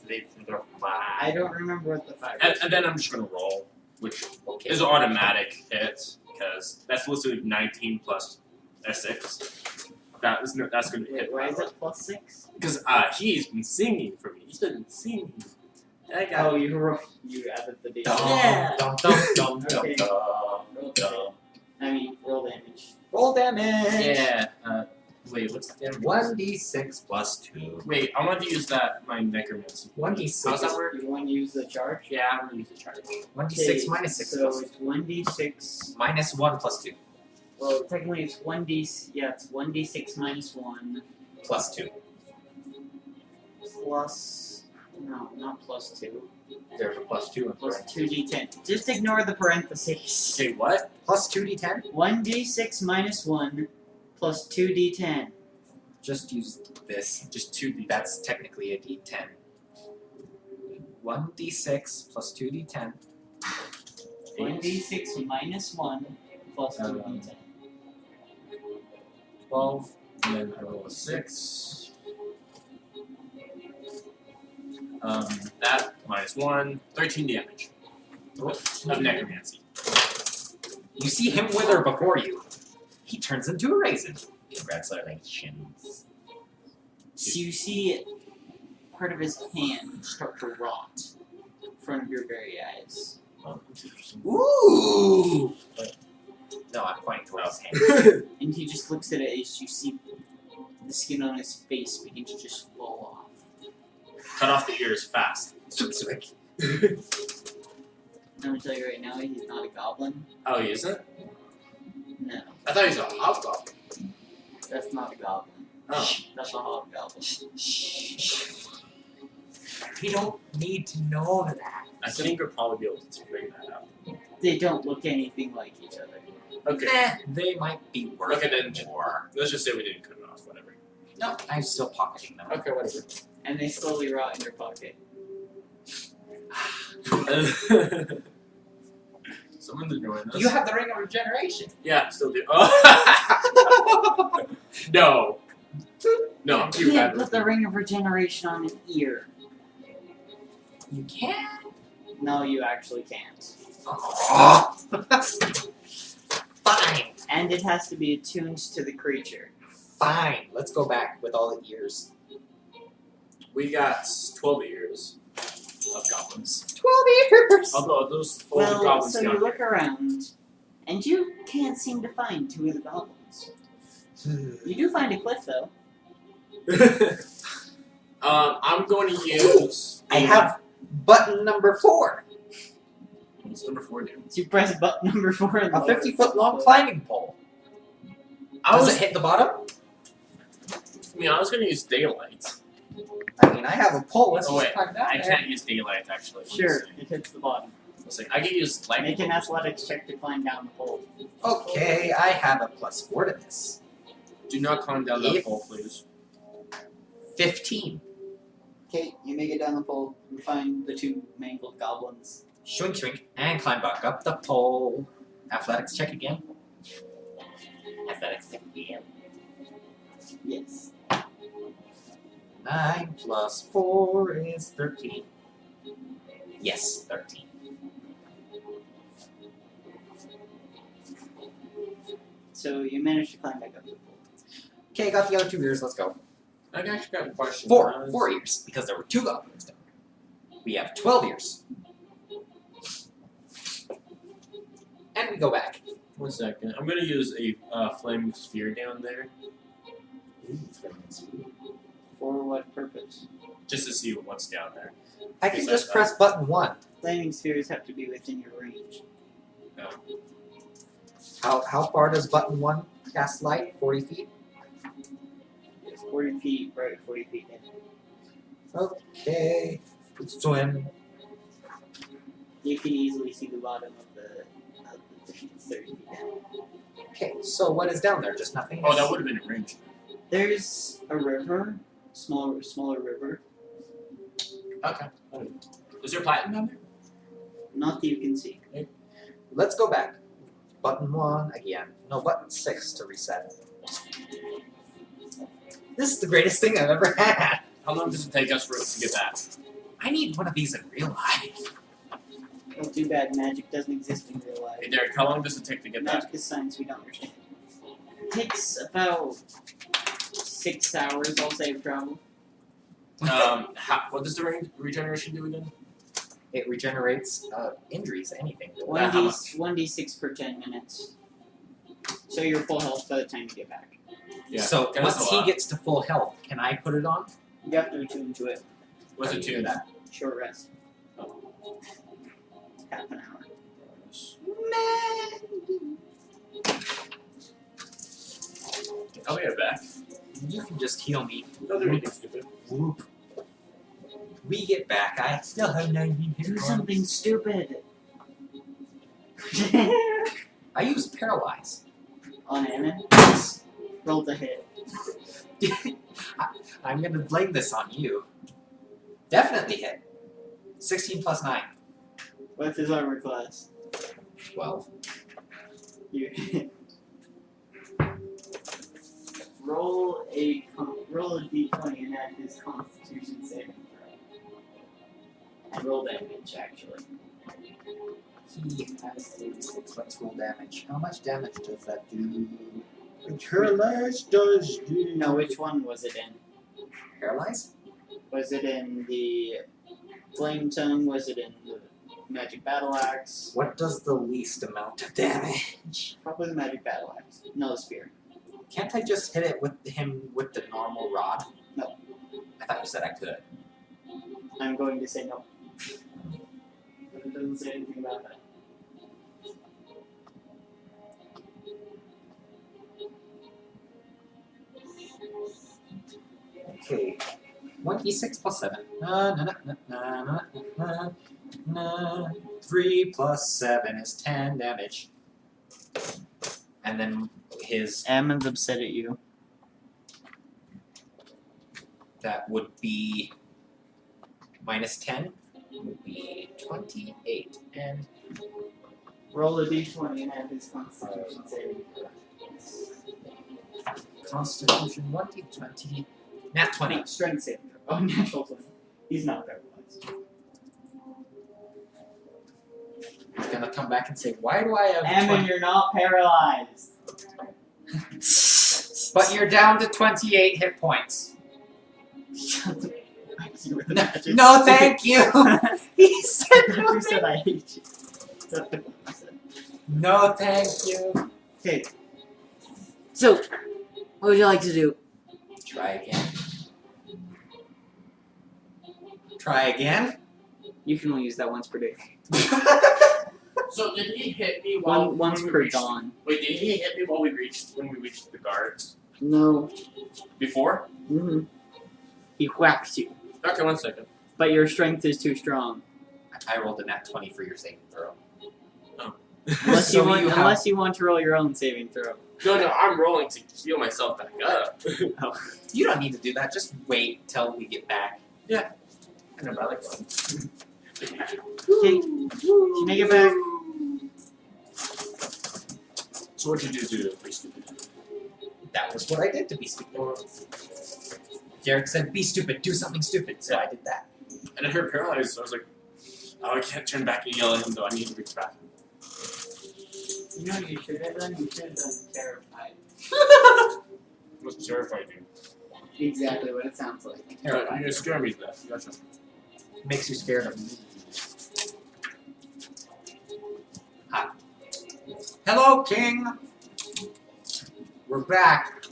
I don't remember what the 5 is. And then I'm just gonna roll, which Okay. is automatic hit, because that's listed 19 plus S6. That's gonna Wait, hit. why is it +6? Because he's been singing for me. He's been singing. I got Oh, you added the D. Dum, Yeah. dum, dum, dum, dum, Okay. dum, Roll dum. damage. I mean, roll damage. Roll damage! Yeah. Wait, what's the damage? 1d6 plus 2. Wait, I want to use my necromancy. 1d6. How's that work? You want to use the charge? Yeah, I'm gonna use the charge. 1d6 minus 6 So plus it's 1d6. minus 1 plus 2 Well, technically it's 1d. Yeah, it's 1d6 minus 1 plus 2. plus. No, not plus 2. There's a plus 2 and Plus 2d10. Just ignore the parentheses. Okay, what? plus 2d10. 1d6 minus 1 plus 2d10. Just use this. Just 2d. That's technically a d10. 1d6 plus 2d10. 1d6 minus 1 plus 2d10. 12, and then I roll a 6. That minus 1, 13 damage of necromancy. You see him wither before you. He turns into a raisin. Congratulations. So you see part of his hand start to rot in front of your very eyes. Oh, that's interesting. Ooh! No, I'm pointing towards his hand. And he just looks at it as you see the skin on his face begin to just fall off. Cut off the ears fast. Swoop, swoop. I'm gonna tell you right now, he's not a goblin. Oh, he isn't? No, I thought he was a hobgoblin. that's not a goblin. Oh. That's a hobgoblin. We don't need to know that. I think we'll probably be able to figure that out. They don't look anything like each other. Okay. They might be worth Okay, then more. let's just say we didn't cut it off, whatever. No, I'm still pocketing them. Okay, whatever. And they slowly rot in your pocket. Someone's annoying us. You have the ring of regeneration. Yeah, still do. Oh. No. No, I'm too You bad. can't put the ring of regeneration on an ear. You can. No, you actually can't. Oh. Fine. And it has to be attuned to the creature. Fine. Let's go back with all the ears. We got 12 ears of goblins. 12 ears. Although those old Well, goblins so you down look around, and you can't seem to find 2 of the goblins. You do find a cliff, though. here. I'm going to use. I have button number 4. What's number 4 do? So you press button number 4 and A 50-foot long climbing pole. I Does was, it hit the bottom? I mean, I was going to use daylight. I mean, I have a pole. Let's Oh, just wait. climb down I there. can't use daylight actually. Let me Sure, see. it hits the bottom. Let's see. I can use light. Make an bulbs. athletics check to climb down the pole. Okay, I have a +4 to this. Do not climb down that If- pole, please. 15. Okay, you make it down the pole and find the two mangled goblins. Shwink, shwink, and climb back up the pole. Athletics check again. Athletics check again. Yes. 9 plus 4 is 13. Yes, 13. So you managed to climb back up the pole. Okay, got the other 2 ears. Let's go. I actually got a question. 4 ears, because there were 2 goblins down there. We have 12 ears. And we go back. 1 second. I'm gonna use a flaming sphere down there For what purpose? just to see what's down there. I can just press button 1. Flaming spheres have to be within your range. How far does button 1 cast light? 40 feet? 40 feet, right, 40 feet in. Okay. Let's swim. You can easily see the bottom of the thing. It's 30 feet down. Okay, so what is down there? Just nothing? Oh, that would have been in range. There's a river, smaller river. Okay. Is there platinum down there? Not that you can see. Let's go back. Button 1 again. No, button 6 to reset. This is the greatest thing I've ever had. How long does it take us to get that? I need one of these in real life. Well, too bad magic doesn't exist in real life. Hey Derek, how long does it take to get that? Magic is science we don't understand. It takes about 6 hours, I'll say, of travel. What does the regeneration do again? It regenerates injuries, anything. How much? 1d6 per 10 minutes. So you're full health by the time you get back. Yeah. So that's once a he lot. gets to full health, can I put it on? You have to attune to it. What's How it do you do to? that? Short rest. Half an hour. I'll be right back. You can just heal me. No, they're eating stupid. Whoop. We get back. I still have 19 hit Do points. something stupid! I use paralyze. On Anna? Roll the hit. I'm gonna blame this on you. Definitely hit. 16 plus 9. What's his armor class? 12. You roll a d20 and add his Constitution saving throw. And roll damage, actually. He has 36. Let's roll damage. How much damage does that do? Paralyze does do. No, which one was it in? Paralyze? Was it in the Flame Tongue? Was it in the Magic Battle Axe? What does the least amount of damage? Probably the Magic Battle Axe. No, the Spear. Can't I just hit it with him with the normal rod? No. I thought you said I could. I'm going to say no. But it doesn't say anything about that. Okay. 1d6 plus 7. 3 plus 7 is 10 damage. And then his, Ammon's upset at you. that would be minus 10, would be 28. And Roll a d20 and add his Constitution saving throw. Constitution 1d20. Nat 20. Strength saving throw. Oh, natural 20. He's not paralyzed. He's gonna come back and say, why do I have Ammon, 20? you're not paralyzed. But you're down to 28 hit points. You were the magic No, stick. thank you. He said no, Who said I hate you? That's what I said. no, thank you. Okay. So, what would you like to do? Try again. Try again. You can only use that once per day. So did he hit me while Once when we per reached, dawn. Wait, did he hit me when we reached the guards? No. Before? Mm-hmm. He whacks you, Okay, 1 second. but your strength is too strong. I rolled a nat 20 for your saving throw. Unless, So you, want, you have- unless you want to roll your own saving throw. No, I'm rolling to heal myself back up. You don't need to do that. Just wait till we get back. I know, but I like one. Okay, you make it back. So what'd you do to be stupid? That was what I did to be stupid. Derek said, "Be stupid. Do something stupid." So I did that. And I heard paralyzed, so I was like, oh, I can't turn back and yell at him, though. I need to reach back. You know what you should have done? You should have done terrified. What's terrified you? Exactly what it sounds like. You're gonna scare me to death. Gotcha. Makes you scared of me. Hi. Hello, King. We're back.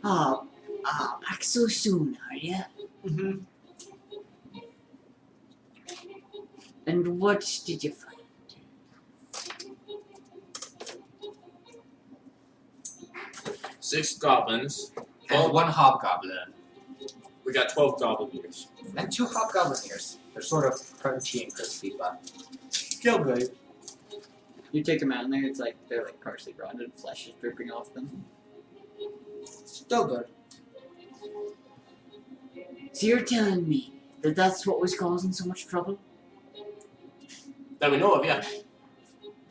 Back so soon, are ya? Mm-hmm. And what did you find? Six goblins. And one hobgoblin. We got 12 goblin ears. And two hobgoblin ears. They're sort of crunchy and crispy, but still good. You take them out and they're like partially rotted, flesh is dripping off them. Still good. So you're telling me that that's what was causing so much trouble? That we know of, yeah.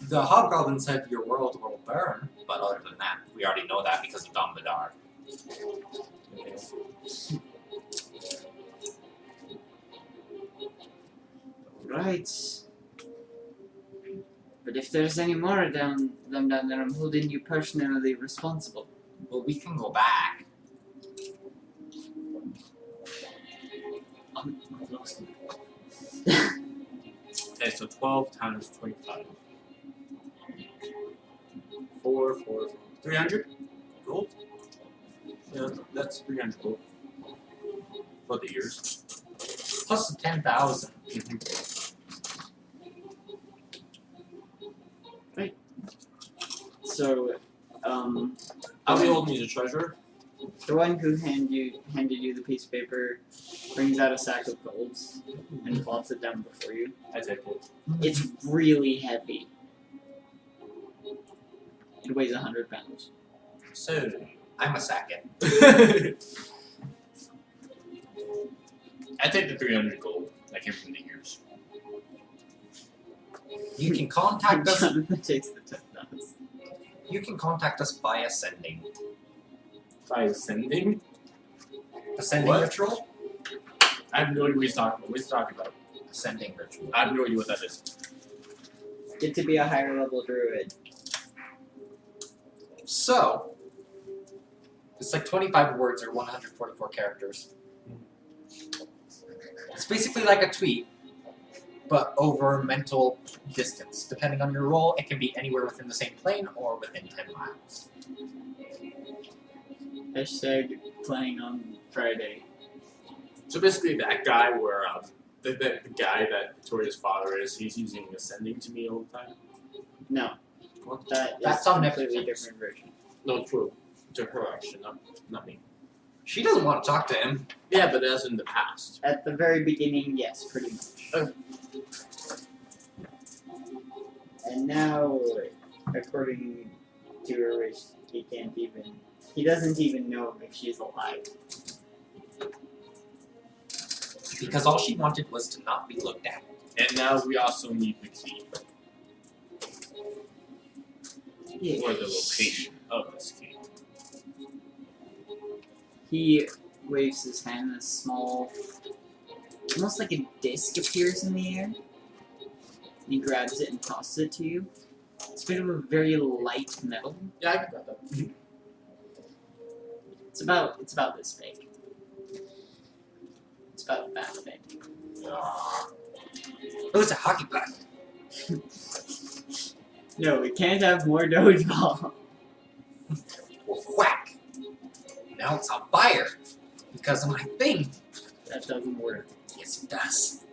The hobgoblin said your world will burn, but other than that, we already know that because of Dumbledore. Right. But if there's any more down there, I'm holding you personally responsible. Well, we can go back. I'm lost. Okay, so 12 times 25. 4, 300 gold? Yeah, that's 300 gold. For the ears. Plus the 10,000. So, I'll be holding you the treasure. the one who handed you the piece of paper brings out a sack of golds and plops it down before you. I take it. It's really heavy. It weighs 100 pounds. So. I'm a second. I take the 300 gold. That came from the ears. You can contact us. Jonathan takes the 10,000. You can contact us via sending. By ascending? Ascending What? ritual? I have no idea what he's talking about. What he's talking about? Ascending ritual. I have no idea what that is. Get to be a higher level druid. So, it's like 25 words or 144 characters. It's basically like a tweet, but over mental distance. Depending on your role, it can be anywhere within the same plane or within 10 miles. Hashtag playing on Friday. So basically, that guy where the guy that Victoria's father is, he's using ascending to me all the time. No. What? That's a on completely Netflix. different version. No, true. To her, actually, not me. She doesn't want to talk to him. Yeah, but that's in the past. At the very beginning, yes, pretty much. And now, according to her wish, he doesn't even know if she's alive. Because all she wanted was to not be looked at. And now we also need the key. Or the location of this key. He waves his hand, and a small, almost like a disc appears in the air. And he grabs it and tosses it to you. It's made of a very light metal. Yeah, I got that. It's about this big. It's about that big. Oh, it's a hockey puck. No, we can't have more dodgeball. Well, whack! Now it's on fire. Because of my thing. That doesn't work. Yes, it does.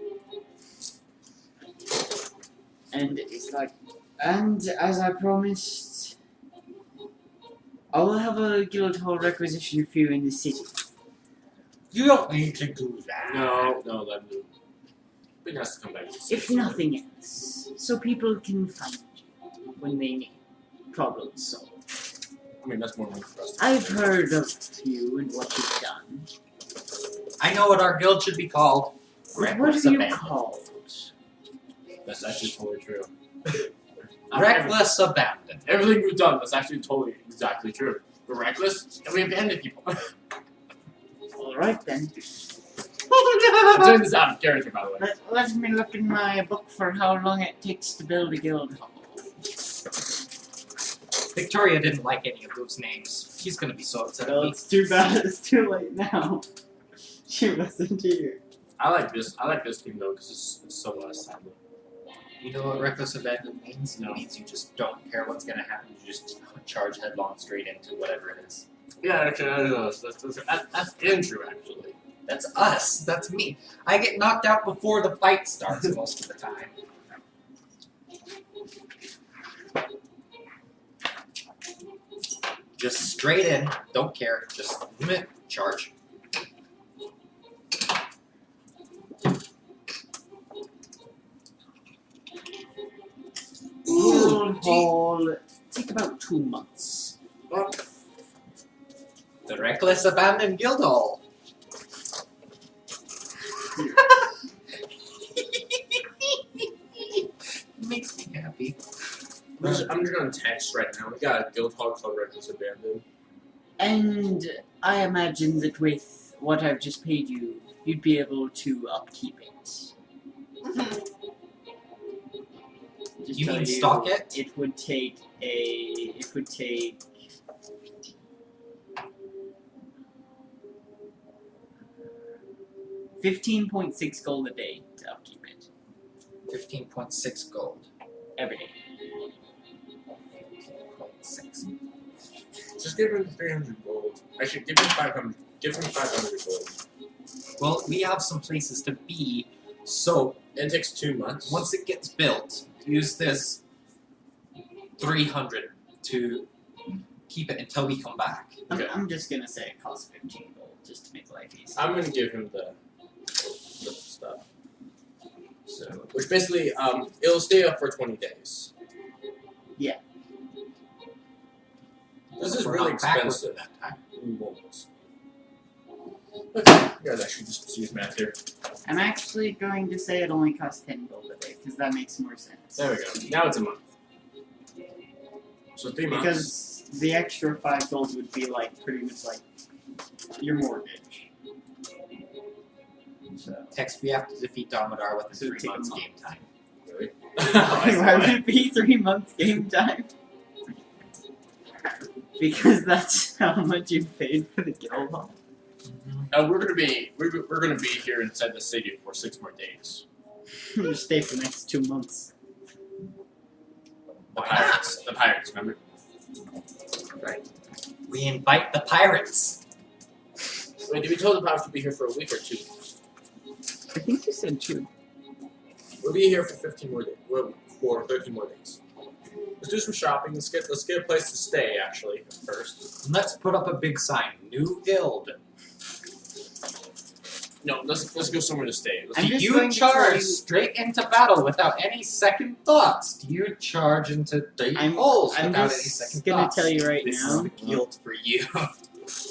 And it's like, and as I promised, I will have a guild hall requisition for you in the city. You don't need to do that. No, let me. Be nice to come back. If nothing else, so people can find you when they need problems solved. I mean, that's more money for us. I've heard of you and what you've done. I know what our guild should be called. What Reckless are you Abandon. called? That's actually totally true. Reckless Abandon. Everything we've done is actually totally exactly true. We're reckless and we abandon people. Alright then. I'm doing this out of character, by the way. Let me look in my book for how long it takes to build a guild hall. Victoria didn't like any of those names. She's gonna be so upset at Well, me. it's too bad it's too late now. She wasn't here. I like this team though because it's so sadly. You know what Reckless Abandon means? It means you just don't care what's gonna happen. You just charge headlong straight into whatever it is. Yeah, actually, I know. That's Andrew, actually. That's us. That's me. I get knocked out before the fight starts most of the time. Just straight in. Don't care. Just charge. Guild hall take about 2 months. The Reckless Abandon Guild Hall. Makes me happy. I'm just gonna text right now. We got a guild hall called Reckless Abandon. And I imagine that with what I've just paid you, you'd be able to upkeep it. Just You tell mean stock it? It would take 15.6 gold a day to upkeep it. 15.6 gold. Every day. 15.6. Just give him 300 gold. Actually, give him 500. Give him 500 gold. Well, we have some places to be, so It takes 2 months. once it gets built, use this 300 to keep it until we come back. Okay. I'm just gonna say it costs 15 gold just to make life easy. I'm gonna give him the stuff. So, which basically, it'll stay up for 20 days. Yeah. This is We're really not backwards expensive. at that time. We won't. Okay, you guys actually just use math here. I'm actually going to say it only costs 10 gold a day, because that makes more sense. There we go. Now it's a month. So 3 months. Because the extra 5 gold would be like pretty much like your mortgage. So Text, we have to defeat Domadar within So 3 take a months month. game time. Really? why would it be 3 months game time? Because that's how much you paid for the guild hall. We're gonna be here inside the city for 6 more days. Just stay for the next 2 months. The pirates, remember? Right. We invite the pirates. Wait, did we tell the pirates to be here for a week or 2? I think you said 2. We'll be here for 15 more days. Well, for 13 more days. Let's do some shopping. Let's get a place to stay. Actually, first. Let's put up a big sign. New guild. No, let's go somewhere to stay. I'm Do just you going to tell charge you- straight into battle without any second thoughts? Do you charge into deep holes I'm without any just second gonna thoughts? tell you right This now. is the guild for you.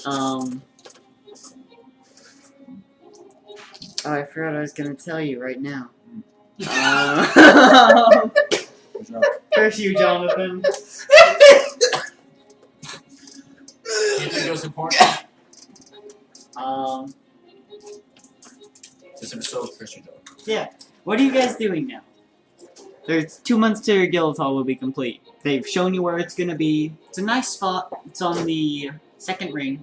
Oh, I forgot I was gonna tell you right now. Curse you, Jonathan. Do you think it was important? This episode, Christian Joe. What are you guys doing now? There's 2 months till your guild hall will be complete. They've shown you where it's gonna be. It's a nice spot. It's on the second ring.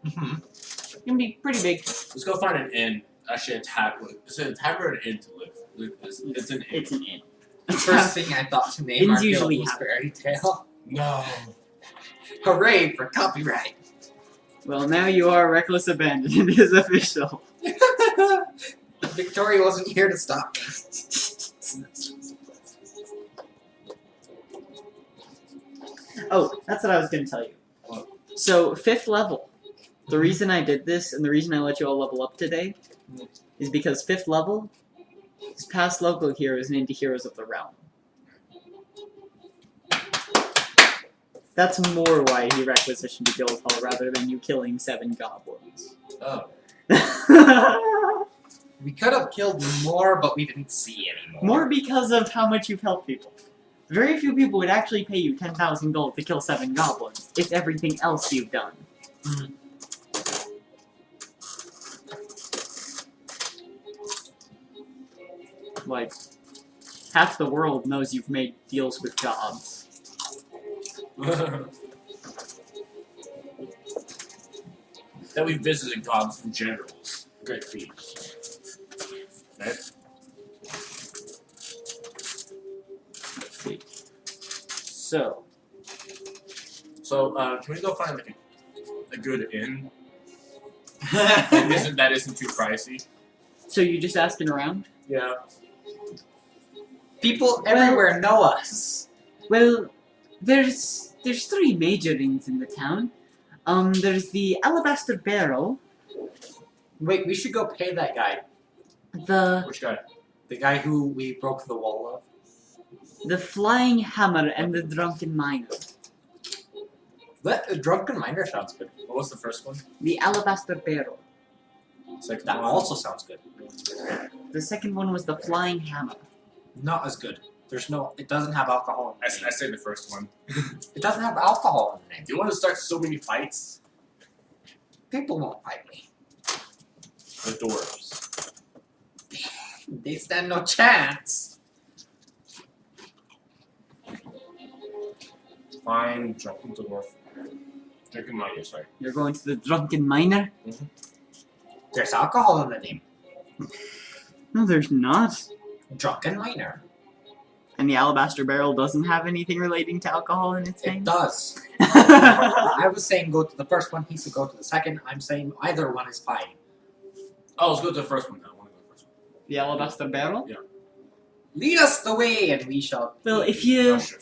It's gonna be pretty big. Let's go find an inn. Actually, a tavern. Is it a tavern or an inn to live? It's an inn. It's an inn. The first thing I thought to name Inns our guild usually was have- Fairy Tale. No. Hooray for copyright! Well, now you are Reckless Abandon. It is official. Victoria wasn't here to stop me. Oh, that's what I was gonna tell you. What? So, 5th level. The reason I did this, and the reason I let you all level up today, is because 5th level is past local heroes and into heroes of the realm. That's more why he requisitioned the guild hall rather than you killing 7 goblins. Oh. We could have killed more, but we didn't see any more. More because of how much you've helped people. Very few people would actually pay you 10,000 gold to kill 7 goblins. It's everything else you've done. Mm. Like, half the world knows you've made deals with gods. That we visited gods and generals. Great feat. Right? Let's see. So, Can we go find like a good inn that isn't too pricey? so you just asking around? Yeah. People everywhere know us. Well, there's 3 major inns in the town. There's the Alabaster Barrel, Wait, we should go pay that guy. Which guy? The guy who we broke the wall of. the Flying Hammer, and the Drunken Miner. That drunken miner sounds good. What was the first one? The Alabaster Barrel. Second That one? also sounds good. The second one was the Flying Hammer. Not as good. There's no. It doesn't have alcohol in I the name. said the first one. It doesn't have alcohol in the name. Do you want to start so many fights? People won't fight me. The dwarves. They stand no chance. Fine, drunken dwarf. Drinking mine, sorry. You're going to the Drunken Miner? There's alcohol in the name. No, there's not. Drunken miner. And the Alabaster Barrel doesn't have anything relating to alcohol in its It name? does. I was saying go to the first one. He said go to the second. I'm saying either one is fine. Oh, let's go to the first one now. I want to go to the first one. The Alabaster Barrel? Lead us the way, and we shall. Well, if you Oh, sure.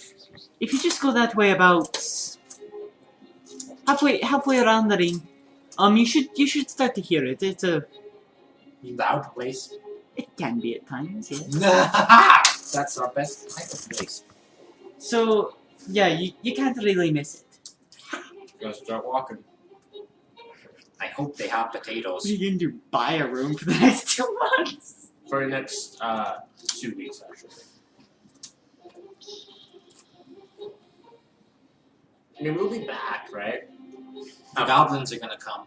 just go that way about halfway around the ring, you should start to hear it. It's a Loud place. it can be at times, yes. That's our best type of place. So yeah, you can't really miss it. You guys start walking. I hope they have potatoes. What are you going to do? Buy a room for the next 2 months? For the next 2 weeks, actually. I mean, we'll be back, right? The goblins are gonna come.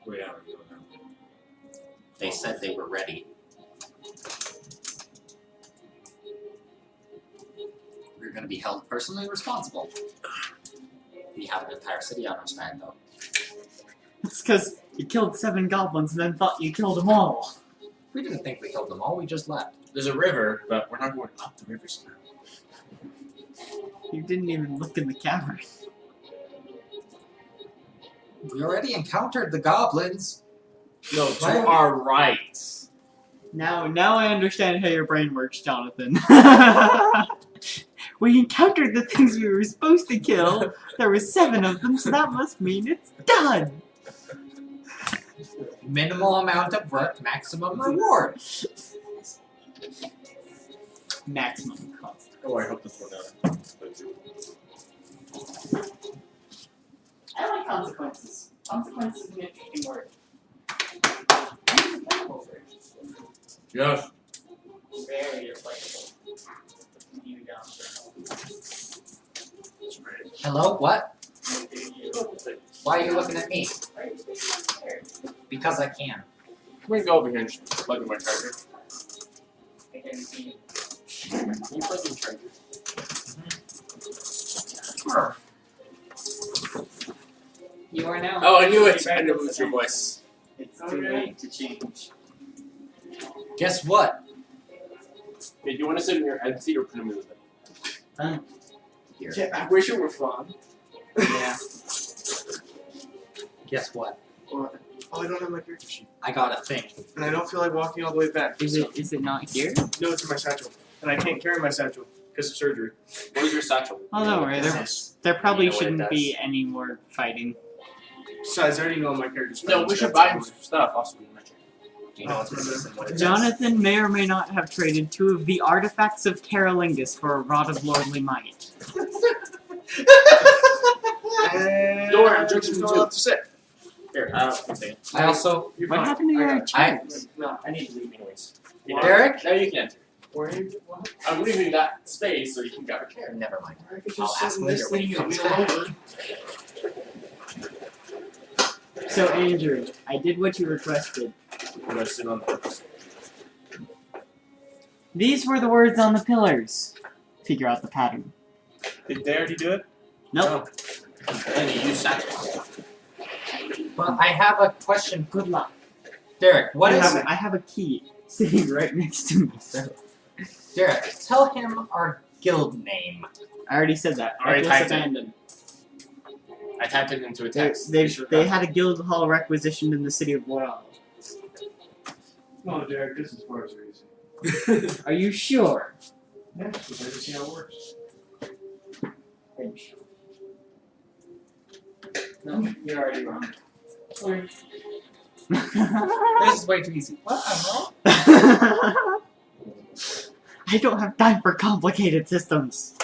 We don't know. They said they were ready. We're gonna be held personally responsible. We have an entire city on our side, though. It's because you killed 7 goblins and then thought you killed them all. We didn't think we killed them all. We just left. There's a river, but we're not going up the river somehow. You didn't even look in the camera. We already encountered the goblins. No, to Why- our right. Now I understand how your brain works, Jonathan. We encountered the things we were supposed to kill. There were 7 of them, so that must mean it's done. Minimal amount of work, maximum reward. Maximum cost. Oh, I hope this one out. I like consequences. Consequences is an interesting word. Yes. Very applicable. You down Hello? What? Why are you looking at me? Because I can. We can go over here and just plug in my charger. Can you plug in charger? You are now. Oh, I knew it! I knew it was your voice. It's too late to change. Guess what? Hey, do you want to sit in your head seat or put him in the bed? Here. Yeah, I wish it were fun. Yeah. Guess what? What? Oh, I don't have my character sheet. I got a thing. And I don't feel like walking all the way back. Is so- it not here? No, it's in my satchel. And I can't carry my satchel because of surgery. What is your satchel? Oh, don't worry. Yes. There probably You know what it shouldn't does. be any more fighting. Besides, I already know my character's No, we friends, should that's buy all. him some stuff. Also, we mentioned. Do you know what this is and what it does? Jonathan may or may not have traded 2 of the artifacts of Carolingus for a rod of lordly might. Door, injection two. all up to 6. Here, one second. I also, You're What fine. happened to your chairs? No, I need to leave anyways. Derek? Now you can enter. I'm leaving that space so you can grab a chair. Never mind. I could I'll just ask sit in later this when he thing comes and back. wheel over. So, Andrew, I did what you requested. I'm gonna sit on the These were the words on the pillars. Figure out the pattern. Did they already do it? Nope. And you use satchels. But I have a question. Good luck. Derek, what is... I have a key sitting right next to me, so. Derek, tell him our guild name. I already said that. Already Reckless typed it. Abandon. I typed it into a They, text. they had a guild hall requisitioned in the city of Loyal. No, Derek, this is far as easy. Are you sure? Yeah, because I just see how it works. No, you're already wrong. This is way too easy. What? I'm wrong? I don't have time for complicated systems.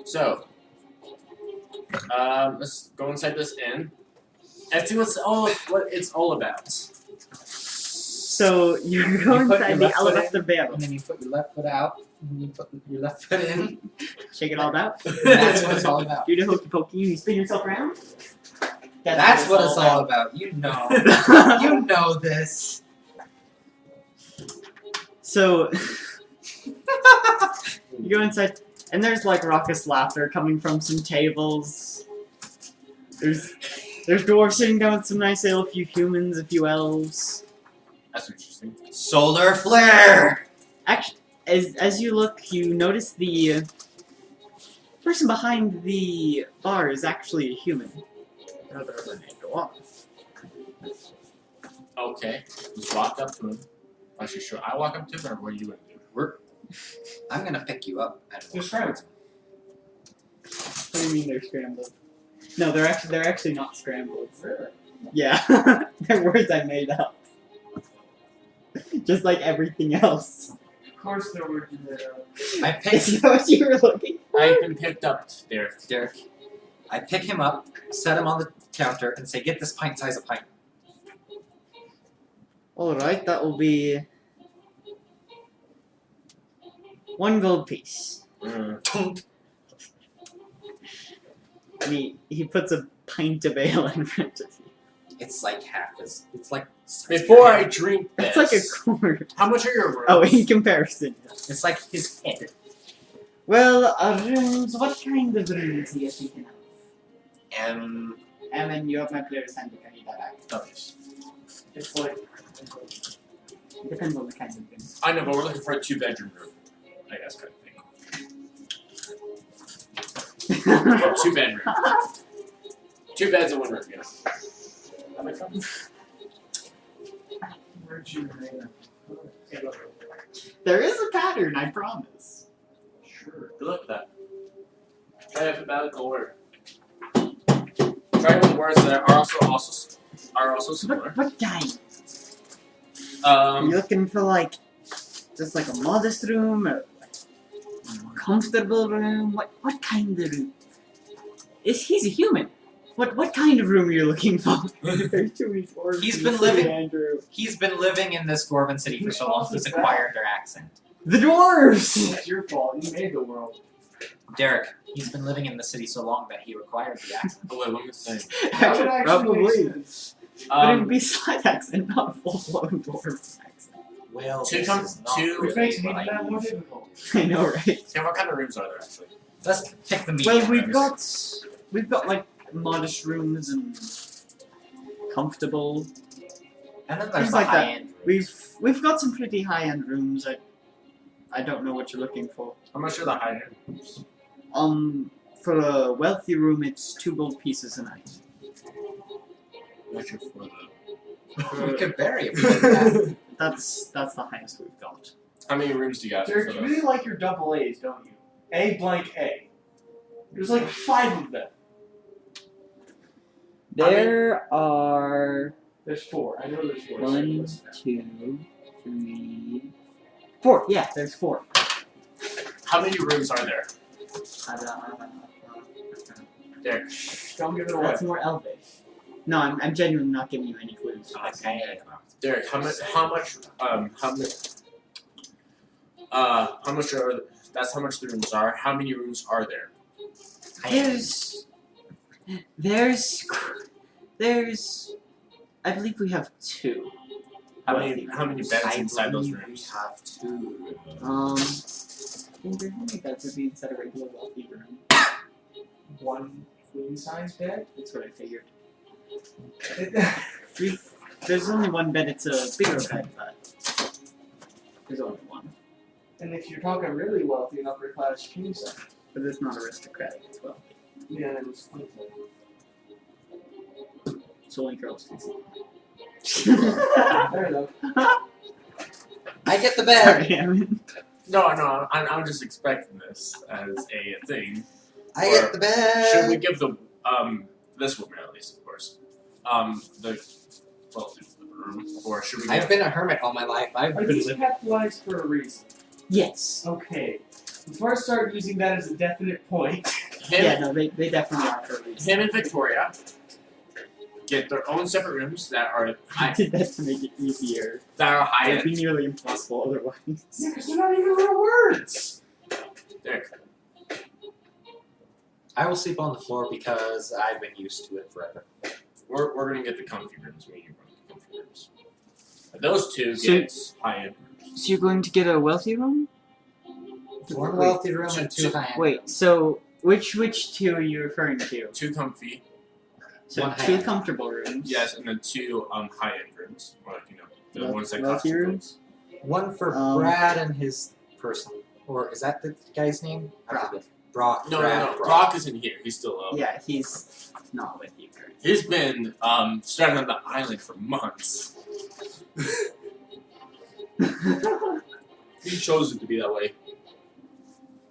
So, let's go inside this inn and see what it's all about. So you go You put inside your the left foot Alabaster Barrel. And then you put your left foot out, and you put your left foot in. Shake it all out. That's what it's all about. Do the hokey pokey and you spin yourself around. That's what it's all about. You know. about. You know this. So you go inside, and there's like raucous laughter coming from some tables. There's dwarves sitting down with some nice ale, a few humans, a few elves. That's interesting. Solar flare! Actually, as you look, you notice the person behind the bar is actually a human. Rather than a dwarf. Okay, just walk up to him. Actually, sure. I walk up to him, or what are you gonna do? I'm gonna pick you up. Just right. What do you mean they're scrambled? No, they're actually not scrambled. Really? Yeah, they're words I made up. Just like everything else. Of course there were I pick Is that what you were looking for? I've been picked up there. Derek. I pick him up, set him on the counter, and say, "Get this pint size of pint." Alright, that will be 1 gold piece. Mm. And he puts a pint of ale in front of you. It's like half as. It's like. Before I drink this, That's like a quart. how much are your rooms? Oh, in comparison. It's like his head. Well, rooms, what kind of rooms are you thinking of? Um. And then you have my player's handbook, I need that back. Oh, yes. It's like. It depends on the kind of room. I know, but we're looking for a 2-bedroom room. I guess kind of thing. Yeah, 2 bedroom. 2 beds and 1 room. Yes. That makes sense. Where'd you name it? There is a pattern, I promise. Sure. Good luck with that. Try alphabetical order. Try with words that are also similar. What kind? Are you Um, looking for like just like a modest room or like a comfortable room? What kind of room? He's a human. What kind of room are you looking for? There's too many words. He's in been the city, living- Andrew. He's been living in this Dwarven city for so long. He's acquired their accent. The dwarves. It's your fault. You made the world. Derek. He's been living in the city so long that he acquired the accent. oh wait, what am I saying? That would actually make Probably. sense. But it would be slight accent, not full-blown dwarf accent. Well, Two this com- is not two- Which really makes it what even I that more usually- difficult. I know, right? Yeah, what kind of rooms are there actually? Let's pick the medium. Well, we've got like modest rooms and comfortable. And then there's things the like that. high-end. We've got some pretty high-end rooms. I don't know what you're looking for. How much are the high end? For a wealthy room, it's 2 gold pieces a night. Much for the. We could vary if we did that. That's the highest we've got. How many rooms do you got? Derek, for you those? really like your double A's, don't you? A blank A. There's like 5 of them. There are There's 4. I know there's 4. 1, 2, 3, 4. Yeah, there's 4. How many rooms are there? Derek. Don't give it away. That's more elvish. No, I'm genuinely not giving you any clues. Okay. Derek, how much are that's how much the rooms are. How many rooms are there? There's I believe we have 2. How many beds I inside those believe rooms? We have 2. How many beds would be inside a regular wealthy room? 1 queen size bed? That's what I figured. There's only 1 bed, it's a bigger bed, but there's only 1. And if you're talking really wealthy and upper class king size. But it's not aristocratic, it's wealthy. Yeah, it was queen size. It's only girls can see. Fair enough. I get the bed. Sorry, Evan. No, I'm just expecting this as a thing. I Or get the bed. Should we give the this woman at least, of course, the room, or should we? I've been a hermit all my life. I've Are been these living. capitalized for a reason? Yes. Okay. Before I start using that as a definite point, him, Yeah, no, they definitely are for a reason. him and Victoria get their own separate rooms that are I did that to make it easier. high It would be end. nearly impossible otherwise. yeah, because they're not even real words. Derek, I will sleep on the floor because I've been used to it forever. we're gonna get the comfy rooms. Me and you are gonna get the comfy rooms. Those two So- get high end rooms. So you're going to get a wealthy room? 1 Wait, wealthy room and 2 high end. Wait, so which 2 are you referring to? 2 comfy, So 1 2 high-end. comfortable rooms. yes, and then 2 high end rooms, or like the Wel- ones that cost wealthy you rooms? 1 for Brad and his person. Or is that the guy's name? I Brock. forget. Brock. No, Brad, no, Brock isn't here. He's still up. Yeah, he's not with you currently. He's been stranded on the island for months. He chose it to be that way.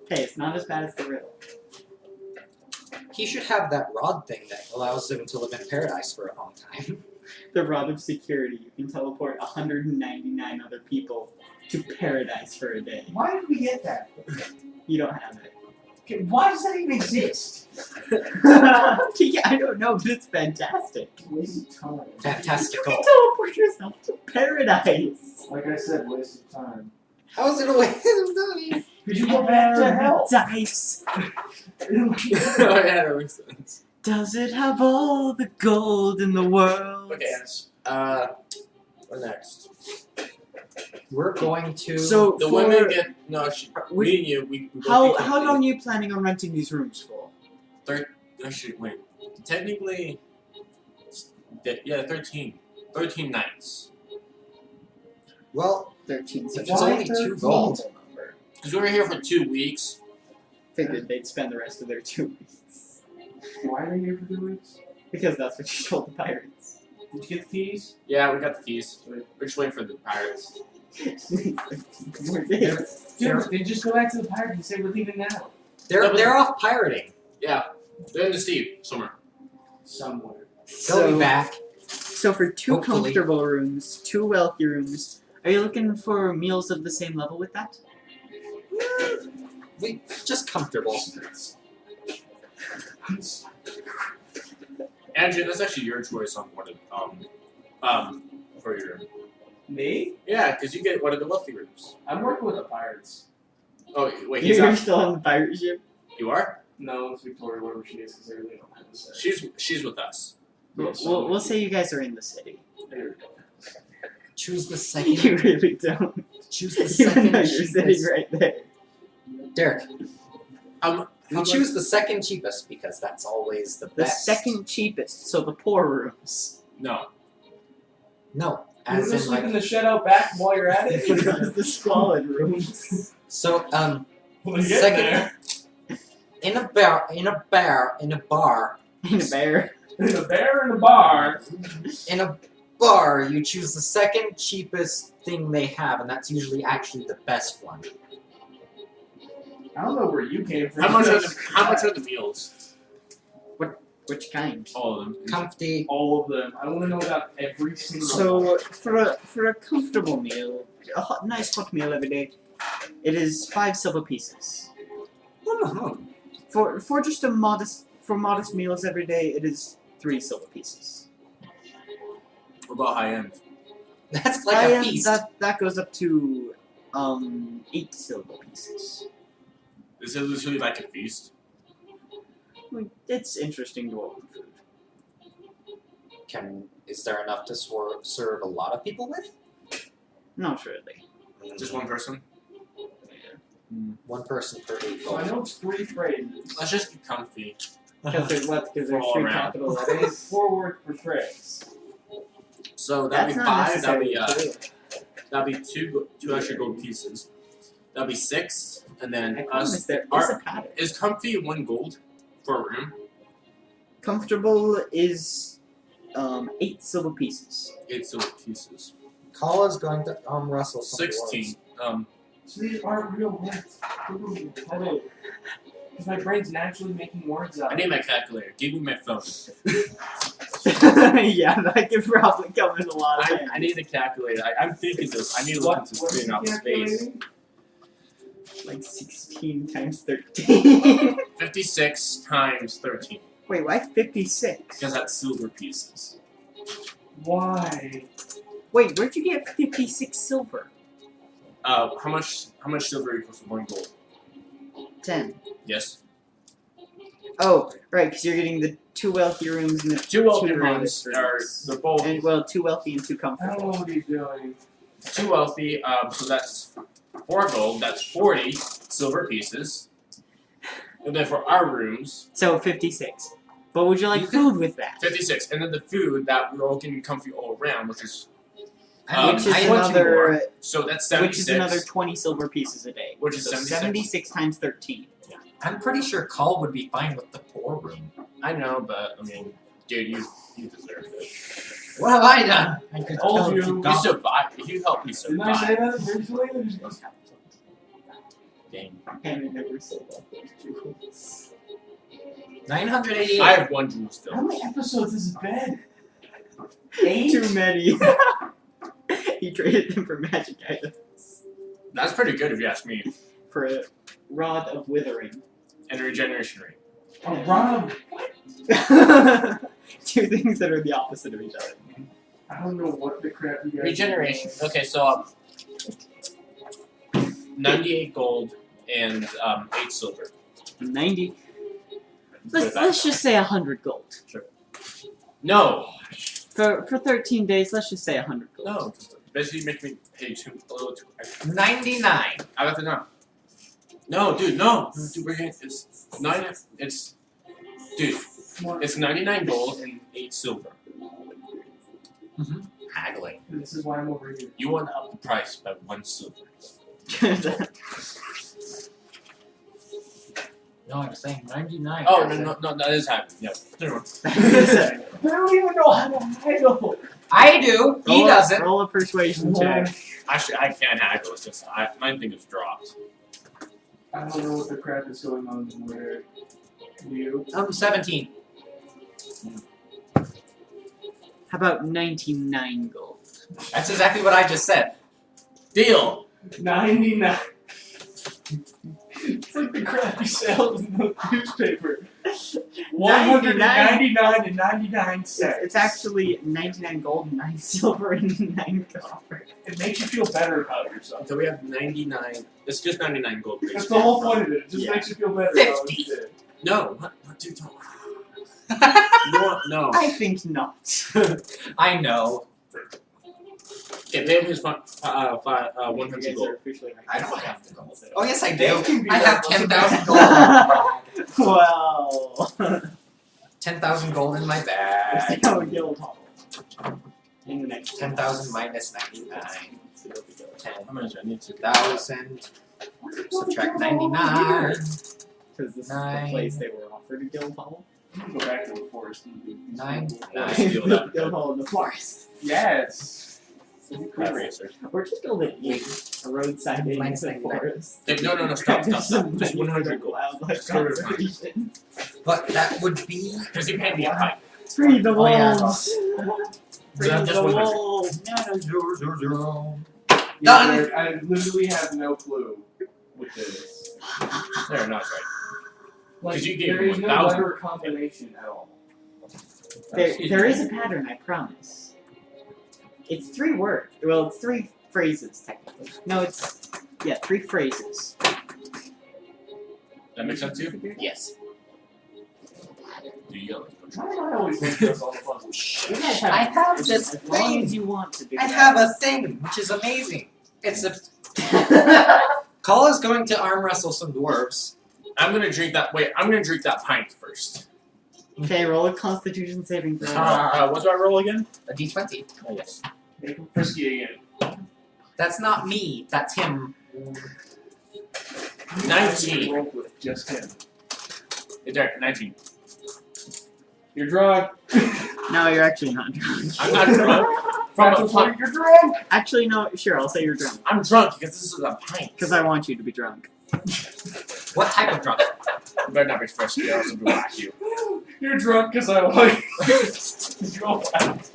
Hey, it's not as bad as the riddle. He should have that rod thing that allows him to live in paradise for a long time. The rod of security. You can teleport 199 other people to paradise for a day. Why did we get that? You don't have it. Okay, why does that even exist? Yeah, I don't know, but it's fantastic. Waste of time. You Fantastical. can teleport yourself to paradise. Like I said, waste of time. How is it a waste of time? Could you go back to hell? Dice. Oh yeah, that makes sense. Does it have all the gold in the world? Okay, what next? We're going to. So The for, women get we- me and you. We both how get how comfy. long are you planning on renting these rooms for? Actually, wait. Technically, yeah, 13 nights. Well, 13. So It's only 2 gold. Because we were here for 2 weeks. Figured they'd spend the rest of their 2 weeks. Why are they here for 2 weeks? Because that's what you told the pirates. Did you get the keys? Yeah, we got the keys. We're just waiting for the pirates. More days. Dude, they just go back to the pirates and say we're leaving now. they're off pirating. Yeah, they're in the sea somewhere. Somewhere. They'll be back. So for 2 Hopefully. comfortable rooms, 2 wealthy rooms, are you looking for meals of the same level with that? We just comfortable. Andrew, that's actually your choice on one of for your. Me? Yeah, because you get one of the wealthy rooms. I'm working with the pirates. Oh wait, he's You're out. still on the pirate ship? You are? No, it's Victoria, wherever she is, because they really don't have a say. She's with us. Yes, We'll say you guys are in the city. There Choose the You second. really don't. Choose the Even second though you're sitting cheapest. right there. Derek, How we much- choose the second cheapest because that's always the The best. second cheapest, so the poor rooms. No. No, You as wanna in sleep in like. the shed out back while you're at it? The squalid rooms. So When you get second there, in a bar, In a bear. in a bear in a bar, in a bar, you choose the second cheapest thing they have, and that's usually actually the best one. I don't know where you came from. How much are the meals? Which kind? All of them. Comfy. All of them. I want to know about every single So for a comfortable meal, nice hot meal every day, it is 5 silver pieces. For just modest meals every day, it is 3 silver pieces. What about high end? That's like a feast. That goes up to 8 silver pieces. Is it literally like a feast? It's interesting dwarven food. Is there enough to serve a lot of people with? Not really. Just one person? One person per 8 So I gold. know it's 3 phrases. Let's just get comfy. Because there's All 3 around. capital There's letters. 4 words per phrase. So that'd That's be not 5. That'd necessarily be true. that'd be two extra gold pieces. That'd be 6, and then I promise us. there is Our- a pattern. Is comfy 1 gold for a room? Comfortable is 8 silver pieces. 8 silver pieces. Kala's going to wrestle some 16. So these aren't real words. Hello. Because my brain's naturally making words up. I need my calculator. Give me my phone. Yeah, that could probably come in a lot of I need a calculator. I'm thinking this. I need to look into What spinning off space. calculating? like 16 times 13. 56 times 13. Wait, why 56? Because that's silver pieces. Why? Wait, where'd you get 56 silver? How much silver equals 1 gold? 10. Yes. Oh, right, because you're getting the 2 wealthy rooms and the 2 wealthy two rooms modest are rooms. the both And, well, 2 wealthy and 2 I don't comfortable. know what he's doing. 2 wealthy. So that's 4 gold. That's 40 silver pieces. And then for our rooms, So 56. But would you like food with that? 56. And then the food that we're all getting comfy all around, which is Which is I want you more. another so that's 76. which is another 20 silver pieces a day. Which is So 76. 76 times 13. I'm pretty sure Kal would be fine with the poor room. I know, but I mean, dude, you deserve it. What have I done? I could Told tell you. if you You got survived. You helped me Didn't I say survive. that originally? Dang. And I never sold off those jewels. 988. I have 1 jewel How still. many episodes has it been? 8? Too many. He traded them for magic items. That's pretty good if you ask me. For a rod of withering. And regeneration rate. Oh, Rob. 2 things that are the opposite of each other. I don't know what the crap you guys Regeneration. Okay, so 98 gold and 8 silver. 90. Let's just say 100 gold. No, For 13 days, let's just say 100 gold. no. Basically, you make me pay a little too. 99. I got the no. No, dude, no. Dude, we're getting it's 9. It's dude. It's 99 gold and 8 silver. Haggling. This is why I'm over here. You want to up the price by 1 silver. No, I'm saying 99. Oh no, that is happening. Yeah. Never mind. I don't even know how to haggle. I do. He doesn't. Roll a persuasion check. Actually, I can't haggle. It's just my thing is dropped. I don't know what the crap is going on where you. 17. How about 99 gold? That's exactly what I just said. Deal. 99. It's like the crappy sales in the newspaper. 199 and 99 cents. It's actually 99 gold, and 9 silver, and 9 copper. It makes you feel better about yourself. So we have 99. It's just 99 gold. That's the whole point of it. It just Yeah. makes you feel better about 50. it. No, what, dude, don't. No. I think not. I know. Okay, pay him his 100 gold. I don't have to gold. Oh, yes, I do. I I have 10,000 gold. Well, 10,000 gold in my let's bag. see how a guild hall. In the next 10,000 minus 99. 10,000. How much I need to? Subtract 99. Because this is the 9. place they were offered a guild hall. You can go back to the forest and do 9. Or 9. steal that. Guild hall in the forest. Yes. Crab racer. Or just build a roadside inn in the forest. No, stop. Just 100 gold. Wildlife Just get rid of mine. conservation. But that would be. Because you paid me a pint. Free the Oh, yeah. wolves! Free So the just 100. wolves! Done. Derek, I literally have no clue with this. They're not right. Like, 'Cause you gave there me is no 1,000. letter combination at all. There is a pattern, I promise. It's 3 words. Well, it's 3 phrases, technically. No, it's... Yeah, 3 phrases. That makes sense to you? Yes. Do you yell? Why am I always looking at all the puzzles? You guys I have this as long thing. as you want to do I that. have a thing, which is amazing. It's a. Kala's going to arm wrestle some dwarves. I'm gonna drink that. Wait, I'm gonna drink that pint first. Okay, roll a Constitution saving throw. What do I roll again? A d20. Oh, yes. Make him frisky again. That's not me. That's him. 19. Roll with just him. Hey, Derek, 19. You're drunk. No, you're actually not drunk. I'm not drunk. From a That's pint. you're drunk. Actually, no, sure, I'll say you're drunk. I'm drunk because this is a pint. Because I want you to be drunk. What type of drunk? You better not be frisky or else I'm gonna whack you. You're drunk because I like. Go back.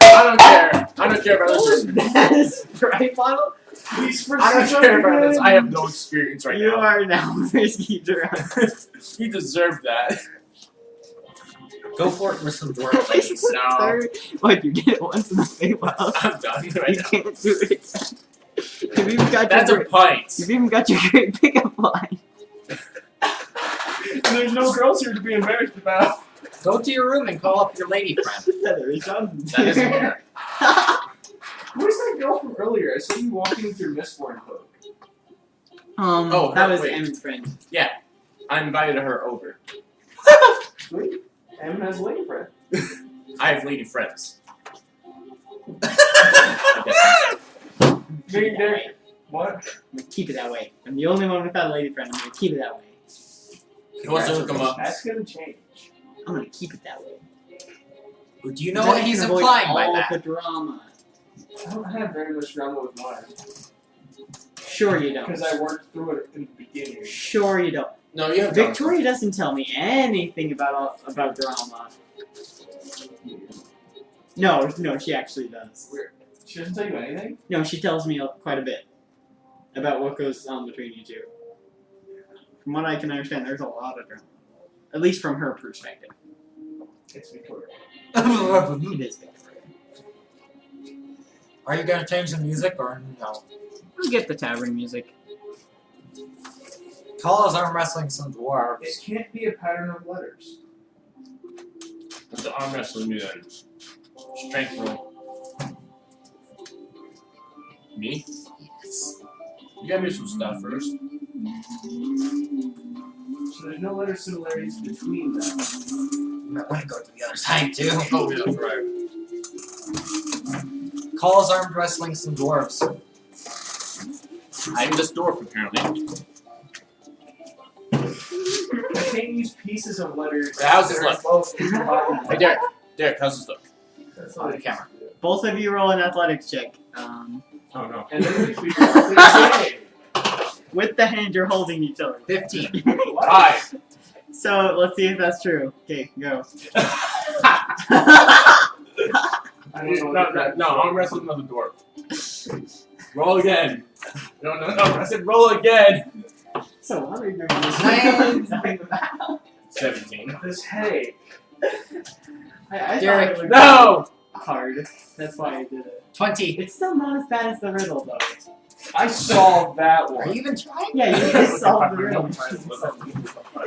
I don't care about this. That is Sprite bottle? He's I don't care about this. I have no experience right You now. are now frisky drunk. You deserve that. Go for it with some dwarf At least ladies. the No. third- What, you did it once in the Feywild? I'm done right You now. can't do it again. You've even got That's your a pint. You've even got your great pickup line. There's no girls here to be embarrassed about. Go to your room and call up your lady friend. There is none. That isn't here. Where's that girl from earlier? I saw you walking with your Mistborn cloak. Oh, that was wait. Em's friend. I invited her over. Sweet. Em has a lady friend. I have lady friends. Big Derek. What? I'm gonna keep it that way. I'm the only one without a lady friend. I'm gonna keep it that way. He wants to hook him up. That's gonna change. I'm gonna keep it that way. Do you know Then what I he's can avoid implying by all that? of the drama. I don't have very much drama with mine. Sure you don't. Because I worked through it in the beginning. Sure you don't. No, you have Victoria doesn't tell me anything about drama. No, she actually does. She doesn't tell you anything? No, she tells me quite a bit about what goes on between you two. From what I can understand, there's a lot of drama. At least from her perspective. It's Victoria. It is Victoria. Are you gonna change the music or no? We'll get the tavern music. Kala's arm wrestling some dwarves. It can't be a pattern of letters. What's the arm wrestling do then? Strength roll. Me? Yes. You gotta do some stuff first. So there's no letter similarities between them. You might want to go to the other side too. Oh, yeah, that's right. Kala's arm wrestling some dwarves. I'm this dwarf, apparently. I can't use pieces of letters. How's this that are look? both combined. Hey, Derek, how's this look? That's On what the it camera. used to do. Both of you roll an athletics check. Oh, no. And then we start With the hand you're holding each other. 15. Hi. So let's see if that's true. Okay, go. I don't know what No, I'm wrestling another dwarf. Roll again. No, I said roll again. So what are you doing? Nine. 17. This headache. I Derek, thought it would No! be hard. That's why I did it. 20. It's still not as bad as the riddle, though. I solved that Are one. you even trying? Yeah, you guys solved the riddle. It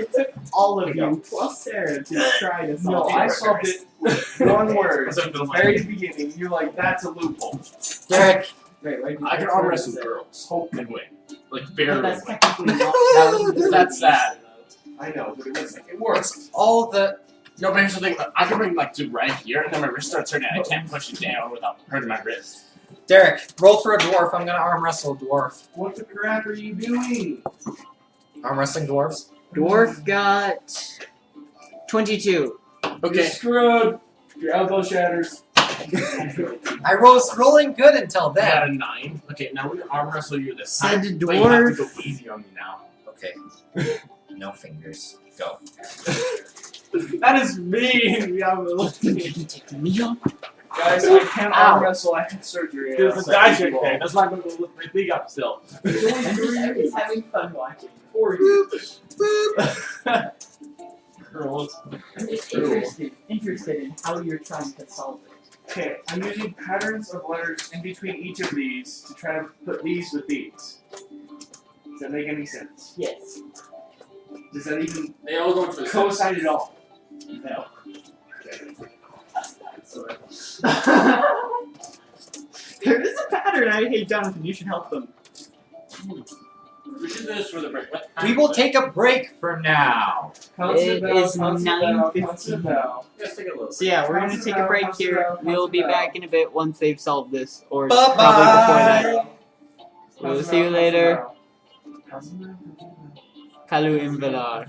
It took all of you, plus Sarah, to try to No, solve I it. solved it one word. Was it the Very beginning, you're like, that's a loophole. Derek, Wait, wait. I can arm wrestle girls. Hope and win. Like, But barely. that's technically not. That wasn't That's sad. I know, but it works. it's all the. No, but here's the thing. I can bring, like, to right here, and then my wrist starts turning, and I can't push it down without hurting my wrist. Derek, roll for a dwarf. I'm gonna arm wrestle a dwarf. What the crap are you doing? Arm wrestling dwarves. Dwarf got 22. You're Okay. screwed. Your elbow shatters. I was rolling good until I got then. a 9. Okay, now we arm wrestle you this Said time. But you have to dwarf. go easy on me now. Okay. No fingers. Go. That is mean. We have a little. Me up. Guys, I can't Ow. arm wrestle. I had surgery. There's a die check there. That's not going to lift my thing up still. I'm just having fun watching. For you. Girls. I'm just interested in how you're trying to solve it. Okay, I'm using patterns of letters in between each of these to try to put these with these. Does that make any sense? Yes. Does that even They all go into a coincide at all? No. There is a pattern. Hey, Jonathan, you should help them. We should do this for the break. What time We will is it? take a break for now. It is 9:15. Let's take a little. So yeah, we're gonna take a break here. We'll be back in a bit once they've solved this, or Bye-bye. probably before that. We'll see you later. Kalu Imvelar.